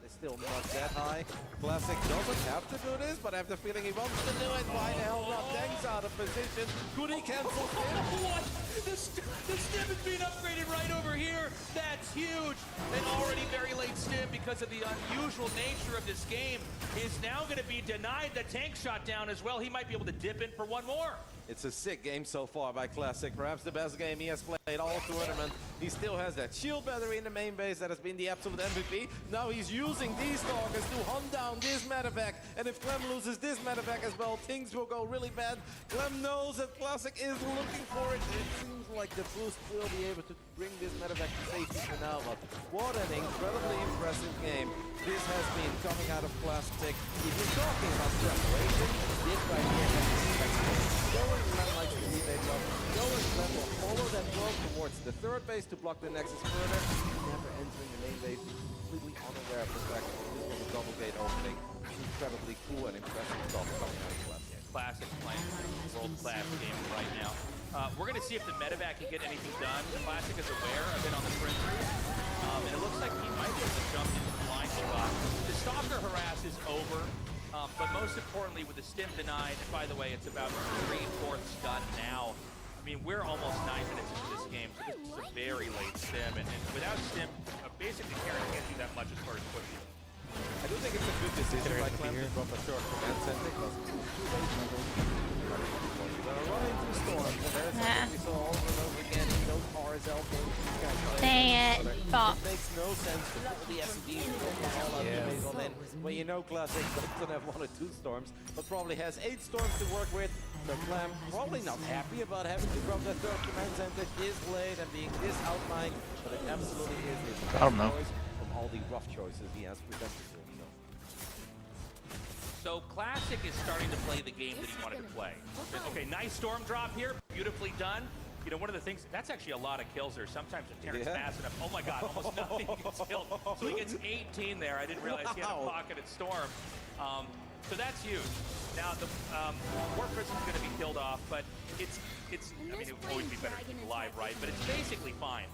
It's still not that high. Classic doesn't have to do this, but I have the feeling he wants to do it. Why the hell not? Tank's out of position. Could he cancel Stim? What? The Stim is being upgraded right over here. That's huge. An already very late Stim, because of the unusual nature of this game, is now going to be denied the tank shot down as well. He might be able to dip in for one more. It's a sick game so far by Classic. Perhaps the best game he has played all tournament. He still has that shield battery in the main base that has been the absolute MVP. Now he's using these Stalkers to hunt down this Medivac. And if Clem loses this Medivac as well, things will go really bad. Clem knows that Classic is looking for it. It seems like the boost will be able to bring this Medivac to safety for now. But what an incredibly impressive game this has been coming out of Classic. If you're talking about preparation, this right here is going Clem likes to leave a block. Going Clem will follow that block towards the third base to block the Nexus further. Never entering the main base, completely unaware of the fact that this was a double gate opening. Incredibly cool and impressive stuff coming out of Classic. Classic playing world-class game right now. We're going to see if the Medivac can get anything done. Classic is aware of it on the perimeter. And it looks like he might be able to jump into the blind spot. The Stalker harass is over. But most importantly, with the Stim denied, and by the way, it's about 3/4 done now. I mean, we're almost 9 minutes into this game, so this is a very late Stim. And without Stim, basically Karen can't do that much as far as pushing. I do think it's a good decision by Clem to drop a short command center because it's too late now. You're gonna run into storms, and there's something we saw over and over again in those RSL games. These guys play. Dang it, Fox. It makes no sense to pull the SCDs and go all out the base all in when you know Classic doesn't have 1 or 2 storms, but probably has 8 storms to work with. So Clem probably not happy about having to drop that third command center this late and being this outlined, but it absolutely is his best I don't know. choice from all the rough choices he has presented to himself. So Classic is starting to play the game that he wanted to play. Okay, nice storm drop here, beautifully done. You know, one of the things, that's actually a lot of kills there. Sometimes if Terran's fast enough, oh my god, almost nothing gets killed. So he gets 18 there. I didn't realize he had a pocketed storm. So that's huge. Now the War Prism's going to be killed off, but it's. I mean, it would always be better to keep alive, right? But it's basically fine.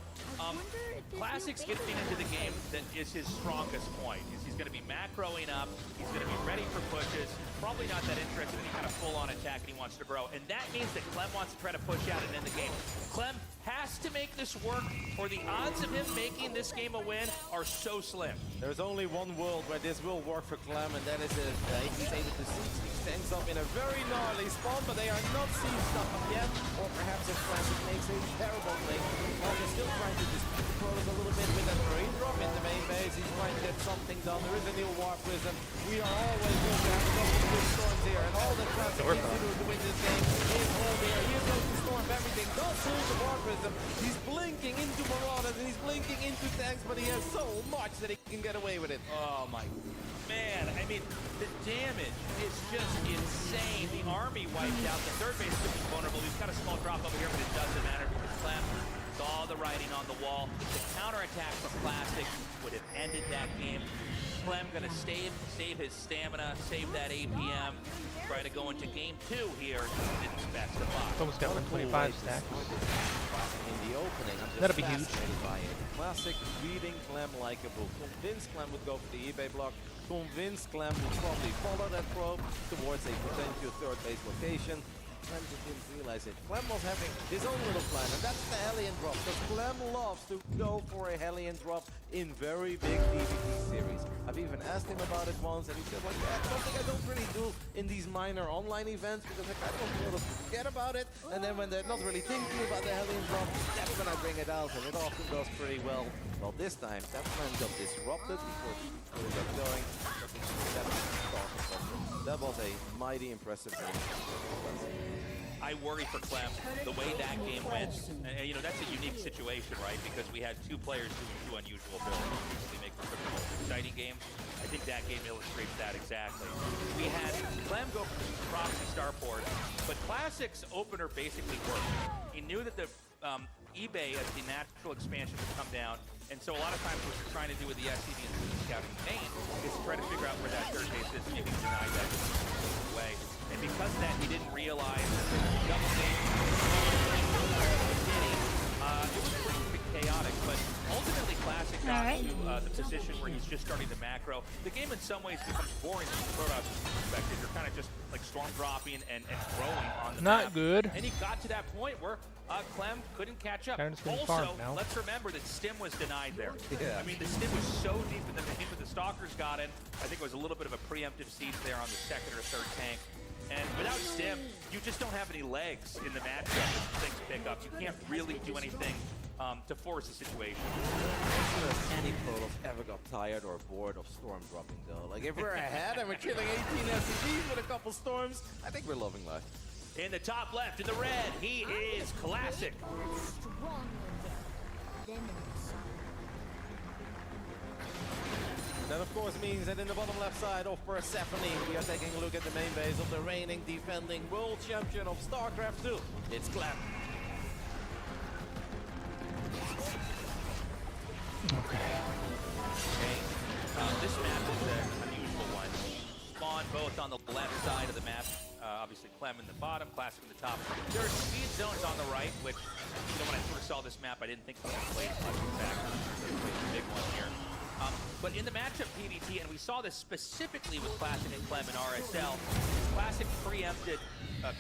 Classics gets into the game that is his strongest point. He's going to be macroing up. He's going to be ready for pushes. Probably not that interested in any kind of full-on attack, and he wants to grow. And that means that Clem wants to try to push out and end the game. Clem has to make this work, or the odds of him making this game a win are so slim. There's only one world where this will work for Clem, and that is if he's able to siege these tanks up in a very gnarly spawn, but they are not sieged up yet. Or perhaps if Classic makes a terrible thing, while they're still trying to dispute the Protoss a little bit with that marine drop in the main base. He's trying to get something done. There is a new War Prism. We are always going to have a couple of good storms here, and all that Classic needs to do to win this game is hold here. Here's going to storm everything. Does lose the War Prism. He's blinking into Marauders and he's blinking into tanks, but he has so much that he can get away with it. Oh my man, I mean, the damage is just insane. The army wiped out. The third base could be vulnerable. We've got a small drop over here, but it doesn't matter because Clem saw the writing on the wall. The counterattack from Classic would have ended that game. Clem gonna save his stamina, save that APM, try to go into game 2 here. Didn't specify. Almost got 125 stacks. In the opening, I'm just That'll be huge. fascinated by it. Classic reading Clem like a book. Convinced Clem would go for the eBay block. Convinced Clem would probably follow that probe towards a potential third base location. Clem just didn't realize it. Clem was having his own little plan, and that's the Hellion drop. Because Clem loves to go for a Hellion drop in very big PvP series. I've even asked him about it once, and he said, like, yeah, it's something I don't really do in these minor online events because I kind of want to forget about it. And then when they're not really thinking about the Hellion drop, that's when I bring it out, and it often does pretty well. Well, this time, that plan got disrupted before the got going. That was a mighty impressive game. I worry for Clem, the way that game went. And, you know, that's a unique situation, right? Because we had two players doing two unusual builds, usually make for the most exciting game. I think that game illustrates that exactly. We had Clem go for the proxy starport, but Classic's opener basically worked. He knew that the eBay as the natural expansion would come down, and so a lot of times what you're trying to do with the SCV and scouting main is to try to figure out where that third base is and maybe deny that way. And because of that, he didn't realize that the double game it was pretty chaotic, but ultimately Classic got to the position where he's just starting to macro. The game in some ways becomes boring from the Protoss perspective. You're kind of just like storm dropping and growing on the map. Not good. And he got to that point where Clem couldn't catch up. Also, let's remember that Stim was denied there. Yeah. I mean, the Stim was so deep in the main, but the Stalkers got in. I think it was a little bit of a preemptive siege there on the second or third tank. And without Stim, you just don't have any legs in the matchup if things pick up. You can't really do anything to force the situation. I'm not sure if any Protoss ever got tired or bored of storm dropping though. Like if we're ahead and we're killing 18 SCVs with a couple storms, I think we're loving life. In the top left, in the red, he is Classic. That of course means that in the bottom left side of Persephone, we are taking a look at the main base of the reigning, defending world champion of StarCraft 2. It's Clem. Okay. This map is an unusual one. Spawn both on the left side of the map. Obviously Clem in the bottom, Classic in the top. There are speed zones on the right, which, you know, when I first saw this map, I didn't think it was played much. In fact, it's a big one here. But in the matchup PvT, and we saw this specifically with Classic and Clem in RSL, Classic preempted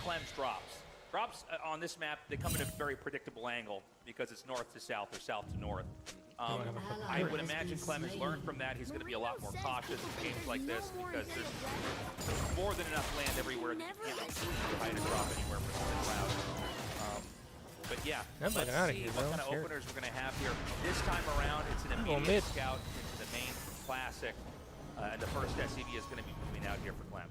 Clem's drops. Drops on this map, they come at a very predictable angle because it's north to south or south to north. I would imagine Clem has learned from that. He's going to be a lot more cautious in games like this because there's more than enough land everywhere that you can't hide a drop anywhere for the crowd. But yeah, let's see what kind of openers we're going to have here. This time around, it's an immediate scout into the main Classic, and the first SCV is going to be moving out here for Clem.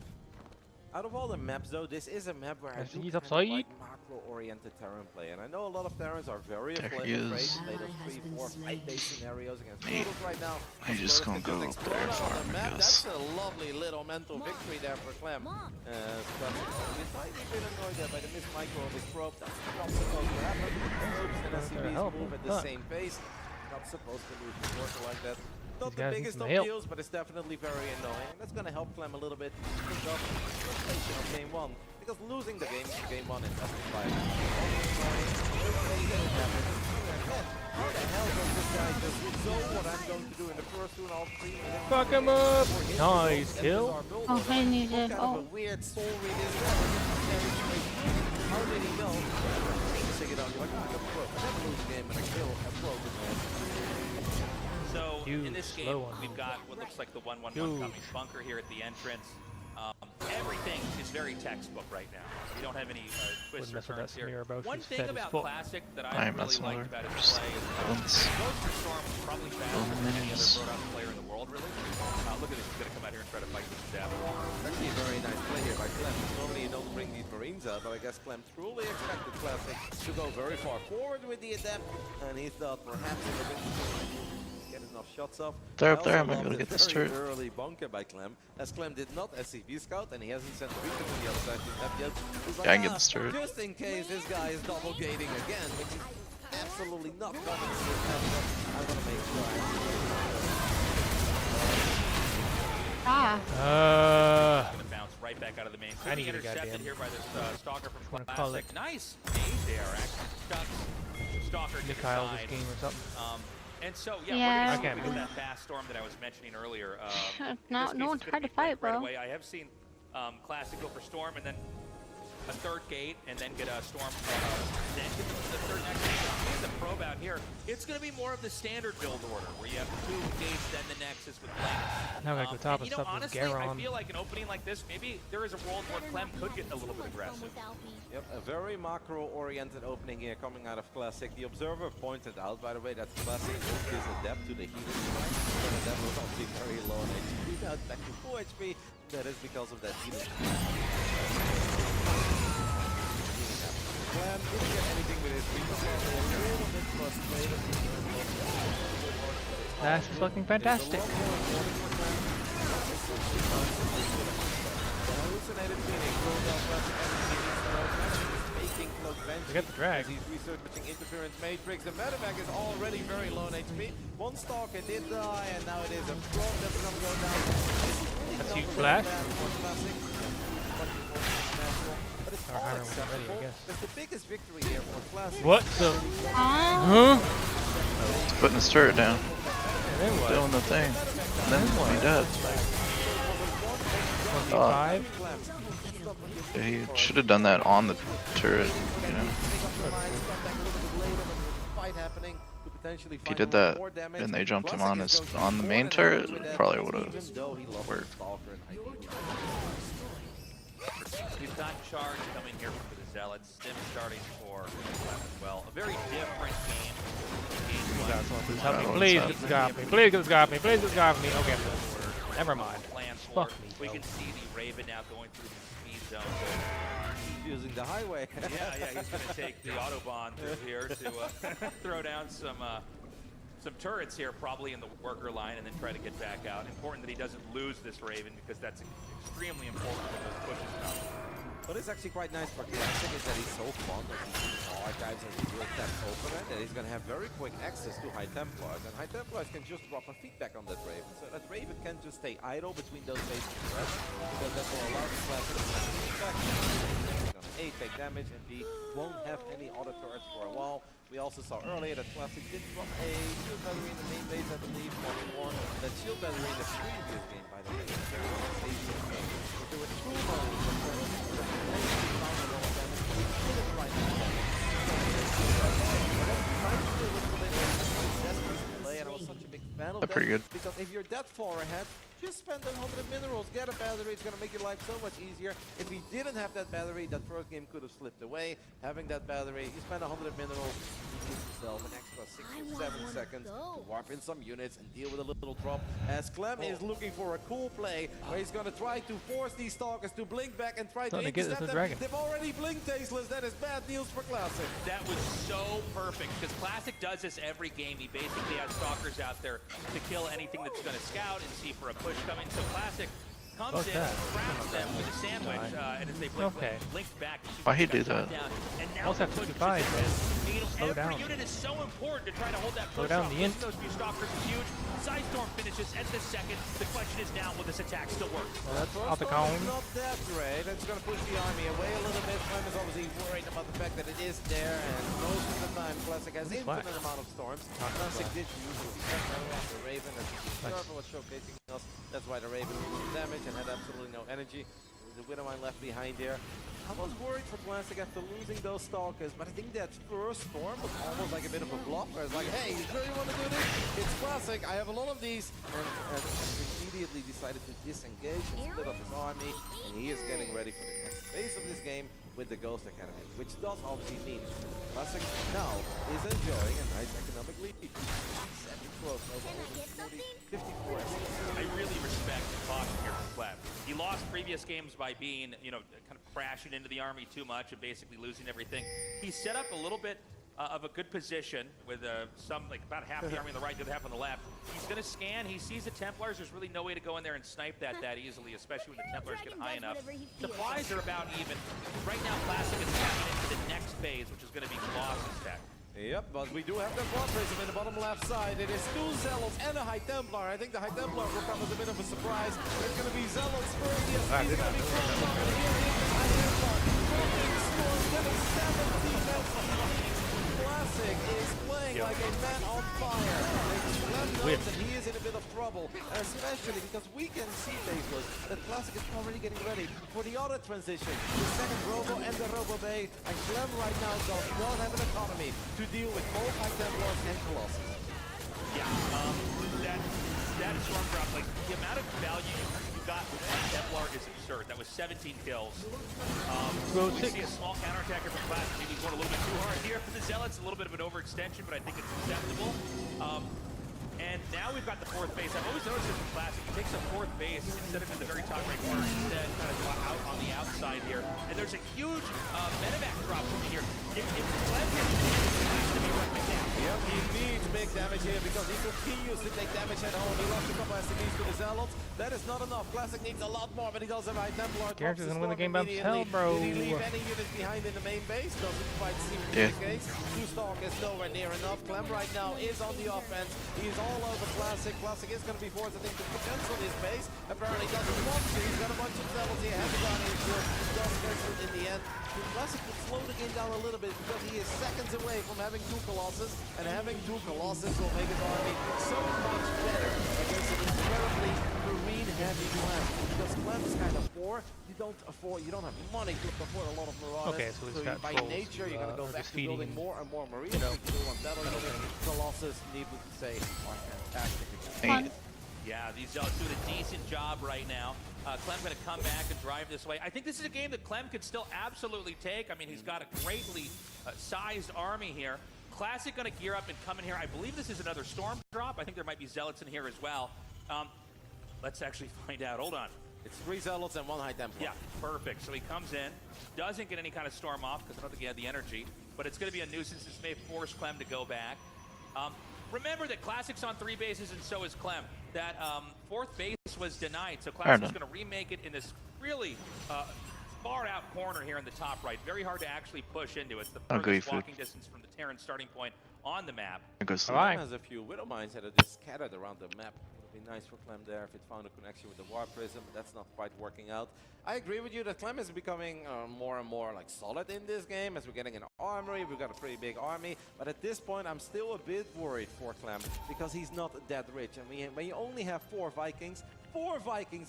Out of all the maps, though, this is a map where I do He's kind of upside. like macro-oriented Terran play, and I know a lot of Terrans are very There afraid he to is. play those 3, 4, 5-base scenarios against He- Turtles right now. he just gonna go up there and farm, I map. guess. That's a lovely little mental victory there for Clem. He's slightly been annoyed there by the missed micro of his probe. That's not supposed to happen. Probes and SCVs move at the same pace. Not supposed to move the water like that. Not the guys need biggest some of help. deals, but it's definitely very annoying. That's going to help Clem a little bit think of the frustration of game 1. Because losing the game 1 in best of 5. How the hell does this guy just know what I'm going to do in the first 2 and all 3 minutes? Fuck him up! Nice kill. Oh, I need What to. kind of a weird soul read is that? How did he know? Sing it out, you're like, oh, I'm a pro. I never lose a game and I kill a pro. So Huge, in this game, slow one. we've got what looks like the 1-1-1 Huge. coming bunker here at the entrance. Everything is very textbook right now. We don't have any twists or Wouldn't mess with turns that here. Samira, bro. One She's thing fed as about fuck. Classic that I I ain't really messing with liked her. about his Just play is bones. Ghost of Storm is probably faster than any other Minis. Protoss player in the world, really. Look at this, he's going to come out here and try to fight this death. Actually a very nice play here by Clem. Normally you don't bring these Marines out, but I guess Clem truly expected Classic to go very far forward with the Adept, and he thought perhaps he was going to get enough shots off. They're I up there, also I'm gonna love go the get this very turret. early bunker by Clem, as Clem did not SCV scout, and he hasn't sent Reaper to the other side of the map yet. He's like, Yeah, I can get this turret. just in case this guy is double gating again, which is absolutely not coming to this map, but I'm gonna make sure Ah. Gonna bounce right back out of the main. I need to Intercepted goddamn- here by this stalker from Wanna call Classic. it- Nice nade there, actually stuck stalker to the Mikhail this side. game or something. And so Yeah. we're I gonna see can't if we move. get that fast storm that I was mentioning earlier. No this one piece is tried gonna to be quick fight, bro. right away. I have seen Classic go for storm and then a third gate and then get a storm, then get the third nexus. And the probe out here. It's going to be more of the standard build order where you have 2 gates, then the nexus with Link. Now I gotta go top and, and you know, stuff with honestly, I Garon. feel like an opening like this, maybe there is a world where Clem could get a little bit aggressive. Yep, a very macro-oriented opening here coming out of Classic. The Observer pointed out, by the way, that Classic is adept to the healing strike. So the Adept was obviously very low on HP. Now it's back to full HP. That is because of that healing strike. Clem didn't get anything with his Reaper, so a little bit frustrated. That's fucking fantastic. The hallucinated feeling goes out Classic making Cloak Venge. We got the drag. As he's researching Interference Matrix. The Medivac is already very low on HP. One Stalker did die, and now it is a probe that's going to go down. That's huge flash. But it's Our all hiring was ready, I acceptable. guess. That's the biggest victory here for Classic. What the? Huh? Putting his turret down. And then what? Doing the thing. And then he dead. 25? He should have done that on the turret, you know. If he did that and they jumped him on his the main turret, it probably would have worked. We've got Charge coming here for the Zealots. Stim starting for Clem as well. A very different game. Please help me. Please get this guy off me. Please get this guy off me. Please get this guy off me. Okay. Never mind. Plans for. Fuck me, We bro. can see the Raven now going through the speed zone. Using the highway. Yeah, he's going to take the Autobahn through here to throw down some turrets here, probably in the worker line, and then try to get back out. Important that he doesn't lose this Raven, because that's extremely important when those pushes come. What is actually quite nice for Classic is that he's so fond of these archives and these real tap opener that he's going to have very quick access to High Templars, and High Templars can just drop a feedback on that Raven, so that Raven can just stay idle between those bases and rest, because that will allow the Classic to have feedback. He's going to A, take damage, and B, won't have any auto turrets for a while. We also saw earlier that Classic did drop a shield battery in the main base, I believe, more that shield battery in the previous game, by the way. There were 2 moments They're pretty good. Because if you're that far ahead, just spend 100 minerals, get a battery, it's going to make your life so much easier. If we didn't have that battery, that first game could have slipped away. Having that battery, you spend 100 minerals, you give yourself an extra 6 7 seconds to warp in some units and deal with a little drop. As Clem is looking for a cool play where he's going to try to force these stalkers to blink back and try to intercept them. Dragon. They've already blinked Tasteless. That is bad news for Classic. That was so perfect because Classic does this every game. He basically has stalkers out there to kill anything that's going to scout and see for a push coming. So Classic comes in, traps them with a sandwich, and as they blink back, why he do that? And now Also have 55, man. Slow down. every unit is so important to try to hold that Slow push down off. the int. Those few stalkers is huge. Sidestorm finishes at the second. The question is now, will this attack still work? Well, that's First out the one cone. is not that great. It's going to push the army away a little bit. Clem is obviously worried about the fact that it is there, and most of the time Classic has infinite amount of storms. Classic did use the Raven, as Server was showcasing us. That's why the Raven did damage and had absolutely no energy. There's a Widowmine left behind there. I was worried for Classic after losing those stalkers, but I think that first storm was almost like a bit of a bluff. Where it's like, hey, you really want to do this? It's Classic. I have a lot of these. And immediately decided to disengage and split up his army. And he is getting ready for the next phase of this game with the Ghost Academy, which does obviously mean Classic now is enjoying a nice economic lead. 7-12 over 54. I really respect the caution here from Clem. He lost previous games by being, you know, kind of crashing into the army too much and basically losing everything. He set up a little bit of a good position with like about half the army on the right, the other half on the left. He's going to scan. He sees the Templars. There's really no way to go in there and snipe that easily, especially when the Templars get high enough. Supplies are about even. Right now, Classic is tapping into the next phase, which is going to be Colossus tech. Yep, but we do have the Blood Prism in the bottom left side. It is 2 Zealots and a High Templar. I think the High Templar will come as a bit of a surprise. It's going to be Zealots first. Yes, he's going to be close on. And here is the High Templar. Dropping scores, getting 17 health. Classic is playing like a man on fire. Clem knows that he is in a bit of trouble, especially because we can see, Tasteless, that Classic is already getting ready for the other transition. The second Robo and the Robo Bay, and Clem right now does not have an economy to deal with both High Templars and Colossus. Yeah, that storm drop, like the amount of value you got with one Templar is absurd. That was 17 kills. We see a small counterattack from Classic. Maybe he's going a little bit too hard here for the Zealots. A little bit of an overextension, but I think it's acceptable. And now we've got the fourth base. I've always noticed this in Classic. He takes a fourth base instead of in the very top right corner. Instead, kind of out on the outside here. And there's a huge medevac drop from here. If Clem gets it has to be right now. Yep, he needs big damage here because he continues to take damage at home. He lost a couple SMEs to the Zealots. That is not enough. Classic needs a lot more, but he does have High Templar. Character's gonna win the game by himself, bro. Did he leave any units behind in the main base? Doesn't quite seem to be the case. 2 Stalkers nowhere near enough. Clem right now is on the offense. He's all over Classic. Classic is going to be forced, I think, to cancel his base. Apparently doesn't want to. He's got a bunch of Zealots here. Has got his shield. Does cancel in the end. Classic will slow the game down a little bit because he is seconds away from having 2 Colossus, and having 2 Colossus will make his army so much better against an incredibly marine-heavy Clem. Because Clem is kind of poor. You don't have money to afford a lot of Marauders. Okay, so he's got by trolls, nature, you're going to go back to building more and more Marines. You know. You do want battle units. Colossus, needless to say, are fantastic. Yeah, these Zealots doing a decent job right now. Clem going to come back and drive this way. I think this is a game that Clem could still absolutely take. I mean, he's got a greatly sized army here. Classic going to gear up and come in here. I believe this is another storm drop. I think there might be Zealots in here as well. Let's actually find out. Hold on. It's 3 Zealots and 1 High Templar. Yeah, perfect. So he comes in, doesn't get any kind of storm off because I don't think he had the energy. But it's going to be a nuisance. This may force Clem to go back. Remember that Classic's on 3 bases and so is Clem. That 4th base was denied, so Classic's going to remake it in this really far out corner here in the top right. Very hard to actually push into. It's the furthest walking distance from the Terran starting point on the map. Clem has a few Widowmines that are just scattered around the map. It would be nice for Clem there if it found a connection with the War Prism, but that's not quite working out. I agree with you that Clem is becoming more and more like solid in this game as we're getting an armory. We've got a pretty big army, but at this point I'm still a bit worried for Clem because he's not that rich. I mean, when you only have 4 Vikings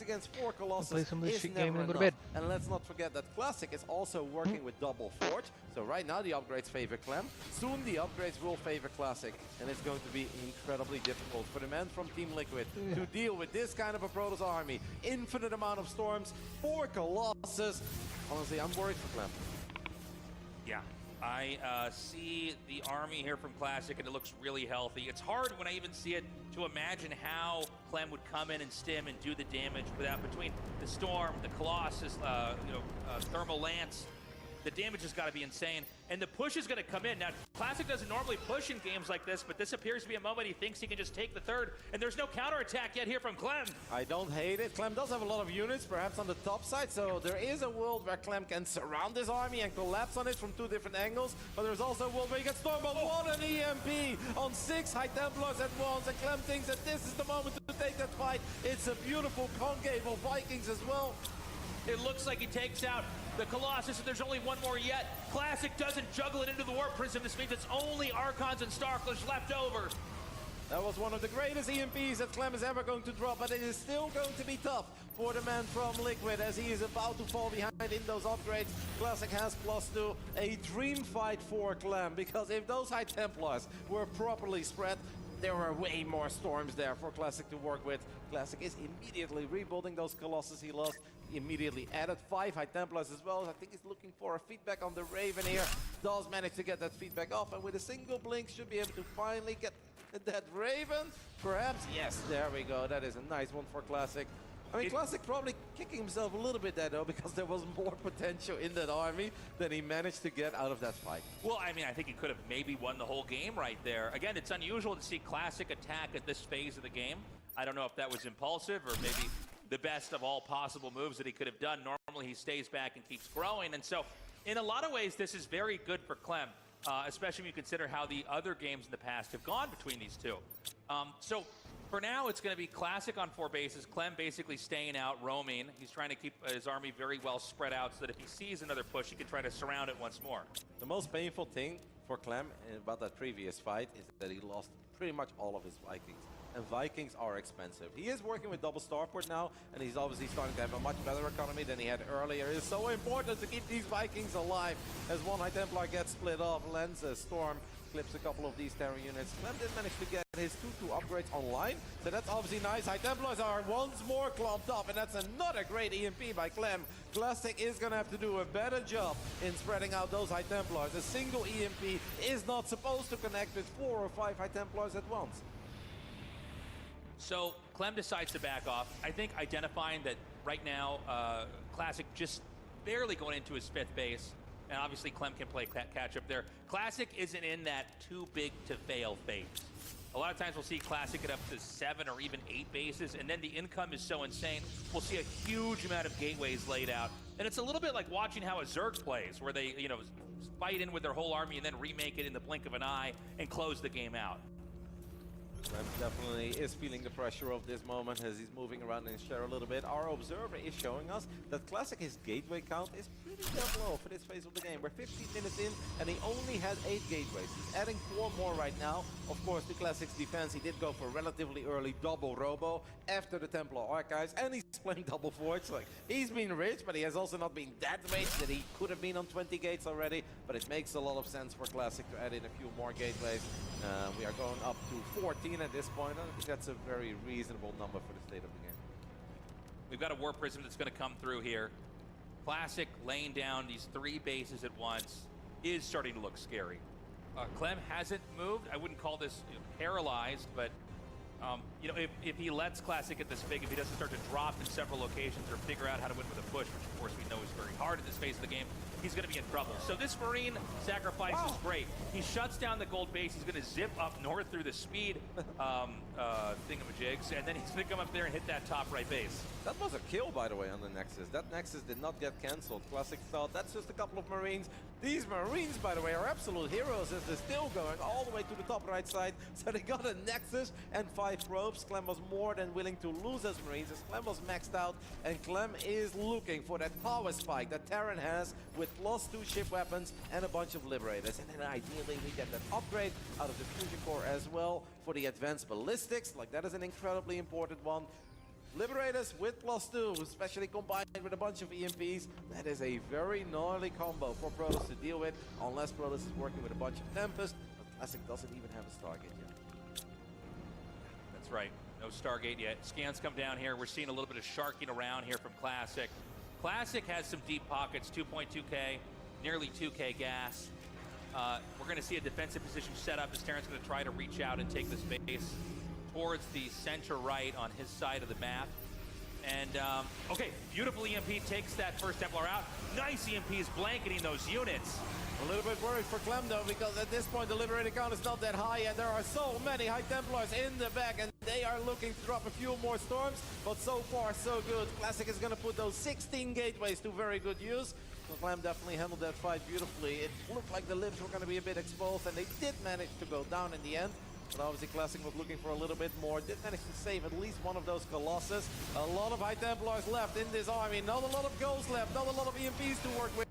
against 4 Colossus play some of this is shit never game and go to enough. bed. And let's not forget that Classic is also working with double Forge. So right now the upgrades favor Clem. Soon the upgrades will favor Classic. And it's going to be incredibly difficult for the men from Team Liquid to deal with this kind of a Protoss army. Infinite amount of storms, 4 Colossus. Honestly, I'm worried for Clem. Yeah. I see the army here from Classic, and it looks really healthy. It's hard when I even see it to imagine how Clem would come in and stim and do the damage without between the Storm, the Colossus, Thermal Lance. The damage has got to be insane, and the push is going to come in. Now, Classic doesn't normally push in games like this, but this appears to be a moment he thinks he can just take the third, and there's no counterattack yet here from Clem. I don't hate it. Clem does have a lot of units, perhaps on the top side, so there is a world where Clem can surround his army and collapse on it from 2 different angles, but there's also a world where he gets stormed on 1 an EMP on 6 High Templars at once, and Clem thinks that this is the moment to take that fight. It's a beautiful concave of Vikings as well. It looks like he takes out the Colossus, and there's only one more yet. Classic doesn't juggle it into the Warp Prism. This means it's only Archons and Starklers left over. That was one of the greatest EMPs that Clem is ever going to drop, but it is still going to be tough for the man from Liquid as he is about to fall behind in those upgrades. Classic has +2, a dream fight for Clem, because if those High Templars were properly spread, there were way more storms there for Classic to work with. Classic is immediately rebuilding those Colossus he lost. He immediately added 5 High Templars as well. I think he's looking for a feedback on the Raven here. Does manage to get that feedback off, and with a single blink should be able to finally get that Raven. Perhaps, yes, there we go. That is a nice one for Classic. I mean, Classic probably kicking himself a little bit there, though, because there was more potential in that army than he managed to get out of that fight. Well, I mean, I think he could have maybe won the whole game right there. Again, it's unusual to see Classic attack at this phase of the game. I don't know if that was impulsive or maybe the best of all possible moves that he could have done. Normally, he stays back and keeps growing. And so, in a lot of ways, this is very good for Clem, especially when you consider how the other games in the past have gone between these two. So, for now, it's going to be Classic on 4 bases. Clem basically staying out, roaming. He's trying to keep his army very well spread out so that if he sees another push, he can try to surround it once more. The most painful thing for Clem about that previous fight is that he lost pretty much all of his Vikings. And Vikings are expensive. He is working with double starport now, and he's obviously starting to have a much better economy than he had earlier. It is so important to keep these Vikings alive as one High Templar gets split off. Lenses, Storm clips a couple of these Terran units. Clem did manage to get his 2-2 upgrades online, so that's obviously nice. High Templars are once more clumped up, and that's another great EMP by Clem. Classic is going to have to do a better job in spreading out those High Templars. A single EMP is not supposed to connect with 4 or 5 High Templars at once. So Clem decides to back off. I think identifying that right now, Classic just barely going into his 5th base. And obviously Clem can play catch up there. Classic isn't in that too big to fail phase. A lot of times we'll see Classic get up to 7 or even 8 bases, and then the income is so insane, we'll see a huge amount of gateways laid out. And it's a little bit like watching how a Zerg plays, where they, fight in with their whole army and then remake it in the blink of an eye and close the game out. Clem definitely is feeling the pressure of this moment as he's moving around in his share a little bit. Our observer is showing us that Classic, his gateway count is pretty damn low for this phase of the game. We're 15 minutes in and he only had 8 gateways. He's adding 4 more right now. Of course, to Classic's defense, he did go for relatively early double robo after the Templar Archives, and he's playing double forge. Like, he's been rich, but he has also not been that rich that he could have been on 20 gates already. But it makes a lot of sense for Classic to add in a few more gateways. We are going up to 14 at this point. I think that's a very reasonable number for the state of the game. We've got a War Prism that's going to come through here. Classic laying down these 3 bases at once is starting to look scary. Clem hasn't moved. I wouldn't call this paralyzed, but if he lets Classic get this big, if he doesn't start to drop in several locations or figure out how to win with a push, which of course we know is very hard at this phase of the game, he's going to be in trouble. So this Marine sacrifice is great. He shuts down the gold base. He's going to zip up north through the speed thingamajigs, and then he's going to come up there and hit that top right base. That was a kill, by the way, on the Nexus. That Nexus did not get cancelled. Classic thought that's just a couple of Marines. These Marines, by the way, are absolute heroes as they're still going all the way to the top right side. So they got a Nexus and 5 probes. Clem was more than willing to lose as Marines as Clem was maxed out. And Clem is looking for that power spike that Terran has with +2 ship weapons and a bunch of Liberators. And then ideally we get that upgrade out of the Fusion Core as well for the advanced ballistics. Like, that is an incredibly important one. Liberators with +2, especially combined with a bunch of EMPs. That is a very gnarly combo for Protoss to deal with, unless Protoss is working with a bunch of Tempest. But Classic doesn't even have a Stargate yet. That's right. No Stargate yet. Scans come down here. We're seeing a little bit of sharking around here from Classic. Classic has some deep pockets, 2.2k, nearly 2k gas. We're going to see a defensive position set up as Terran's going to try to reach out and take the space towards the center right on his side of the map. And, okay, beautiful EMP takes that first Templar out. Nice EMPs blanketing those units. A little bit worried for Clem though, because at this point the liberated count is not that high, and there are so many High Templars in the back, and they are looking to drop a few more storms, but so far so good. Classic is going to put those 16 gateways to very good use. So Clem definitely handled that fight beautifully. It looked like the libs were going to be a bit exposed, and they did manage to go down in the end. But obviously Classic was looking for a little bit more. Did manage to save at least one of those Colossus. A lot of High Templars left in this army. Not a lot of ghosts left. Not a lot of EMPs to work with.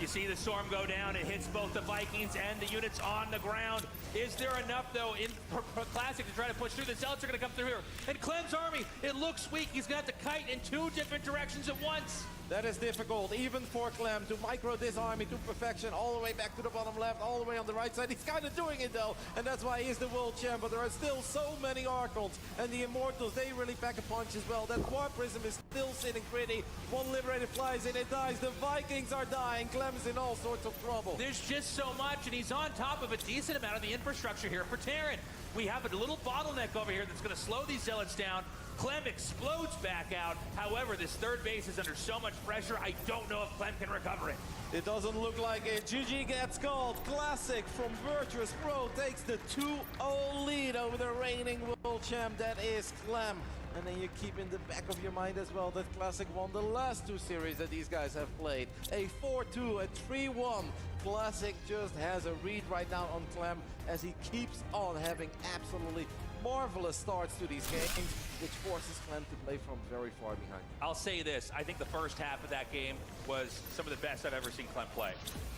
You see the storm go down. It hits both the Vikings and the units on the ground. Is there enough, though, for Classic to try to push through? The Zealots are going to come through here. And Clem's army, it looks weak. He's going to have to kite in 2 different directions at once. That is difficult, even for Clem, to micro this army to perfection, all the way back to the bottom left, all the way on the right side. He's kind of doing it, though, and that's why he's the world champ. But there are still so many Archons, and the Immortals, they really pack a punch as well. That Warp Prism is still sitting pretty. One Liberated flies in, it dies. The Vikings are dying. Clem's in all sorts of trouble. There's just so much, and he's on top of a decent amount of the infrastructure here for Terran. We have a little bottleneck over here that's going to slow these Zealots down. Clem explodes back out. However, this third base is under so much pressure, I don't know if Clem can recover it. It doesn't look like it. GG gets called. Classic from Virtuous Pro takes the 2-0 lead over the reigning world champ, that is Clem. And then you keep in the back of your mind as well that Classic won the last 2 series that these guys have played. A 4-2, a 3-1. Classic just has a read right now on Clem as he keeps on having absolutely marvelous starts to these games, which forces Clem to play from very far behind. I'll say this, I think the first half of that game was some of the best I've ever seen Clem play.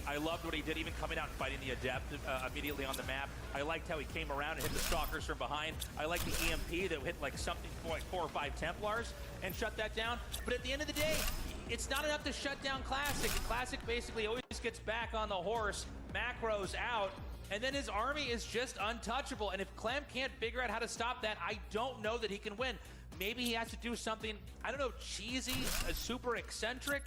I loved what he did, even coming out and fighting the Adept immediately on the map. I liked how he came around and hit the Stalkers from behind. I liked the EMP that hit like something for like 4 or 5 Templars and shut that down. But at the end of the day, it's not enough to shut down Classic. Classic basically always gets back on the horse, macros out, and then his army is just untouchable. And if Clem can't figure out how to stop that, I don't know that he can win. Maybe he has to do something, I don't know, cheesy, super eccentric.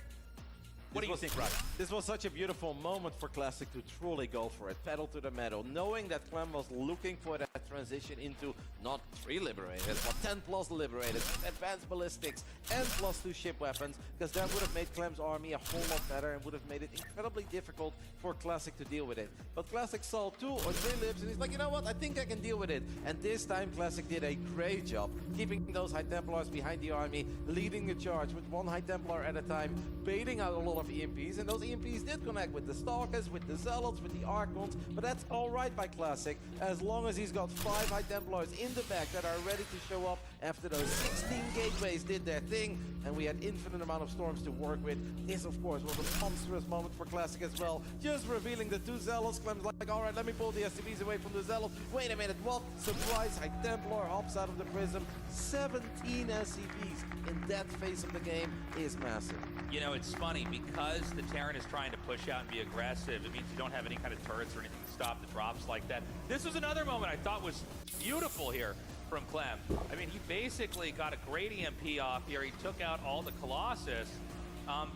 What do you think, Rod? This was such a beautiful moment for Classic to truly go for it, pedal to the metal, knowing that Clem was looking for that transition into not 3 liberated, but 10 plus liberated, advanced ballistics, and +2 ship weapons, because that would have made Clem's army a whole lot better and would have made it incredibly difficult for Classic to deal with it. But Classic saw 2 or 3 libs, and he's like, you know what, I think I can deal with it. And this time Classic did a great job, keeping those High Templars behind the army, leading the charge with 1 High Templar at a time, baiting out a lot of EMPs, and those EMPs did connect with the Stalkers, with the Zealots, with the Archons, but that's alright by Classic, as long as he's got 5 High Templars in the back that are ready to show up after those 16 gateways did their thing, and we had infinite amount of storms to work with. This, of course, was a monstrous moment for Classic as well, just revealing the 2 Zealots. Clem's like, alright, let me pull the SCVs away from the Zealots. Wait a minute, what? Surprise, High Templar hops out of the prism. 17 SCVs in that phase of the game is massive. You know, it's funny, because the Terran is trying to push out and be aggressive, it means you don't have any kind of turrets or anything to stop the drops like that. This was another moment I thought was beautiful here from Clem. I mean, he basically got a great EMP off here. He took out all the Colossus,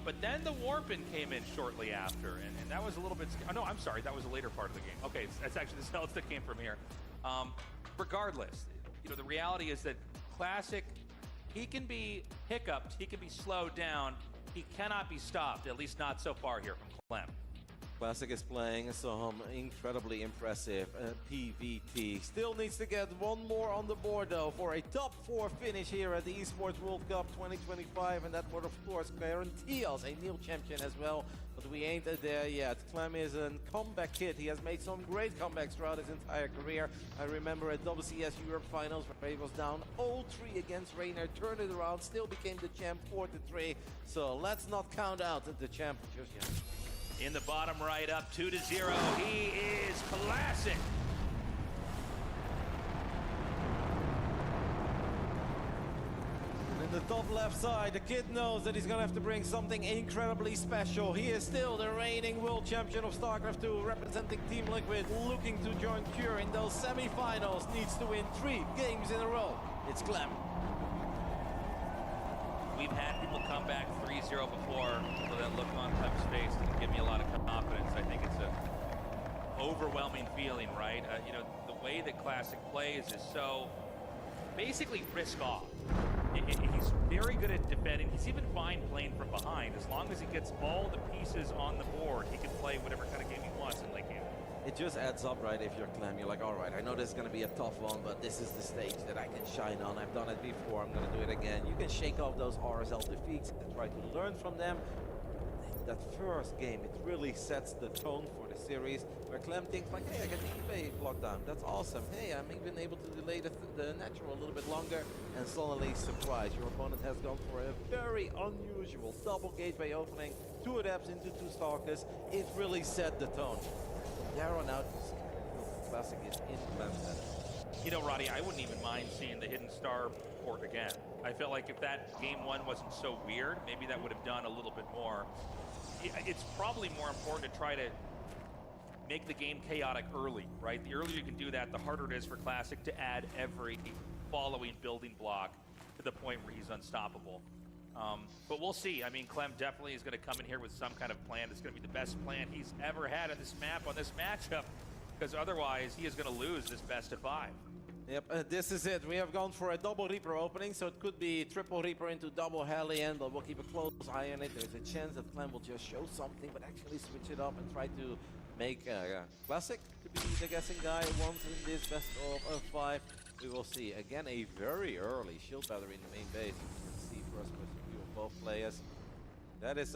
but then the Warpin came in shortly after, and that was a little bit... Oh, no, I'm sorry, that was a later part of the game. Okay, that's actually the Zealots that came from here. Regardless, you know, the reality is that Classic, he can be hiccuped, he can be slowed down, he cannot be stopped, at least not so far here from Clem. Classic is playing some incredibly impressive PvP. Still needs to get 1 more on the board though for a top 4 finish here at the Esports World Cup 2025, and that would of course guarantee us a new champion as well. But we ain't there yet. Clem is a comeback kid. He has made some great comebacks throughout his entire career. I remember at WCS Europe Finals where he was down 0-3 against Reynard, turned it around, still became the champ 4-3. So let's not count out the champ just yet. In the bottom right, up 2-0. He is Classic. In the top left side, the kid knows that he's gonna have to bring something incredibly special. He is still the reigning world champion of StarCraft 2, representing Team Liquid, looking to join Cure in those semi-finals. Needs to win 3 games in a row. It's Clem. We've had people come back 3-0 before, so that look on Clem's face didn't give me a lot of confidence. I think it's a overwhelming feeling, right? You know, the way that Classic plays is so basically risk off. He's very good at defending. He's even fine playing from behind. As long as he gets all the pieces on the board, he can play whatever kind of game he wants in late game. It just adds up, right? If you're Clem, you're like, all right, I know this is going to be a tough one, but this is the stage that I can shine on. I've done it before. I'm going to do it again. You can shake off those RSL defeats and try to learn from them. That first game, it really sets the tone for the series, where Clem thinks like, hey, I get the eBay lockdown. That's awesome. Hey, I'm even able to delay the natural a little bit longer, and suddenly, surprise, your opponent has gone for a very unusual double gateway opening, 2 adepts into 2 stalkers. It really set the tone. There on out, Classic is in Clem's head. You know, Roddy, I wouldn't even mind seeing the Hidden Star port again. I felt like if that game 1 wasn't so weird, maybe that would have done a little bit more. It's probably more important to try to make the game chaotic early, right? The earlier you can do that, the harder it is for Classic to add every following building block to the point where he's unstoppable. But we'll see. I mean, Clem definitely is going to come in here with some kind of plan. It's going to be the best plan he's ever had on this map, on this matchup, because otherwise he is going to lose this best of 5. Yep, this is it. We have gone for a double Reaper opening, so it could be triple Reaper into double Hellion, but we'll keep a close eye on it. There's a chance that Clem will just show something, but actually switch it up and try to make Classic to be the guessing guy once in this best of 5. We will see. Again, a very early shield battery in the main base. You can see first person view of both players. That is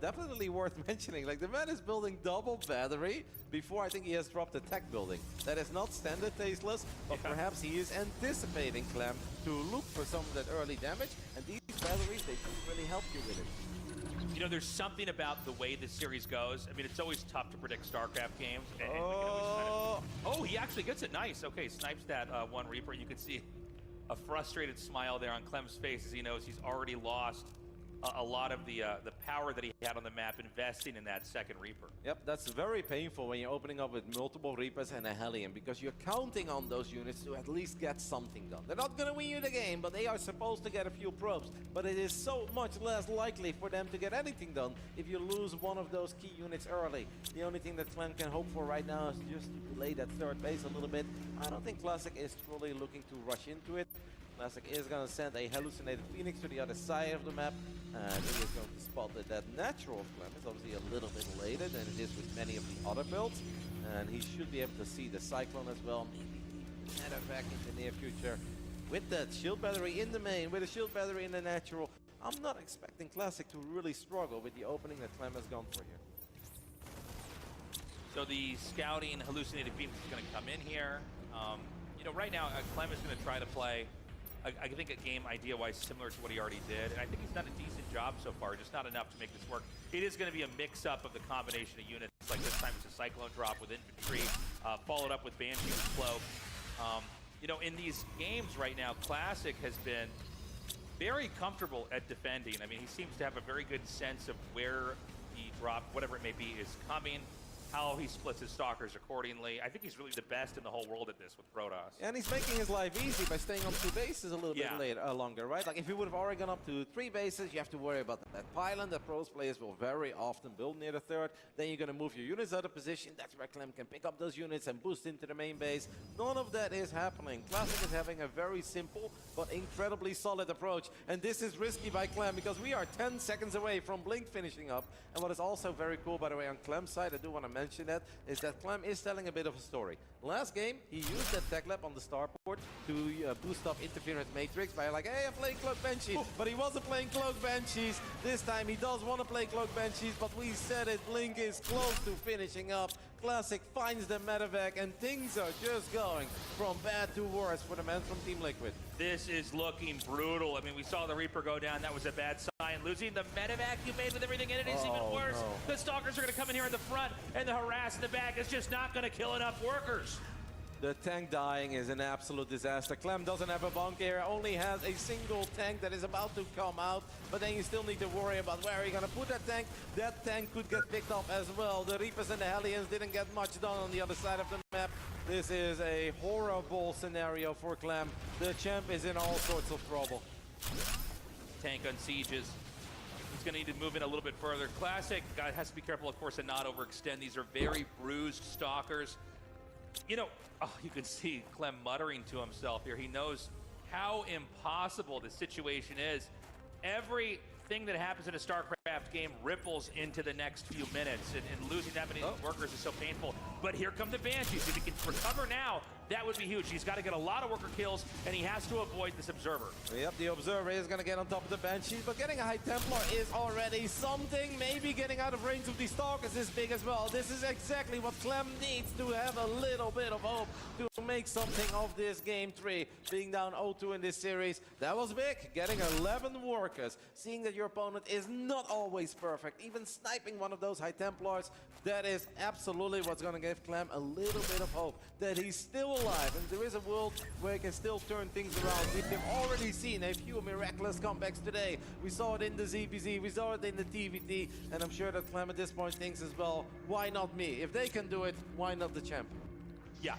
definitely worth mentioning. Like, the man is building double battery before I think he has dropped the tech building. That is not standard Tasteless, but perhaps he is anticipating Clem to look for some of that early damage. And these batteries, they do really help you with it. You know, there's something about the way this series goes. I mean, it's always tough to predict StarCraft games. And we can always kind of... he actually gets it. Nice. Okay, snipes that 1 Reaper. You can see a frustrated smile there on Clem's face as he knows he's already lost a lot of the power that he had on the map investing in that second Reaper. Yep, that's very painful when you're opening up with multiple Reapers and a Hellion, because you're counting on those units to at least get something done. They're not going to win you the game, but they are supposed to get a few probes. But it is so much less likely for them to get anything done if you lose one of those key units early. The only thing that Clem can hope for right now is just to delay that third base a little bit. I don't think Classic is truly looking to rush into it. Classic is going to send a hallucinated Phoenix to the other side of the map, and he is going to spot that natural Clem is obviously a little bit later than it is with many of the other builds, and he should be able to see the Cyclone as well, maybe even back in the near future. With that shield battery in the main, with a shield battery in the natural, I'm not expecting Classic to really struggle with the opening that Clem has gone for here. So the scouting hallucinated Phoenix is going to come in here. You know, right now Clem is going to try to play I think a game idea-wise similar to what he already did, and I think he's done a decent job so far, just not enough to make this work. It is going to be a mix-up of the combination of units, like this time it's a Cyclone drop with infantry, followed up with Banshee with Cloak. You know, in these games right now, Classic has been very comfortable at defending. I mean, he seems to have a very good sense of where the drop, whatever it may be, is coming, how he splits his stalkers accordingly. I think he's really the best in the whole world at this with Protoss. And he's making his life easy by staying on 2 bases a little bit longer, right? Like, if he would have already gone up to 3 bases, you have to worry about that pylon that pros players will very often build near the 3rd. Then you're going to move your units out of position. That's where Clem can pick up those units and boost into the main base. None of that is happening. Classic is having a very simple but incredibly solid approach. And this is risky by Clem because we are 10 seconds away from Blink finishing up. And what is also very cool, by the way, on Clem's side, I do want to mention that, is that Clem is telling a bit of a story. Last game, he used that tech lab on the starport to boost up Interference Matrix by like, hey, I'm playing Cloak Banshees, but he wasn't playing Cloak Banshees. This time he does want to play Cloak Banshees, but we said it, Blink is close to finishing up. Classic finds the medevac, and things are just going from bad to worse for the man from Team Liquid. This is looking brutal. I mean, we saw the Reaper go down. That was a bad sign. Losing the medevac you made with everything in it is even worse. No. The Stalkers are going to come in here in the front, and the harass in the back is just not going to kill enough workers. The tank dying is an absolute disaster. Clem doesn't have a bunker here, only has a single tank that is about to come out, but then you still need to worry about where you're gonna put that tank. That tank could get picked up as well. The Reapers and the Hellions didn't get much done on the other side of the map. This is a horrible scenario for Clem. The champ is in all sorts of trouble. Tank unsieges. He's going to need to move in a little bit further. Classic guy has to be careful, of course, and not overextend. These are very bruised stalkers. You know, oh, you can see Clem muttering to himself here. He knows how impossible the situation is. Everything that happens in a StarCraft game ripples into the next few minutes, and losing that many workers is so painful. But here come the Banshees. If he can recover now, that would be huge. He's got to get a lot of worker kills, and he has to avoid this Observer. Yep, the Observer is going to get on top of the Banshees, but getting a High Templar is already something. Maybe getting out of range of the Stalkers is big as well. This is exactly what Clem needs to have a little bit of hope to make something of this Game 3. Being down 0-2 in this series, that was big. Getting 11 workers, seeing that your opponent is not always perfect, even sniping one of those High Templars, that is absolutely what's going to give Clem a little bit of hope that he's still alive, and there is a world where he can still turn things around. We've already seen a few miraculous comebacks today. We saw it in the ZVZ, we saw it in the TVT, and I'm sure that Clem at this point thinks as well, why not me? If they can do it, why not the champ? Yeah,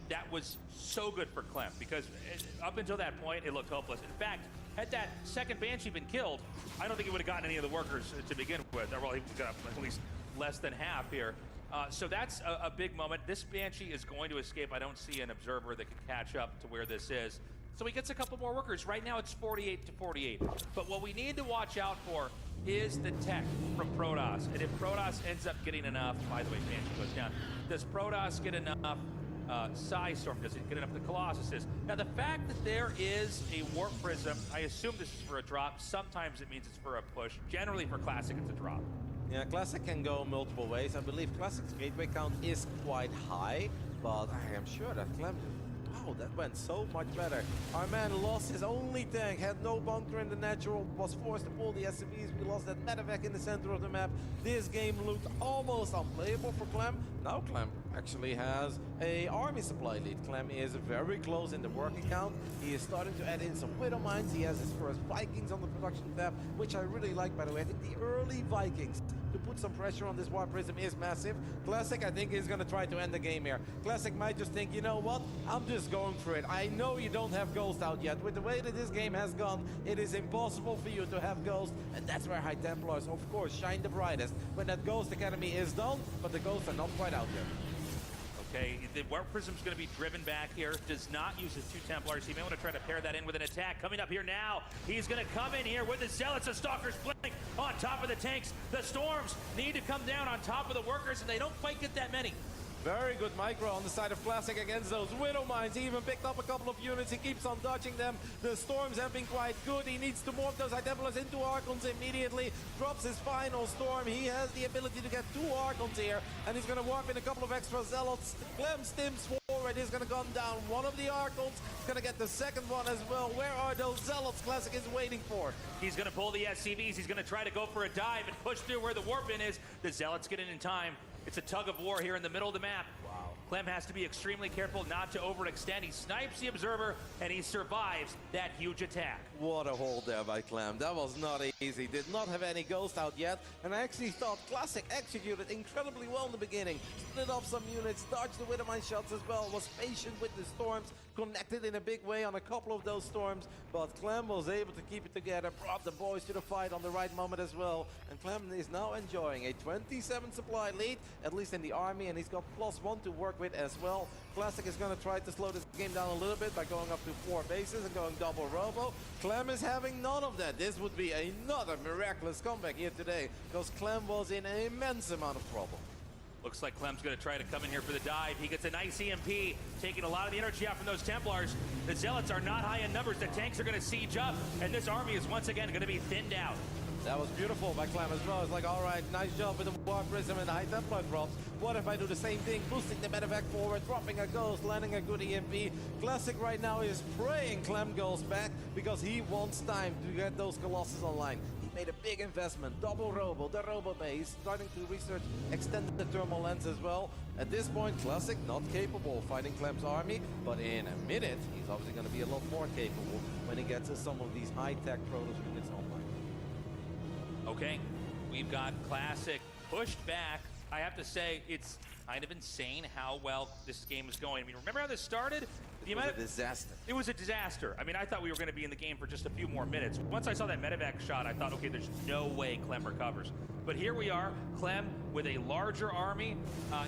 that was so good for Clem, because up until that point, it looked hopeless. In fact, had that second Banshee been killed, I don't think he would have gotten any of the workers to begin with. Well, he got at least less than half here. So that's a big moment. This Banshee is going to escape. I don't see an Observer that can catch up to where this is. So he gets a couple more workers. Right now it's 48-48. But what we need to watch out for is the tech from Protoss. And if Protoss ends up getting enough, by the way, Banshee goes down. Does Protoss get enough Psystorm? Does it get enough the Colossuses? Now the fact that there is a Warp Prism, I assume this is for a drop. Sometimes it means it's for a push. Generally for Classic it's a drop. Yeah, Classic can go multiple ways. I believe Classic's gateway count is quite high, but I am sure that Clem... Wow, that went so much better. Our man lost his only tank, had no bunker in the natural, was forced to pull the SCVs. We lost that medevac in the center of the map. This game looked almost unplayable for Clem. Now Clem actually has a army supply lead. Clem is very close in the working count. He is starting to add in some Widow Mines. He has his first Vikings on the production tab, which I really like, by the way. I think the early Vikings to put some pressure on this Warp Prism is massive. Classic, I think, is going to try to end the game here. Classic might just think, you know what? I'm just going for it. I know you don't have Ghost out yet. With the way that this game has gone, it is impossible for you to have Ghost, and that's where High Templars, of course, shine the brightest when that Ghost Academy is done, but the Ghosts are not quite out yet. Okay, the Warp Prism's going to be driven back here. Does not use his 2 Templars. He may want to try to pair that in with an attack. Coming up here now, he's going to come in here with the Zealots. The Stalkers blink on top of the tanks. The Storms need to come down on top of the workers, and they don't quite get that many. Very good micro on the side of Classic against those Widow Mines. He even picked up a couple of units. He keeps on dodging them. The Storms have been quite good. He needs to morph those High Templars into Archons immediately. Drops his final Storm. He has the ability to get 2 Archons here, and he's going to warp in a couple of extra Zealots. Clem stims forward. He's going to gun down one of the Archons. He's going to get the second one as well. Where are those Zealots Classic is waiting for? He's going to pull the SCVs. He's going to try to go for a dive and push through where the warp in is. The Zealots get in time. It's a tug of war here in the middle of the map. Wow. Clem has to be extremely careful not to overextend. He snipes the Observer, and he survives that huge attack. What a hold there by Clem. That was not easy. Did not have any Ghost out yet, and I actually thought Classic executed incredibly well in the beginning. Split up some units, dodged the Widowmine shots as well, was patient with the Storms, connected in a big way on a couple of those Storms, but Clem was able to keep it together, brought the boys to the fight on the right moment as well, and Clem is now enjoying a 27 supply lead, at least in the army, and he's got +1 to work with as well. Classic is going to try to slow this game down a little bit by going up to 4 bases and going double robo. Clem is having none of that. This would be another miraculous comeback here today, because Clem was in an immense amount of trouble. Looks like Clem's going to try to come in here for the dive. He gets a nice EMP, taking a lot of the energy out from those Templars. The Zealots are not high in numbers. The tanks are going to siege up, and this army is once again going to be thinned out. That was beautiful by Clem as well. It's like, all right, nice job with the Warp Prism and the High Templar drops. What if I do the same thing? Boosting the medevac forward, dropping a Ghost, landing a good EMP. Classic right now is praying Clem goes back because he wants time to get those Colossus online. He made a big investment. Double Robo, the Robo base, starting to research extended the thermal lens as well. At this point, Classic not capable of fighting Clem's army, but in a minute, he's obviously going to be a lot more capable when he gets some of these high-tech Protoss units online. Okay, we've got Classic pushed back. I have to say, it's kind of insane how well this game is going. I mean, remember how this started? The It was amount a disaster. It was a disaster. I mean, I thought we were going to be in the game for just a few more minutes. Once I saw that medevac shot, I thought, okay, there's no way Clem recovers. But here we are, Clem with a larger army.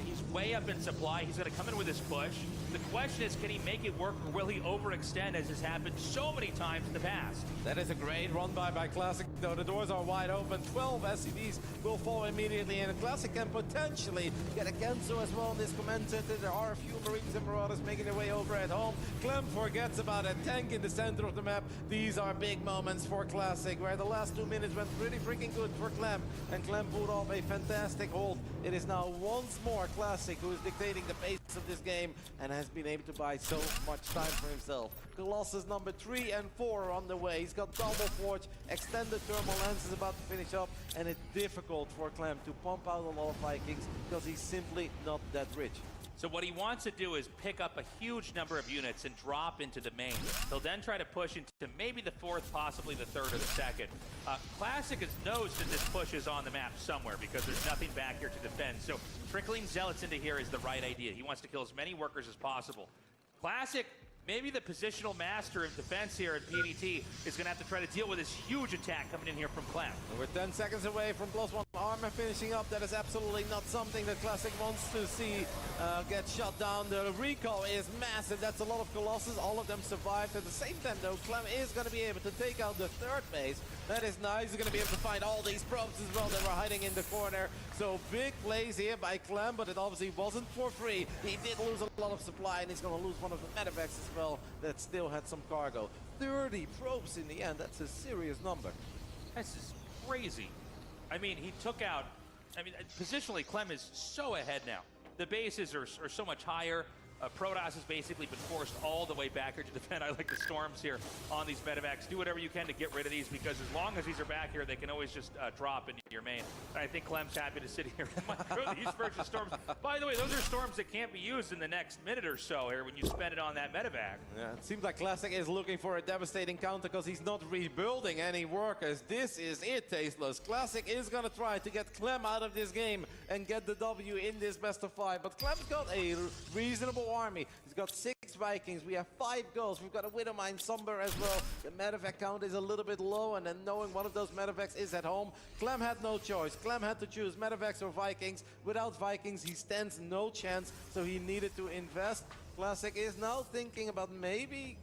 He's way up in supply. He's going to come in with his push. The question is, can he make it work, or will he overextend, as has happened so many times in the past? That is a great run by Classic, though. The doors are wide open. 12 SCVs will fall immediately, and Classic can potentially get a Kenzo as well in this command center. There are a few Marines and Marauders making their way over at home. Clem forgets about a tank in the center of the map. These are big moments for Classic, where the last 2 minutes went pretty freaking good for Clem, and Clem pulled off a fantastic hold. It is now once more Classic who is dictating the pace of this game and has been able to buy so much time for himself. Colossus number 3 and 4 are on the way. He's got double forge, extended thermal lens is about to finish up, and it's difficult for Clem to pump out a lot of Vikings because he's simply not that rich. So what he wants to do is pick up a huge number of units and drop into the main. He'll then try to push into maybe the 4th, possibly the 3rd or the 2nd. Classic knows that this push is on the map somewhere because there's nothing back here to defend. So trickling Zealots into here is the right idea. He wants to kill as many workers as possible. Classic, maybe the positional master of defense here at PDT, is going to have to try to deal with this huge attack coming in here from Clem. We're 10 seconds away from +1 armor finishing up. That is absolutely not something that Classic wants to see get shut down. The recall is massive. That's a lot of Colossus. All of them survived. At the same time, though, Clem is going to be able to take out the 3rd base. That is nice. He's going to be able to find all these probes as well that were hiding in the corner. So big plays here by Clem, but it obviously wasn't for free. He did lose a lot of supply, and he's going to lose one of the medevacs as well that still had some cargo. 30 probes in the end. That's a serious number. This is crazy. I mean, he took out... I mean, positionally, Clem is so ahead now. The bases are so much higher. Protoss has basically been forced all the way back here to defend. I like the storms here on these medevacs. Do whatever you can to get rid of these, because as long as these are back here, they can always just drop into your main. I think Clem's happy to sit here and these versus storms. By the way, those are storms that can't be used in the next minute or so here when you spend it on that medevac. Yeah, it seems like Classic is looking for a devastating counter because he's not rebuilding any workers. This is it, Tasteless. Classic is going to try to get Clem out of this game and get the W in this best of 5. But Clem's got a reasonable army. He's got 6 Vikings. We have 5 ghosts. We've got a Widowmine somewhere as well. The medevac count is a little bit low, and then knowing one of those medevacs is at home, Clem had no choice. Clem had to choose medevacs or Vikings. Without Vikings, he stands no chance, so he needed to invest. Classic is now thinking about maybe...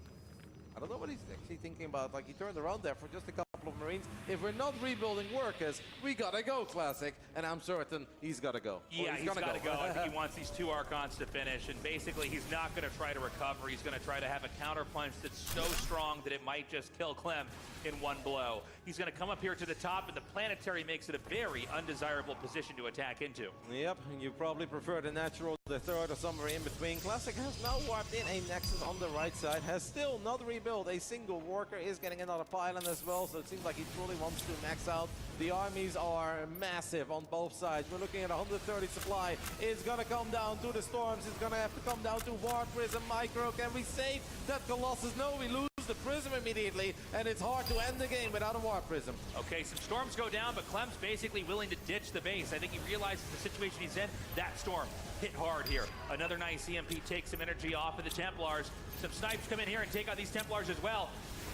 I don't know what he's actually thinking about. Like, he turned around there for just a couple of Marines. If we're not rebuilding workers, we gotta go, Classic. And I'm certain he's gotta go. Yeah, he's gotta go. I think he wants these 2 Archons to finish. And basically, he's not gonna try to recover. He's gonna try to have a counter punch that's so strong that it might just kill Clem in one blow. He's gonna come up here to the top, and the planetary makes it a very undesirable position to attack into. Yep, you probably prefer the natural, the 3rd, or somewhere in between. Classic has now warped in a Nexus on the right side, has still not rebuilt a single worker, is getting another pylon as well, so it seems like he truly wants to max out. The armies are massive on both sides. We're looking at 130 supply. It's gonna come down to the storms. It's gonna have to come down to War Prism, Micro. Can we save that Colossus? No, we lose the Prism immediately, and it's hard to end the game without a War Prism. Okay, some storms go down, but Clem's basically willing to ditch the base. I think he realizes the situation he's in. That storm hit hard here. Another nice EMP takes some energy off of the Templars. Some snipes come in here and take out these Templars as well.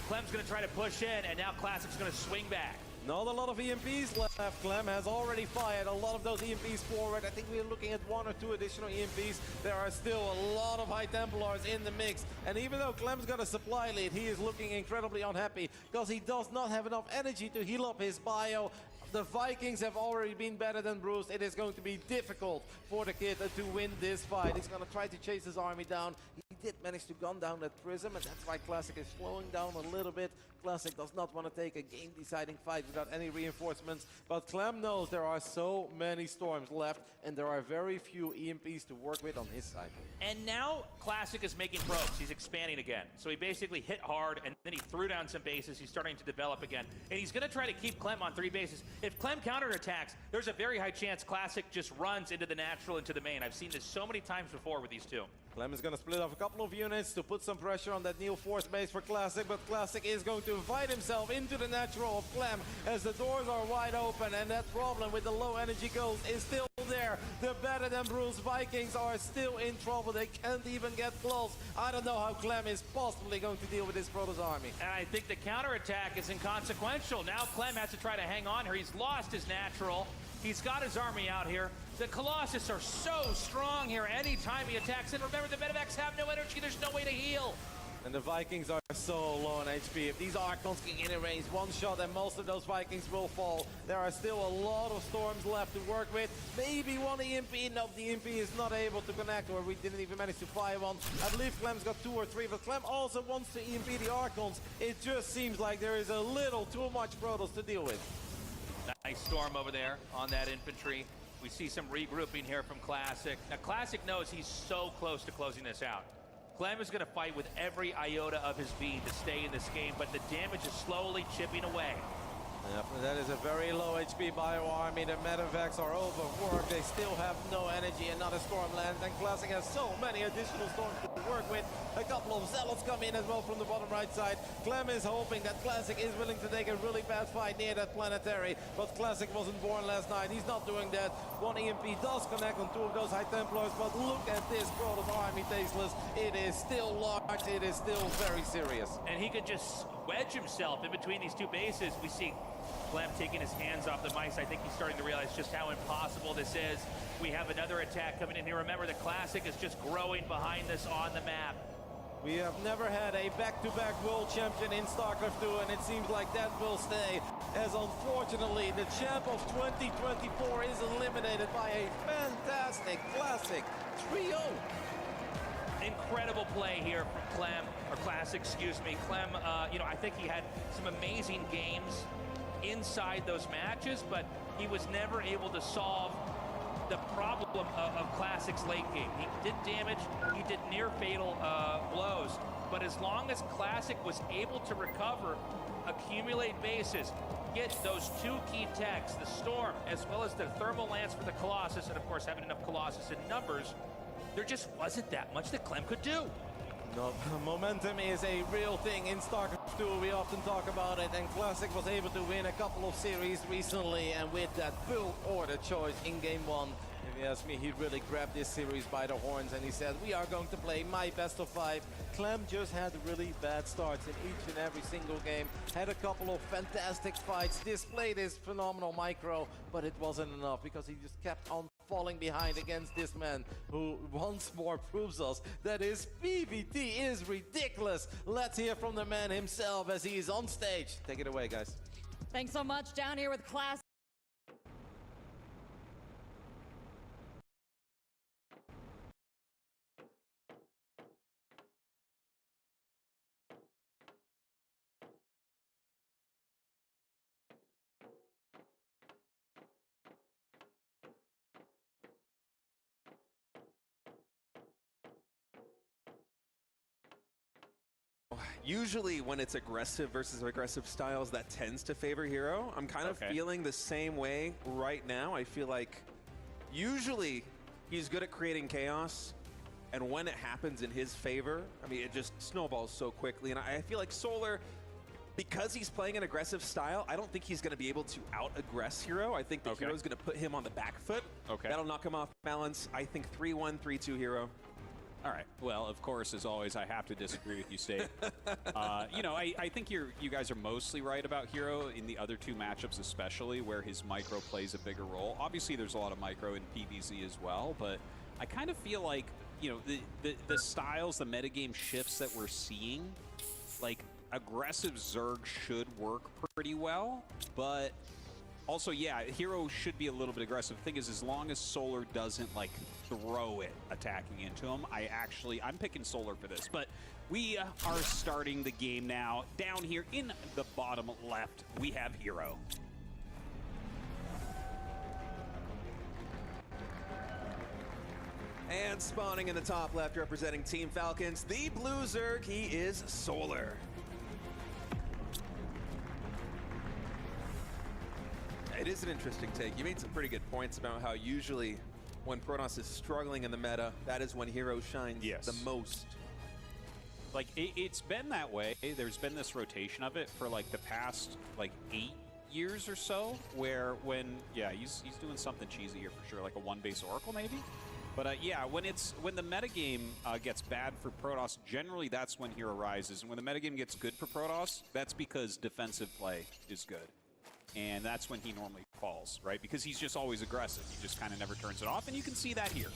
Clem's going to try to push in, and now Classic's going to swing back. Not a lot of EMPs left. Clem has already fired a lot of those EMPs forward. I think we're looking at 1 or 2 additional EMPs. There are still a lot of High Templars in the mix. And even though Clem's got a supply lead, he is looking incredibly unhappy because he does not have enough energy to heal up his bio. The Vikings have already been better than Bruce. It is going to be difficult for the kid to win this fight. He's going to try to chase his army down. He did manage to gun down that Prism, and that's why Classic is slowing down a little bit. Classic does not want to take a game-deciding fight without any reinforcements, but Clem knows there are so many storms left, and there are very few EMPs to work with on his side. And now Classic is making probes. He's expanding again. So he basically hit hard, and then he threw down some bases. He's starting to develop again, and he's going to try to keep Clem on 3 bases. If Clem counterattacks, there's a very high chance Classic just runs into the natural, into the main. I've seen this so many times before with these 2. Clem is going to split off a couple of units to put some pressure on that new 4th base for Classic, but Classic is going to invite himself into the natural of Clem as the doors are wide open, and that problem with the low energy ghost is still there. The better than Bruce Vikings are still in trouble. They can't even get close. I don't know how Clem is possibly going to deal with this Protoss army. And I think the counterattack is inconsequential. Now Clem has to try to hang on here. He's lost his natural. He's got his army out here. The Colossus are so strong here anytime he attacks. And remember, the Medivacs have no energy. There's no way to heal. And the Vikings are so low on HP. If these Archons can get in range, one shot and most of those Vikings will fall. There are still a lot of storms left to work with. Maybe one EMP. No, the EMP is not able to connect, or we didn't even manage to fire one. I believe Clem's got 2 or 3, but Clem also wants to EMP the Archons. It just seems like there is a little too much Protoss to deal with. Nice storm over there on that infantry. We see some regrouping here from Classic. Now, Classic knows he's so close to closing this out. Clem is going to fight with every iota of his being to stay in this game, but the damage is slowly chipping away. Yep, that is a very low HP bio army. The Medivacs are overworked. They still have no energy. Another storm lands, and Classic has so many additional storms to work with. A couple of Zealots come in as well from the bottom right side. Clem is hoping that Classic is willing to take a really bad fight near that planetary, but Classic wasn't born last night. He's not doing that. One EMP does connect on 2 of those High Templars, but look at this Protoss army, Tasteless. It is still large. It is still very serious. And he could just wedge himself in between these 2 bases. We see Clem taking his hands off the mice. I think he's starting to realize just how impossible this is. We have another attack coming in here. Remember, the Classic is just growing behind us on the map. We have never had a back-to-back world champion in StarCraft 2, and it seems like that will stay, as unfortunately the champ of 2024 is eliminated by a fantastic Classic trio. Incredible play here from Clem, or Classic, excuse me. Clem, you know, I think he had some amazing games inside those matches, but he was never able to solve the problem of Classic's late game. He did damage, he did near fatal blows, but as long as Classic was able to recover, accumulate bases, get those 2 key techs, the Storm, as well as the Thermal Lance for the Colossus, and of course having enough Colossus in numbers, there just wasn't that much that Clem could do. No, momentum is a real thing in StarCraft 2. We often talk about it, and Classic was able to win a couple of series recently, and with that build order choice in Game 1, if you ask me, he really grabbed this series by the horns, and he said, we are going to play my best of 5. Clem just had really bad starts in each and every single game, had a couple of fantastic fights, displayed his phenomenal micro, but it wasn't enough because he just kept on falling behind against this man who once more proves us that his PvT is ridiculous. Let's hear from the man himself as he is on stage. Take it away, guys. Thanks so much. Down here with Classic. Usually when it's aggressive versus aggressive styles, that tends to favor Hero. I'm kind of feeling the same way right now. I feel like usually he's good at creating chaos, and when it happens in his favor, I mean, it just snowballs so quickly. And I feel like Solar, because he's playing an aggressive style, I don't think he's going to be able to out-aggress Hero. I think the Hero's going to put him on the back foot. That'll knock him off balance. I think 3-1, 3-2 Hero. All right. Well, of course, as always, I have to disagree with you, State. You know, I think you guys are mostly right about Hero in the other 2 matchups, especially where his micro plays a bigger role. Obviously, there's a lot of micro in PvZ as well, but I kind of feel like, you know, the styles, the metagame shifts that we're seeing, like aggressive Zerg should work pretty well, but also, yeah, Hero should be a little bit aggressive. The thing is, as long as Solar doesn't, like, throw it attacking into him, I'm picking Solar for this. But we are starting the game now. Down here in the bottom left, we have Hero. And spawning in the top left, representing Team Falcons, the Blue Zerg, he is Solar. It is an interesting take. You made some pretty good points about how usually when Protoss is struggling in the meta, that is when Hero shines the most. Like, it's been that way. There's been this rotation of it for, like, the past, like, 8 years or so, where he's doing something cheesy here for sure, like a 1-base Oracle maybe. But yeah, when the metagame gets bad for Protoss, generally that's when Hero rises. And when the metagame gets good for Protoss, that's because defensive play is good. And that's when he normally falls, right? Because he's just always aggressive. He just kind of never turns it off, and you can see that here.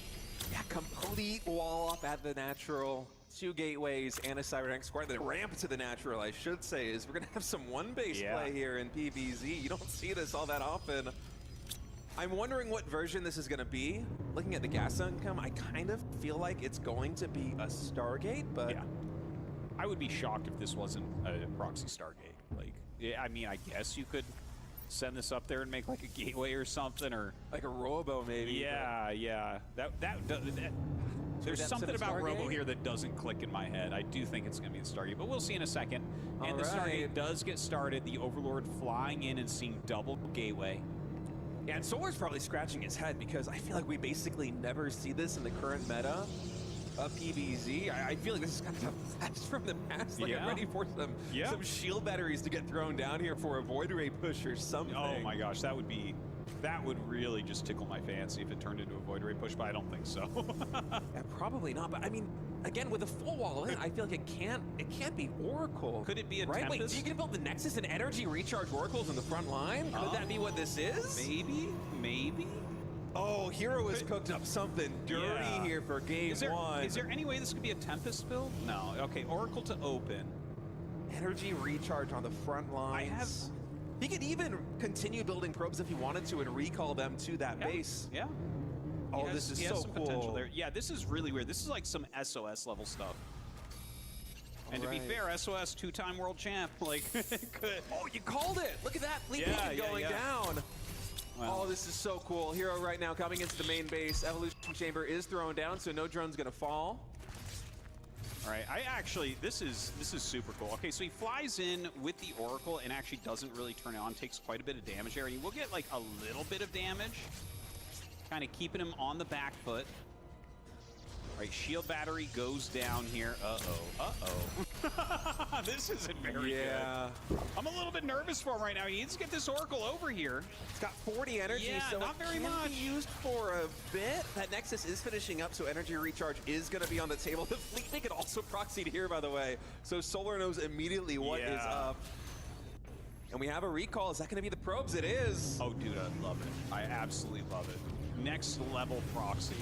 Yeah, complete wall up at the natural. 2 gateways and a Cybernetic Square. The ramp to the natural, I should say, is we're going to have some 1-base play here in PvZ. You don't see this all that often. I'm wondering what version this is going to be. Looking at the gas income, I kind of feel like it's going to be a Stargate, but... Yeah. I would be shocked if this wasn't a proxy Stargate. Like, yeah, I mean, I guess you could send this up there and make like a gateway or something, or... Like a Robo, maybe. Yeah, yeah. There's something about Robo here that doesn't click in my head. I do think it's going to be the Stargate, but we'll see in a second. And the Stargate does get started. The Overlord flying in and seeing double gateway. Yeah, and Solar's probably scratching his head because I feel like we basically never see this in the current meta of PvZ. I feel like this is kind of a blast from the past. Like I'm ready for some shield batteries to get thrown down here for a Void Ray push or something. Oh my gosh, that would really just tickle my fancy if it turned into a Void Ray push, but I don't think so. Yeah, probably not. But I mean, again, with a full wall in, I feel like it can't be Oracle. Could it be a right? Tempest? Wait, so you can build the Nexus and energy recharge Oracles in the front line? Could that be what this is? Maybe. Oh, Hero has cooked up something dirty here for game 1. Is there any way this could be a Tempest build? No. Okay, Oracle to open. Energy recharge on the front lines. He could even continue building probes if he wanted to and recall them to that base. Yeah. Oh, this is so some cool. Potential there. Yeah, this is really weird. This is like some SOS level stuff. And to be fair, SOS 2-time world champ. Like, oh, you called it. Look at that fleet going down. Well, oh, this is so cool. Hero right now coming into the main base. Evolution Chamber is thrown down, so no drone's gonna fall. All right, this is super cool. Okay, so he flies in with the Oracle and actually doesn't really turn it on, takes quite a bit of damage there, and he will get like a little bit of damage, kind of keeping him on the back foot. All right, shield battery goes down here. This isn't very good. I'm a little bit nervous for him right now. He needs to get this Oracle over here. It's got 40 energy, so not very much. Be used for a bit. That Nexus is finishing up, so energy recharge is going to be on the table. The fleet they could also proxied here, by the way, so Solar knows immediately what is up. And we have a recall. Is that going to be the probes? It is. Oh, dude, I love it. I absolutely love it. Next level proxy.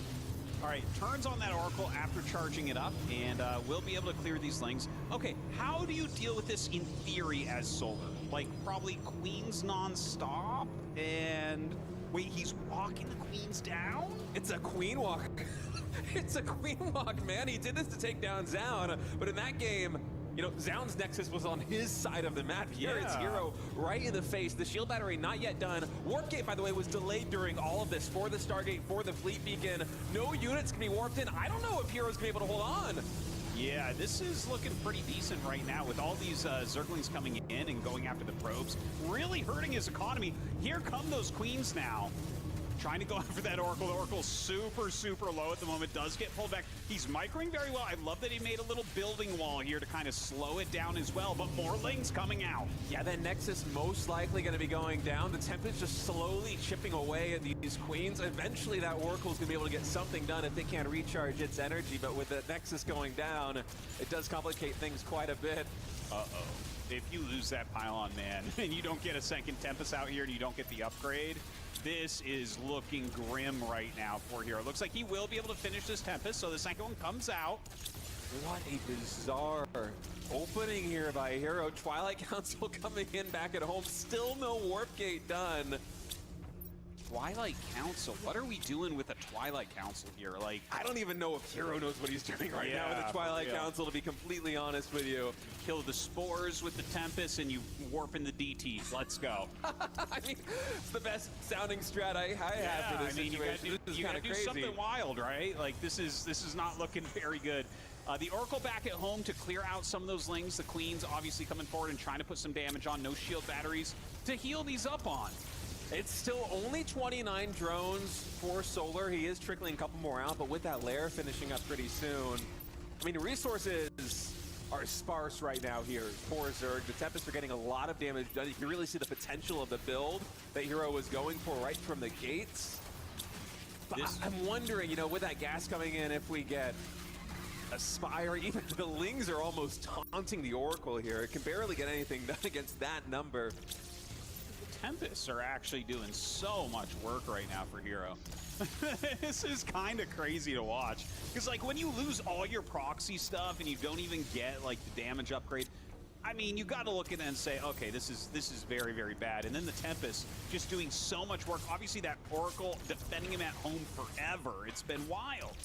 All right, turns on that Oracle after charging it up, and we'll be able to clear these things. Okay, how do you deal with this in theory as Solar? Like, probably Queens non-stop, and... Wait, he's walking the Queens down? It's a Queen walk. It's a Queen walk, man. He did this to take down Zaun, but in that game, you know, Zaun's Nexus was on his side of the map. Here it's Hero right in the face. The shield battery not yet done. Warp Gate, by the way, was delayed during all of this for the Stargate, for the Fleet Beacon. No units can be warped in. I don't know if Hero's gonna be able to hold on. Yeah, this is looking pretty decent right now with all these Zerglings coming in and going after the probes. Really hurting his economy. Here come those Queens now. Trying to go after that Oracle. The Oracle's super, super low at the moment. Does get pulled back. He's microing very well. I love that he made a little building wall here to kind of slow it down as well, but more Lings coming out. Yeah, that Nexus most likely going to be going down. The Tempest just slowly chipping away at these Queens. Eventually that Oracle's going to be able to get something done if they can't recharge its energy, but with the Nexus going down, it does complicate things quite a bit. Uh-oh. If you lose that pylon, man, and you don't get a second Tempest out here and you don't get the upgrade, this is looking grim right now for Hero. Looks like he will be able to finish this Tempest, so the second one comes out. What a bizarre opening here by Hero. Twilight Council coming in back at home. Still no Warp Gate done. Twilight Council? What are we doing with the Twilight Council here? Like, I don't even know if Hero knows what he's doing right now with the Twilight Council, to be completely honest with you. Kill the spores with the Tempest and you warp in the DT. Let's go. I mean, it's the best sounding strat I have for this situation. You gotta do something wild, right? Like, this is not looking very good. The Oracle back at home to clear out some of those Lings. The Queens obviously coming forward and trying to put some damage on. No shield batteries to heal these up on. It's still only 29 drones for Solar. He is trickling a couple more out, but with that lair finishing up pretty soon. I mean, resources are sparse right now here for Zerg. The Tempest are getting a lot of damage done. You can really see the potential of the build that Hero was going for right from the gates. But I'm wondering, you know, with that gas coming in, if we get a Spire, even the Lings are almost taunting the Oracle here. It can barely get anything done against that number. Tempests are actually doing so much work right now for Hero. This is kind of crazy to watch. Because, like, when you lose all your proxy stuff and you don't even get, like, the damage upgrade, I mean, you got to look at it and say, okay, this is very, very bad. And then the Tempest just doing so much work. Obviously, that Oracle defending him at home forever. It's been wild.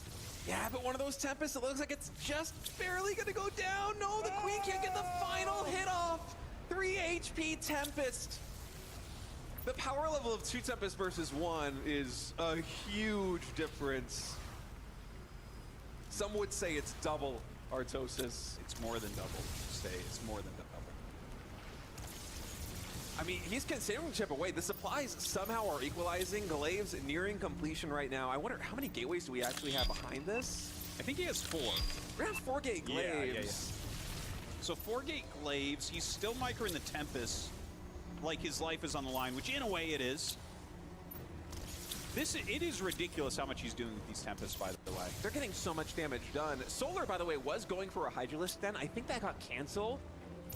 Yeah, but one of those Tempests, it looks like it's just barely going to go down. No, the Queen can't get the final hit off. 3 HP Tempest. The power level of 2 Tempest versus 1 is a huge difference. Some would say it's double Artosis. It's more than double. It's more than double. I mean, he's considering chip away. The supplies somehow are equalizing. Glaive's nearing completion right now. I wonder how many gateways do we actually have behind this? I think he has 4. We're gonna have 4 gate Glaives. Yeah. So 4 gate Glaives. He's still microing the Tempest. Like his life is on the line, which in a way it is. It is ridiculous how much he's doing with these Tempests, by the way. They're getting so much damage done. Solar, by the way, was going for a Hydralisk then. I think that got canceled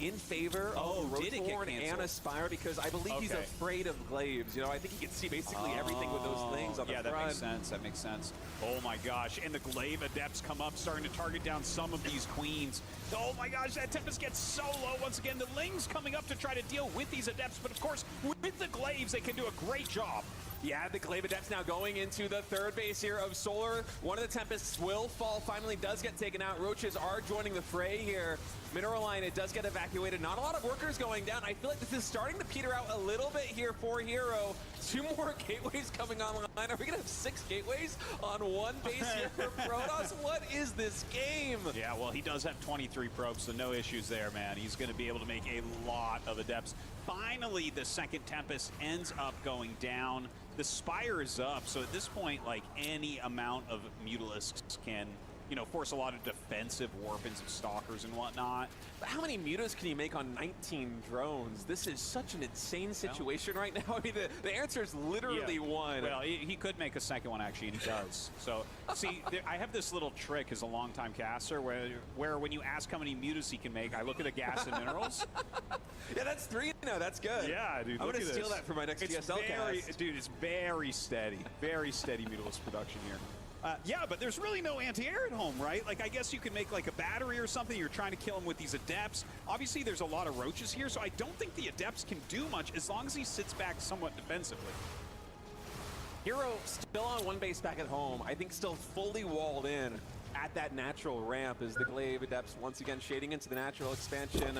in favor of Rotorn and Aspire because I believe he's afraid of Glaives. You know, I think he can see basically everything with those things on the front. Yeah, that makes sense. That makes sense. Oh my gosh. And the Glaive Adepts come up, starting to target down some of these Queens. Oh my gosh, that Tempest gets so low once again. The Lings coming up to try to deal with these Adepts, but of course, with the Glaives, they can do a great job. Yeah, the Glaive Adepts now going into the third base here of Solar. One of the Tempests will fall, finally does get taken out. Roaches are joining the fray here. Mineral Line, it does get evacuated. Not a lot of workers going down. I feel like this is starting to peter out a little bit here for Hero. 2 more gateways coming online. Are we gonna have 6 gateways on 1 base here for Protoss? What is this game? Yeah, well, he does have 23 probes, so no issues there, man. He's gonna be able to make a lot of Adepts. Finally, the second Tempest ends up going down. The Spire is up, so at this point, like, any amount of Mutalisks can, you know, force a lot of defensive warpins of Stalkers and whatnot. But how many Mutas can you make on 19 drones? This is such an insane situation right now. I mean, the answer is literally 1. Well, he could make a second one, actually, and he does. So, see, I have this little trick as a longtime caster where when you ask how many Mutas he can make, I look at the gas and minerals. Yeah, that's 3 now. That's good. Yeah, dude, I'm going to steal that for my next GSL cast. Dude, it's very steady Mutalist production here. Yeah, but there's really no anti-air at home, right? Like, I guess you could make, like, a battery or something. You're trying to kill him with these Adepts. Obviously, there's a lot of Roaches here, so I don't think the Adepts can do much as long as he sits back somewhat defensively. Hero still on 1 base back at home. I think still fully walled in at that natural ramp as the Glaive Adepts once again shading into the natural expansion.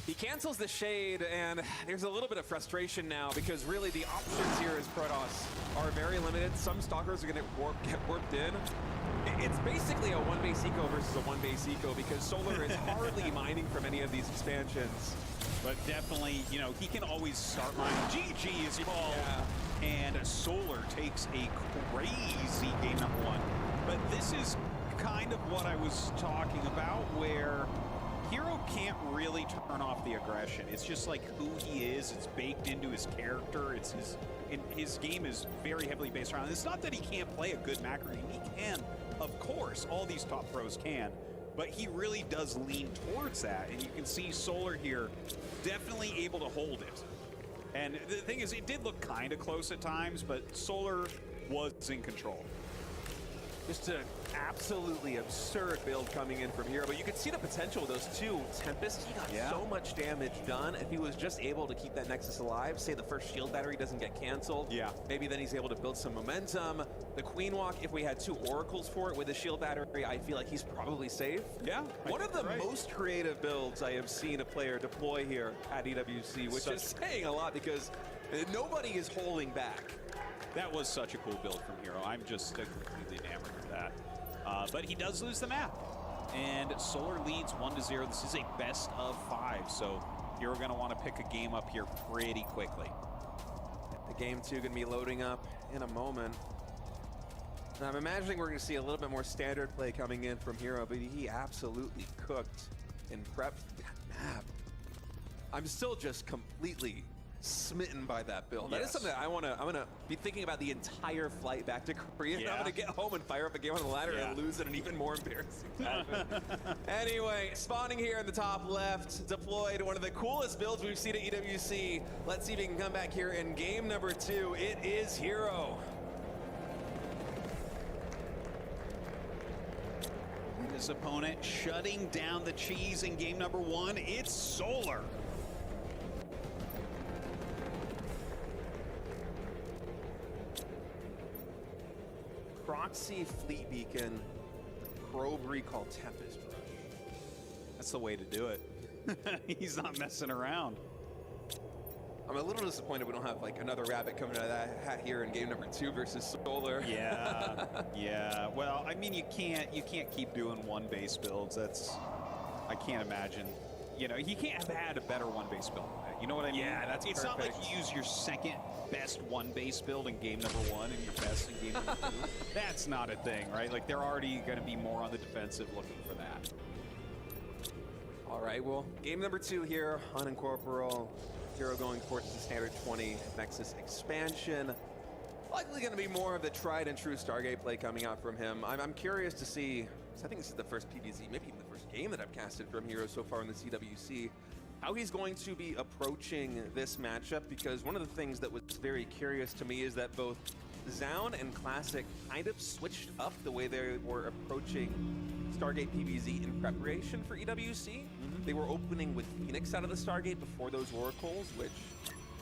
He cancels the shade, and there's a little bit of frustration now because really the options here as Protoss are very limited. Some Stalkers are going to get warped in. It's basically a 1 base eco versus a 1 base eco because Solar is hardly mining from any of these expansions. But definitely, you know, he can always start mining. GG is called. Yeah. And Solar takes a crazy game number 1. But this is kind of what I was talking about where Hero can't really turn off the aggression. It's just like who he is. It's baked into his character. It's his game is very heavily based around. It's not that he can't play a good macro game. He can, of course. All these top pros can. But he really does lean towards that. And you can see Solar here definitely able to hold it. And the thing is, it did look kind of close at times, but Solar was in control. Just an absolutely absurd build coming in from Hero, but you can see the potential of those 2 Tempests. He got so much damage done. If he was just able to keep that Nexus alive, say the first shield battery doesn't get canceled, maybe then he's able to build some momentum. The Queen Walk, if we had 2 Oracles for it with the shield battery, I feel like he's probably safe. Yeah. One of the most creative builds I have seen a player deploy here at EWC, which is saying a lot because nobody is holding back. That was such a cool build from Hero. I'm just completely enamored with that. But he does lose the map. And Solar leads 1-0. This is a best of 5. So Hero going to want to pick a game up here pretty quickly. The game 2 going to be loading up in a moment. And I'm imagining we're going to see a little bit more standard play coming in from Hero, but he absolutely cooked in prep. That map. I'm still just completely smitten by that build. That is something that I'm gonna be thinking about the entire flight back to Korea. Yeah. I'm gonna get home and fire up a game on the ladder and lose in an even more embarrassing fashion. Anyway, spawning here in the top left, deployed one of the coolest builds we've seen at EWC. Let's see if he can come back here in game number 2. It is Hero. His opponent shutting down the cheese in game number 1. It's Solar. Proxy Fleet Beacon, Probe Recall Tempest Rush. That's the way to do it. He's not messing around. I'm a little disappointed we don't have like another rabbit coming out of that hat here in game number 2 versus Solar. Yeah, yeah. Well, I mean, you can't keep doing one base builds. I can't imagine. You know, he can't have had a better one base build. You know what I mean? Yeah, that's It's perfect. not like you use your second best one base build in game number 1 and your best in game number 2. That's not a thing, right? Like they're already going to be more on the defensive looking for that. All right, well, game number 2 here, Unincorporal. Hero going towards the standard 20 Nexus expansion. Likely going to be more of the tried and true Stargate play coming out from him. I'm curious to see, 'cause I think this is the first PvZ, maybe even the first game that I've casted from Hero so far in the CWC, how he's going to be approaching this matchup, because one of the things that was very curious to me is that both Zaun and Classic kind of switched up the way they were approaching Stargate PvZ in preparation for EWC. They were opening with Phoenix out of the Stargate before those Oracles, which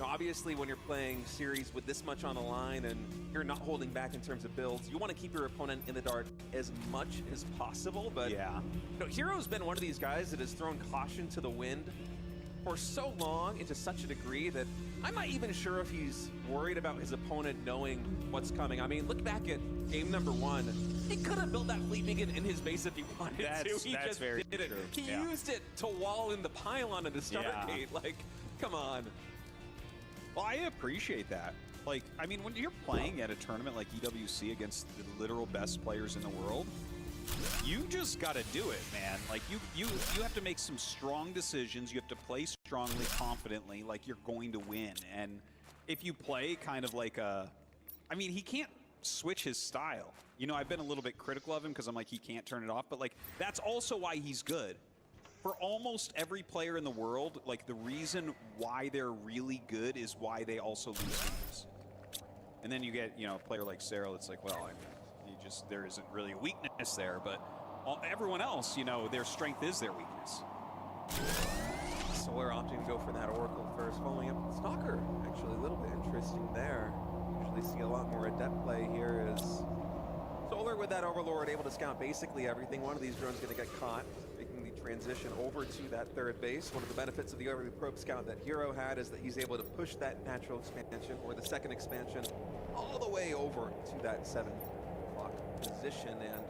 obviously when you're playing series with this much on the line and you're not holding back in terms of builds, you want to keep your opponent in the dark as much as possible. But yeah, you know, Hero's been one of these guys that has thrown caution to the wind for so long and to such a degree that I'm not even sure if he's worried about his opponent knowing what's coming. I mean, look back at game number 1. He could have built that Fleet Beacon in his base if he wanted to. He that's just very did it. true. He Yeah. used it to wall in the pylon of the Stargate. Like, come on. Well, I appreciate that. Like, I mean, when you're playing at a tournament like EWC against the literal best players in the world, you just got to do it, man. Like, you have to make some strong decisions. You have to play strongly, confidently, like you're going to win. And if you play kind of like a... I mean, he can't switch his style. You know, I've been a little bit critical of him because I'm like, he can't turn it off. But, like, that's also why he's good. For almost every player in the world, like, the reason why they're really good is why they also lose games. And then you get, you know, a player like Cyril, it's like, well, there isn't really a weakness there, but everyone else, you know, their strength is their weakness. Solar opting to go for that Oracle first, following up with Stalker. Actually, a little bit interesting there. Usually see a lot more adept play here is Solar with that Overlord able to scout basically everything. One of these drones going to get caught, making the transition over to that third base. One of the benefits of the overly probe scout that Hero had is that he's able to push that natural expansion or the second expansion all the way over to that 7 o'clock position, and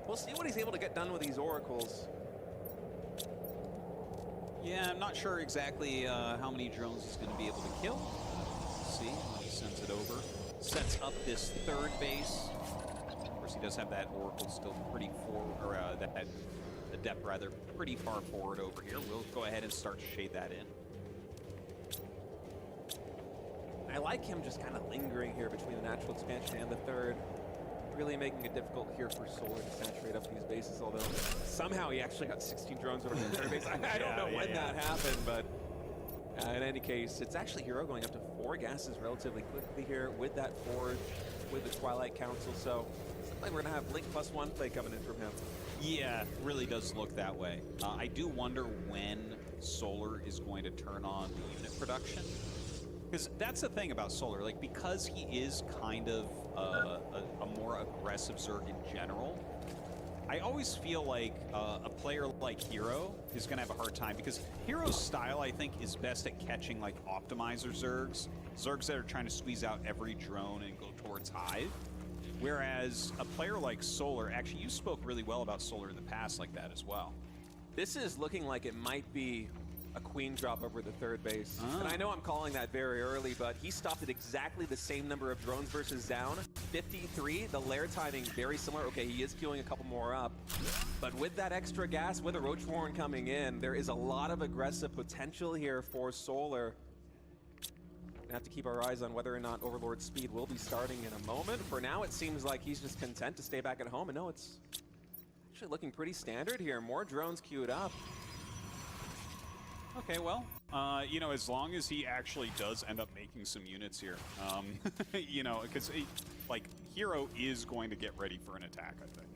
we'll see what he's able to get done with these Oracles. Yeah, I'm not sure exactly how many drones he's going to be able to kill. Let's see when he sends it over. Sets up this third base. Of course, he does have that Oracle still pretty forward, or that Adept rather, pretty far forward over here. We'll go ahead and start to shade that in. I like him just kind of lingering here between the natural expansion and the third. Really making it difficult here for Solar to saturate up these bases, although somehow he actually got 16 drones over the third base. I don't know when that happened, but in any case, it's actually Hero going up to 4 gases relatively quickly here with that Forge, with the Twilight Council, so it's like we're going to have Link +1 play coming in from him. Yeah, it really does look that way. I do wonder when Solar is going to turn on the unit production. Because that's the thing about Solar, like, because he is kind of a more aggressive Zerg in general, I always feel like a player like Hero is going to have a hard time, because Hero's style, I think, is best at catching, like, optimizer Zergs. Zergs that are trying to squeeze out every drone and go towards Hive. Whereas a player like Solar, actually, you spoke really well about Solar in the past like that as well. This is looking like it might be a queen drop over the third base. And I know I'm calling that very early, but he stopped at exactly the same number of drones versus down, 53. The lair timing very similar. Okay, he is queuing a couple more up. But with that extra gas, with a Roach Warren coming in, there is a lot of aggressive potential here for Solar. Gonna have to keep our eyes on whether or not Overlord Speed will be starting in a moment. For now, it seems like he's just content to stay back at home. And no, it's actually looking pretty standard here. More drones queued up. Okay, well, you know, as long as he actually does end up making some units here, you know, because, like, Hero is going to get ready for an attack, I think.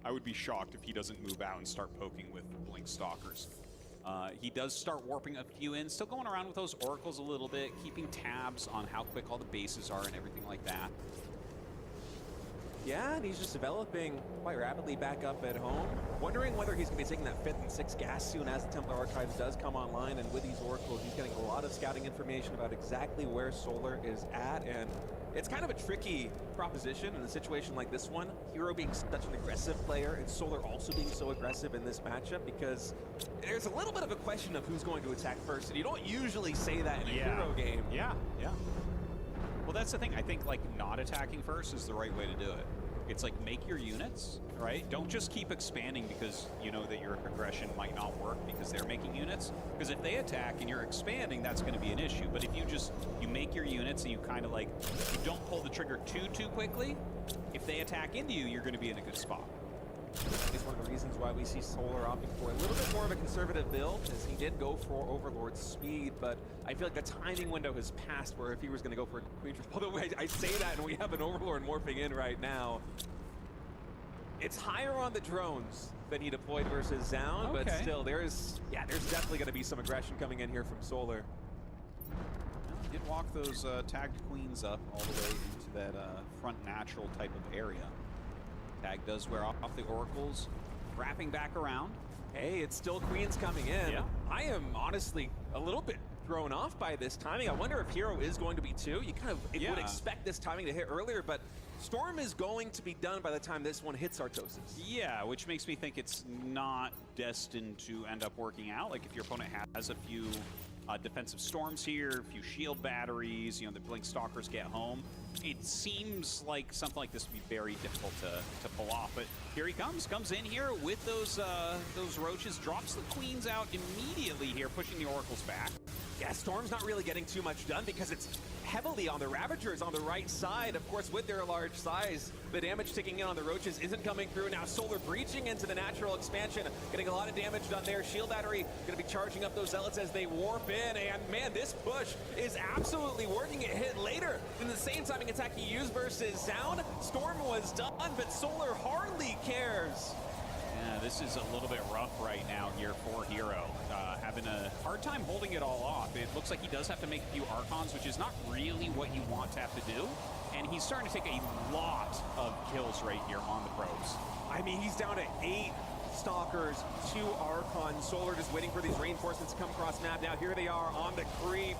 I would be shocked if he doesn't move out and start poking with Blink Stalkers. He does start warping a few in, still going around with those Oracles a little bit, keeping tabs on how quick all the bases are and everything like that. Yeah, and he's just developing quite rapidly back up at home. Wondering whether he's going to be taking that 5th and 6th gas soon as the Templar Archives does come online. And with these Oracles, he's getting a lot of scouting information about exactly where Solar is at. And it's kind of a tricky proposition in a situation like this one. Hero being such an aggressive player and Solar also being so aggressive in this matchup, because there's a little bit of a question of who's going to attack first. And you don't usually say that in a Hero game. Yeah. Well, that's the thing. I think, like, not attacking first is the right way to do it. It's like, make your units, right? Don't just keep expanding because you know that your aggression might not work because they're making units. Because if they attack and you're expanding, that's going to be an issue. But if you make your units and you kind of, like, you don't pull the trigger too quickly, if they attack into you, you're going to be in a good spot. It's one of the reasons why we see Solar opting for a little bit more of a conservative build, as he did go for Overlord Speed, but I feel like the timing window has passed where if he was going to go for a Queen Trip, although I say that and we have an Overlord morphing in right now. It's higher on the drones than he deployed versus Zound, but still, there's definitely going to be some aggression coming in here from Solar. Well, he did walk those tagged queens up all the way into that front natural type of area. Tag does wear off the Oracles, wrapping back around. Hey, it's still queens coming in. Yeah. I am honestly a little bit thrown off by this timing. I wonder if Hero is going to be 2. You kind of would expect this timing to hit earlier, but Storm is going to be done by the time this one hits Artosis. Yeah, which makes me think it's not destined to end up working out. Like, if your opponent has a few defensive storms here, a few shield batteries, you know, the Blink Stalkers get home, it seems like something like this would be very difficult to pull off. But here he comes in here with those roaches, drops the queens out immediately here, pushing the Oracles back. Yeah, Storm's not really getting too much done because it's heavily on the Ravagers on the right side. Of course, with their large size, the damage ticking in on the Roaches isn't coming through. Now Solar breaching into the natural expansion, getting a lot of damage done there. Shield Battery going to be charging up those Zealots as they warp in. And man, this push is absolutely working. It hit later than the same timing attack he used versus Zound. Storm was done, but Solar hardly cares. Yeah, this is a little bit rough right now here for Hero. Having a hard time holding it all off. It looks like he does have to make a few Archons, which is not really what you want to have to do. And he's starting to take a lot of kills right here on the probes. I mean, he's down to 8 Stalkers, 2 Archons. Solar just waiting for these reinforcements to come across map. Now here they are on the creep.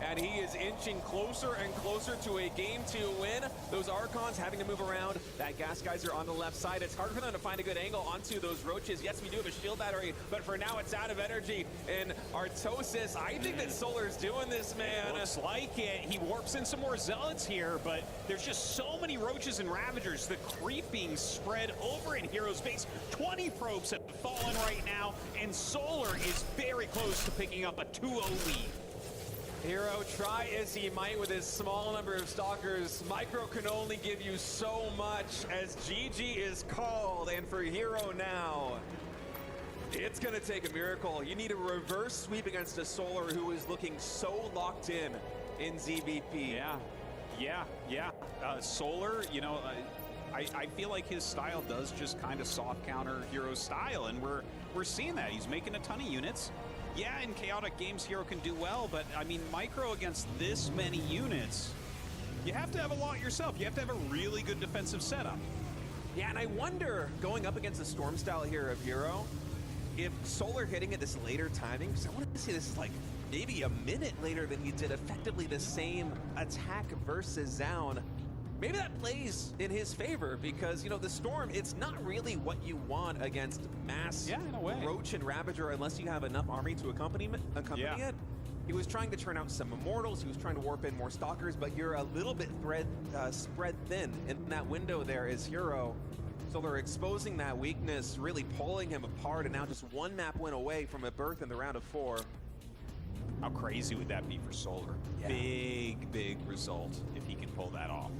And he is inching closer and closer to a Game 2 win. Those Archons having to move around. That Gas Geyser on the left side. It's hard for them to find a good angle onto those Roaches. Yes, we do have a shield battery, but for now it's out of energy. And Artosis, I think that Solar's doing this, man. Looks like it. He warps in some more Zealots here, but there's just so many Roaches and Ravagers. The creep being spread over in Hero's base. 20 probes have fallen right now, and Solar is very close to picking up a 2-0 lead. Hero, try as he might with his small number of Stalkers, Micro can only give you so much as GG is called. And for Hero now, it's going to take a miracle. You need a reverse sweep against a Solar who is looking so locked in ZVP. Yeah. Solar, you know, I feel like his style does just kind of soft counter Hero's style, and we're seeing that. He's making a ton of units. Yeah, in chaotic games, Hero can do well, but I mean, Micro against this many units, you have to have a lot yourself. You have to have a really good defensive setup. Yeah, and I wonder, going up against the Storm style here of Hero, if Solar hitting at this later timing, because I want to see this is like maybe a minute later than he did effectively the same attack versus Zound. maybe that plays in his favor because, you know, the Storm, it's not really what you want against mass in a way. Roach and Ravager unless you have enough army to accompany it. He was trying to turn out some Immortals, he was trying to warp in more Stalkers, but you're a little bit spread thin in that window there is Hero. So they're exposing that weakness, really pulling him apart, and now just one map win away from a berth in the round of 4. How crazy would that be for Solar? Yeah. Big result if he can pull that off.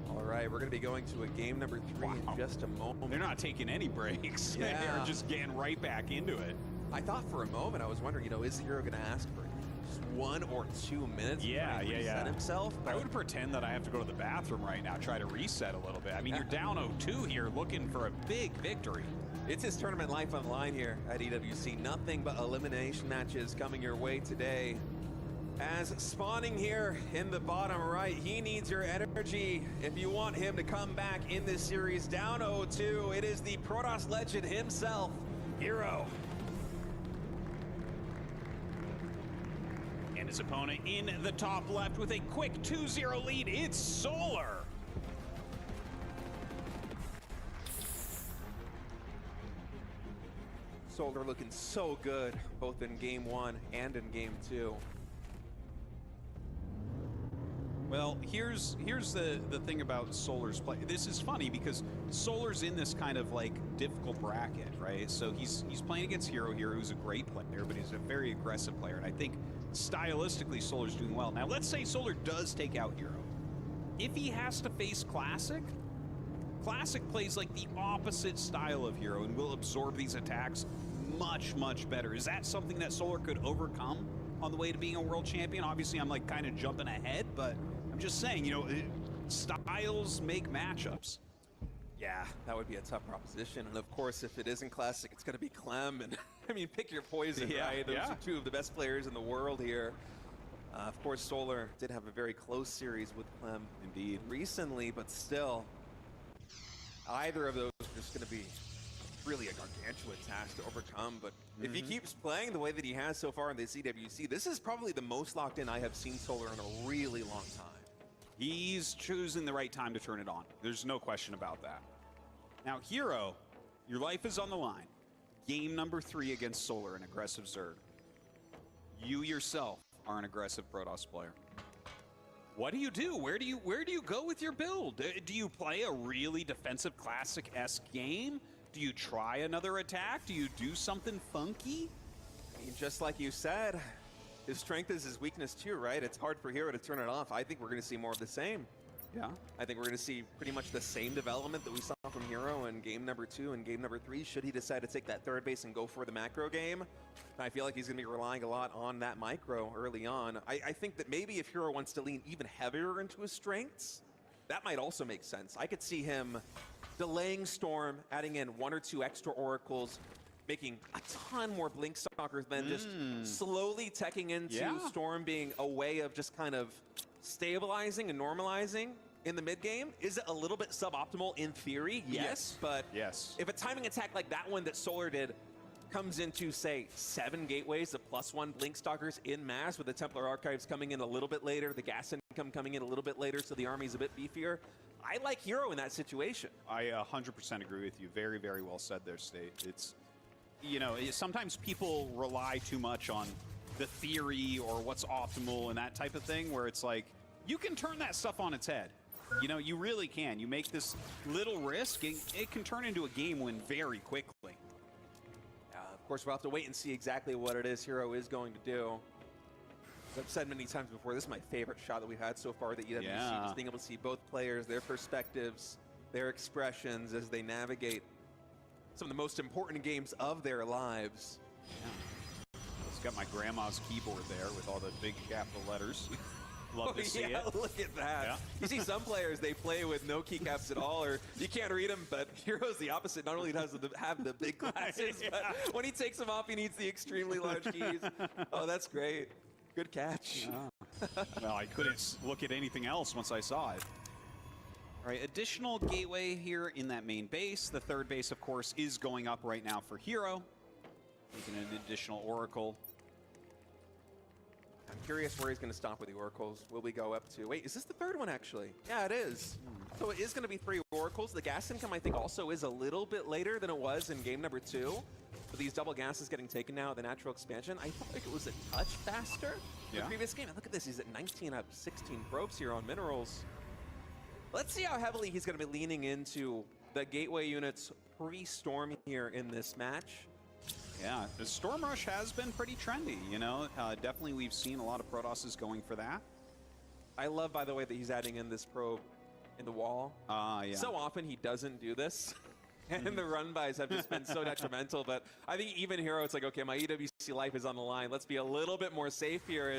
All right, we're going to be going to a game number 3 in just a moment. They're not taking any breaks. Yeah. They're just getting right back into it. I thought for a moment, I was wondering, you know, is Hero going to ask for just 1 or 2 minutes to reset himself? I would pretend that I have to go to the bathroom right now, try to reset a little bit. I mean, you're down 0-2 here, looking for a big victory. It's his tournament life on the line here at EWC. Nothing but elimination matches coming your way today. As spawning here in the bottom right, he needs your energy if you want him to come back in this series. Down 0-2, it is the Protoss legend himself, Hero. And his opponent in the top left with a quick 2-0 lead, it's Solar. Solar looking so good, both in game 1 and in game 2. Well, here's the thing about Solar's play. This is funny because Solar's in this kind of like difficult bracket, right? So he's playing against Hero here, who's a great player, but he's a very aggressive player. And I think stylistically, Solar's doing well. Now, let's say Solar does take out Hero. If he has to face Classic, Classic plays like the opposite style of Hero and will absorb these attacks much better. Is that something that Solar could overcome on the way to being a world champion? Obviously, I'm like kind of jumping ahead, but I'm just saying, you know, styles make matchups. Yeah, that would be a tough proposition. And of course, if it isn't Classic, it's going to be Clem. And I mean, pick your poison, right? Those are 2 of the best players in the world here. Of course, Solar did have a very close series with Clem. Indeed. Recently, but still, either of those are just going to be really a gargantuan task to overcome. But if he keeps playing the way that he has so far in the CWC, this is probably the most locked in I have seen Solar in a really long time. He's choosing the right time to turn it on. There's no question about that. Now, Hero, your life is on the line. Game number 3 against Solar, an aggressive Zerg. You yourself are an aggressive Protoss player. What do you do? Where do you go with your build? Do you play a really defensive Classic-esque game? Do you try another attack? Do you do something funky? I mean, just like you said, his strength is his weakness too, right? It's hard for Hero to turn it off. I think we're going to see more of the same. Yeah. I think we're going to see pretty much the same development that we saw from Hero in game number 2 and game number 3. Should he decide to take that third base and go for the macro game, I feel like he's going to be relying a lot on that micro early on. I think that maybe if Hero wants to lean even heavier into his strengths, that might also make sense. I could see him delaying Storm, adding in 1 or 2 extra Oracles, making a ton more Blink Stalkers, then just slowly teching into Storm being a way of just kind of stabilizing and normalizing in the mid game. Is it a little bit suboptimal in theory? Yes. But if a timing attack like that one that Solar did comes into, say, 7 gateways of +1 Blink Stalkers in mass, with the Templar Archives coming in a little bit later, the gas income coming in a little bit later, so the army's a bit beefier, I like Hero in that situation. I 100% agree with you. Very well said there, State. It's, you know, sometimes people rely too much on the theory or what's optimal and that type of thing, where it's like, you can turn that stuff on its head. You know, you really can. You make this little risk, and it can turn into a game win very quickly. Of course, we'll have to wait and see exactly what it is Hero is going to do. As I've said many times before, this is my favorite shot that we've had so far at the EWC, just being able to see both players, their perspectives, their expressions as they navigate some of the most important games of their lives. It's got my grandma's keyboard there with all the big capital letters. Love to see it. Look at that. Yeah. You see some players, they play with no keycaps at all, or you can't read them, but Hero's the opposite. Not only does he have the big glasses, but when he takes them off, he needs the extremely large keys. Oh, that's great. Good catch. Yeah. Well, I couldn't look at anything else once I saw it. All right, additional gateway here in that main base. The third base, of course, is going up right now for Hero. Making an additional Oracle. I'm curious where he's going to stop with the Oracles. Will we go up to... Wait, is this the third one, actually? Yeah, it is. So it is going to be 3 Oracles. The gas income, I think, also is a little bit later than it was in game number 2. With these double gases getting taken now, the natural expansion, I felt like it was a touch faster in the previous game. And look at this, he's at 19 out of 16 probes here on minerals. Let's see how heavily he's going to be leaning into the gateway units pre-storm here in this match. Yeah, the Storm Rush has been pretty trendy, you know. Definitely we've seen a lot of Protosses going for that. I love, by the way, that he's adding in this probe in the wall. Yeah. So often he doesn't do this. And the run-bys have just been so detrimental. But I think even Hero, it's like, okay, my EWC life is on the line. Let's be a little bit more safe here.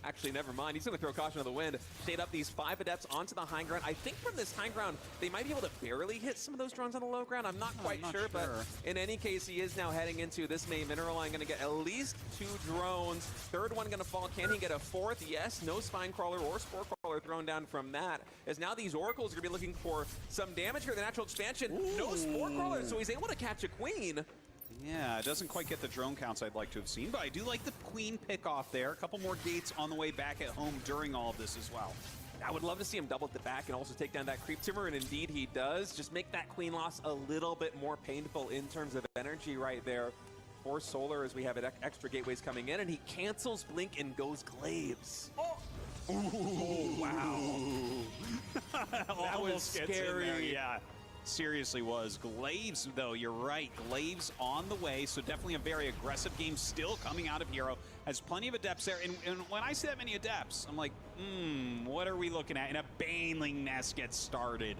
Actually, never mind. He's going to throw caution to the wind. Shade up these 5 adepts onto the high ground. I think from this high ground, they might be able to barely hit some of those drones on the low ground. I'm not quite sure, but in any case, he is now heading into this main mineral line. Going to get at least 2 drones. Third one going to fall. Can he get a 4th? Yes. No Spine Crawler or Spore Crawler thrown down from that. As now these Oracles are going to be looking for some damage here. The natural expansion. Ooh. No Spore Crawler, so he's able to catch a Queen. Yeah, it doesn't quite get the drone counts I'd like to have seen, but I do like the Queen pick off there. A couple more gates on the way back at home during all of this as well. I would love to see him double at the back and also take down that Creep Timber, and indeed he does. Just make that Queen loss a little bit more painful in terms of energy right there for Solar as we have extra gateways coming in, and he cancels Blink and goes Glaives. Oh! Ooh, wow. That was scary. Yeah. Seriously was. Glaives, though, you're right. Glaives on the way, so definitely a very aggressive game still coming out of Hero. Has plenty of Adepts there, and when I see that many Adepts, I'm like, what are we looking at? And a Baneling Nest gets started.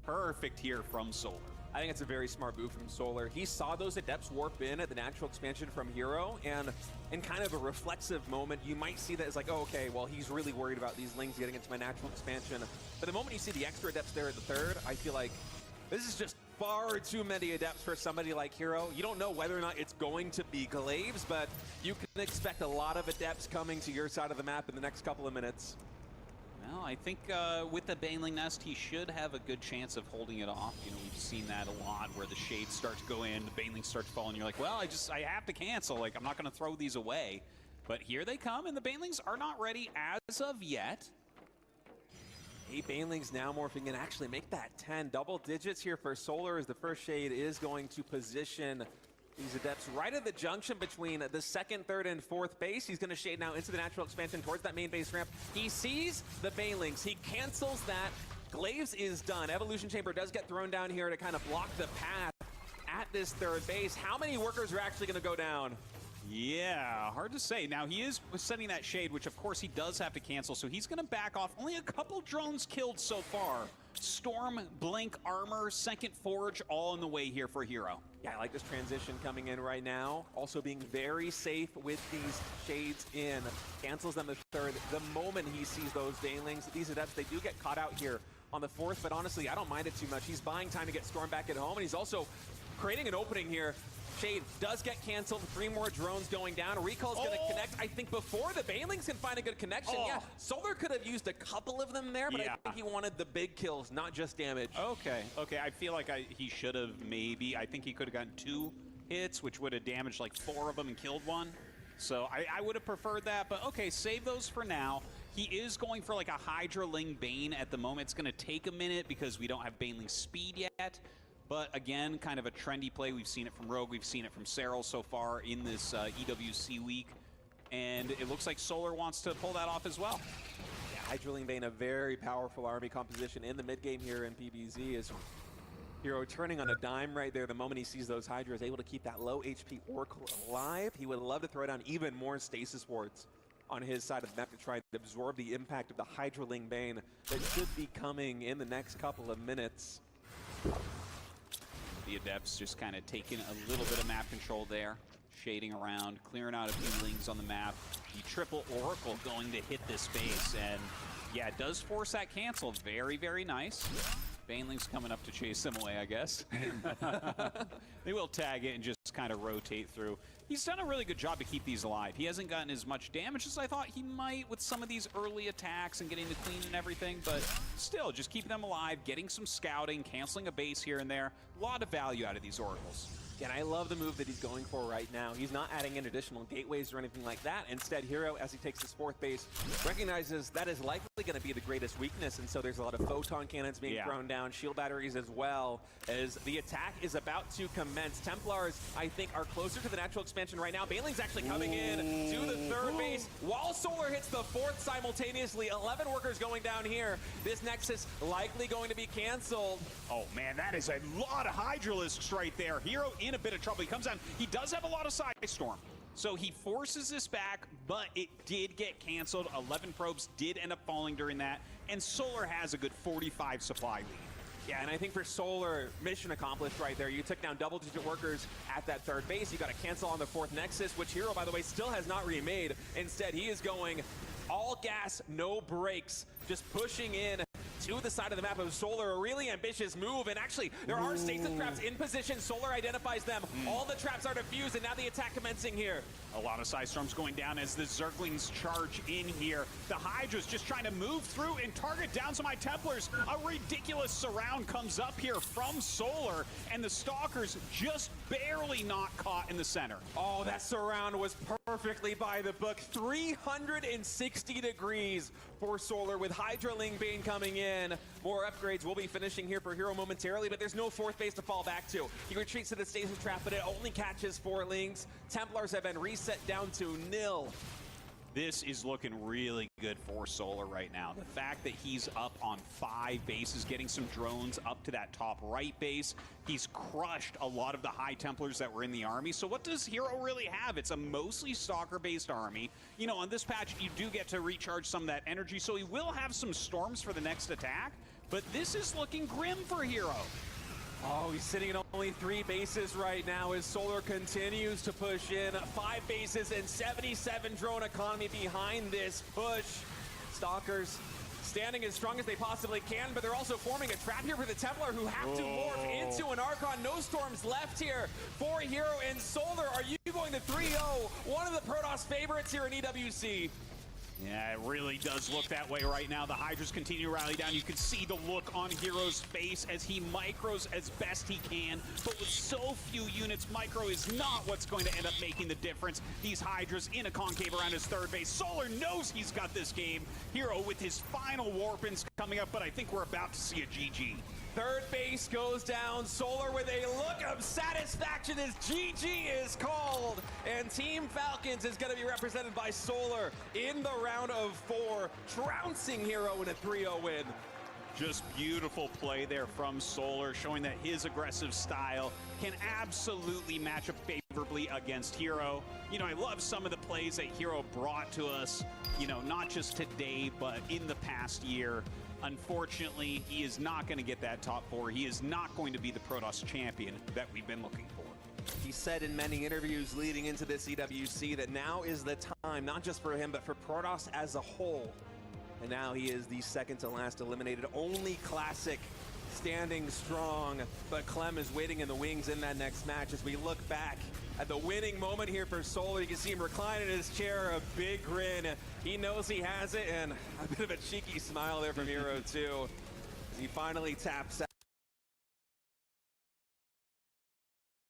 Perfect here from Solar. I think it's a very smart move from Solar. He saw those Adepts warp in at the natural expansion from Hero, and in kind of a reflexive moment, you might see that as like, oh, okay, well, he's really worried about these Lings getting into my natural expansion. But the moment you see the extra Adepts there at the third, I feel like this is just far too many Adepts for somebody like Hero. You don't know whether or not it's going to be Glaives, but you can expect a lot of Adepts coming to your side of the map in the next couple of minutes. Well, I think with the Baneling Nest, he should have a good chance of holding it off. You know, we've seen that a lot where the shades start to go in, the Banelings start to fall, and you're like, well, I have to cancel. Like, I'm not going to throw these away. But here they come, and the Banelings are not ready as of yet. 8 Banelings now morphing in, actually make that 10. Double digits here for Solar as the first shade is going to position these Adepts right at the junction between the 2nd, 3rd, and 4th base. He's going to shade now into the natural expansion towards that main base ramp. He sees the Banelings. He cancels that. Glaives is done. Evolution Chamber does get thrown down here to kind of block the path at this 3rd base. How many workers are actually going to go down? Yeah, hard to say. Now, he is setting that shade, which of course he does have to cancel, so he's going to back off. Only a couple drones killed so far. Storm, Blink, Armor, 2nd Forge, all in the way here for Hero. Yeah, I like this transition coming in right now. Also being very safe with these shades in. Cancels them the 3rd. The moment he sees those Banelings, these Adepts, they do get caught out here on the 4th, but honestly, I don't mind it too much. He's buying time to get Storm back at home, and he's also creating an opening here. Shade does get canceled. 3 more drones going down. Recall's going to connect, I think, before the Banelings can find a good connection. Yeah, Solar could have used a couple of them there, but I think he wanted the big kills, not just damage. Okay, I feel like he should have maybe. I think he could have gotten 2 hits, which would have damaged like 4 of them and killed 1. So I would have preferred that, but okay, save those for now. He is going for like a Hydraling Bane at the moment. It's going to take a minute because we don't have Baneling speed yet. But again, kind of a trendy play. We've seen it from Rogue. We've seen it from Serral so far in this EWC week. And it looks like Solar wants to pull that off as well. Yeah, Hydraling Bane, a very powerful army composition in the mid-game here in PBZ. Is Hero turning on a dime right there the moment he sees those Hydras, able to keep that low HP Oracle alive. He would love to throw down even more Stasis Wards on his side of the map to try and absorb the impact of the Hydraling Bane that should be coming in the next couple of minutes. The Adepts just kind of taking a little bit of map control there, shading around, clearing out a few Lings on the map. The triple Oracle going to hit this base, and yeah, it does force that cancel. Very, very nice. Baneling's coming up to chase them away, I guess. They will tag it and just kind of rotate through. He's done a really good job to keep these alive. He hasn't gotten as much damage as I thought he might with some of these early attacks and getting the Queen and everything, but still, just keeping them alive, getting some scouting, canceling a base here and there. A lot of value out of these Oracles. And I love the move that he's going for right now. He's not adding in additional gateways or anything like that. Instead, Hero, as he takes his 4th base, recognizes that is likely going to be the greatest weakness. And so there's a lot of photon cannons being thrown down, shield batteries as well, as the attack is about to commence. Templars, I think, are closer to the natural expansion right now. Baneling's actually coming in to the 3rd base while Solar hits the 4th simultaneously. 11 workers going down here. This Nexus likely going to be canceled. Oh man, that is a lot of Hydralisks right there. Hero in a bit of trouble. He comes down. He does have a lot of Side Storm. So he forces this back, but it did get canceled. 11 probes did end up falling during that. And Solar has a good 45 supply lead. Yeah, and I think for Solar, mission accomplished right there. You took down double-digit workers at that 3rd base. You got to cancel on the 4th Nexus, which Hero, by the way, still has not remade. Instead, he is going all gas, no brakes, just pushing in to the side of the map of Solar. A really ambitious move, and actually there are stasis traps in position. Solar identifies them. All the traps are defused, and now the attack commencing here. A lot of Side Storms going down as the Zerglings charge in here. The Hydra's just trying to move through and target down some of my Templars. A ridiculous surround comes up here from Solar, and the Stalkers just barely not caught in the center. Oh, that surround was perfectly by the book. 360 degrees for Solar with Hydra Ling Bane coming in. More upgrades will be finishing here for Hero momentarily, but there's no 4th base to fall back to. He retreats to the stasis trap, but it only catches 4 Lings. Templars have been reset down to 0. This is looking really good for Solar right now. The fact that he's up on 5 bases, getting some drones up to that top right base. He's crushed a lot of the High Templars that were in the army. So what does Hero really have? It's a mostly Stalker-based army. You know, on this patch, you do get to recharge some of that energy, so he will have some Storms for the next attack. But this is looking grim for Hero. Oh, he's sitting at only 3 bases right now as Solar continues to push in. 5 bases and 77 drone economy behind this push. Stalkers standing as strong as they possibly can, but they're also forming a trap here for the Templar, who have to morph into an Archon. No Storms left here for Hero and Solar. Are you going to 3-0? One of the Protoss favorites here in EWC. Yeah, it really does look that way right now. The Hydras continue to rally down. You can see the look on Hero's face as he micros as best he can. But with so few units, micro is not what's going to end up making the difference. These Hydras in a concave around his 3rd base. Solar knows he's got this game. Hero with his final Warpins coming up, but I think we're about to see a GG. 3rd base goes down. Solar with a look of satisfaction as GG is called. And Team Falcons is going to be represented by Solar in the round of 4, trouncing Hero in a 3-0 win. Just beautiful play there from Solar, showing that his aggressive style can absolutely match up favorably against Hero. You know, I love some of the plays that Hero brought to us, you know, not just today, but in the past year. Unfortunately, he is not going to get that top 4. He is not going to be the Protoss champion that we've been looking for. He said in many interviews leading into this EWC that now is the time, not just for him, but for Protoss as a whole. And now he is the 2nd to last eliminated, only Classic standing strong. But Clem is waiting in the wings in that next match. As we look back at the winning moment here for Solar, you can see him reclining in his chair, a big grin. He knows he has it, and a bit of a cheeky smile there from Hero too, as he finally taps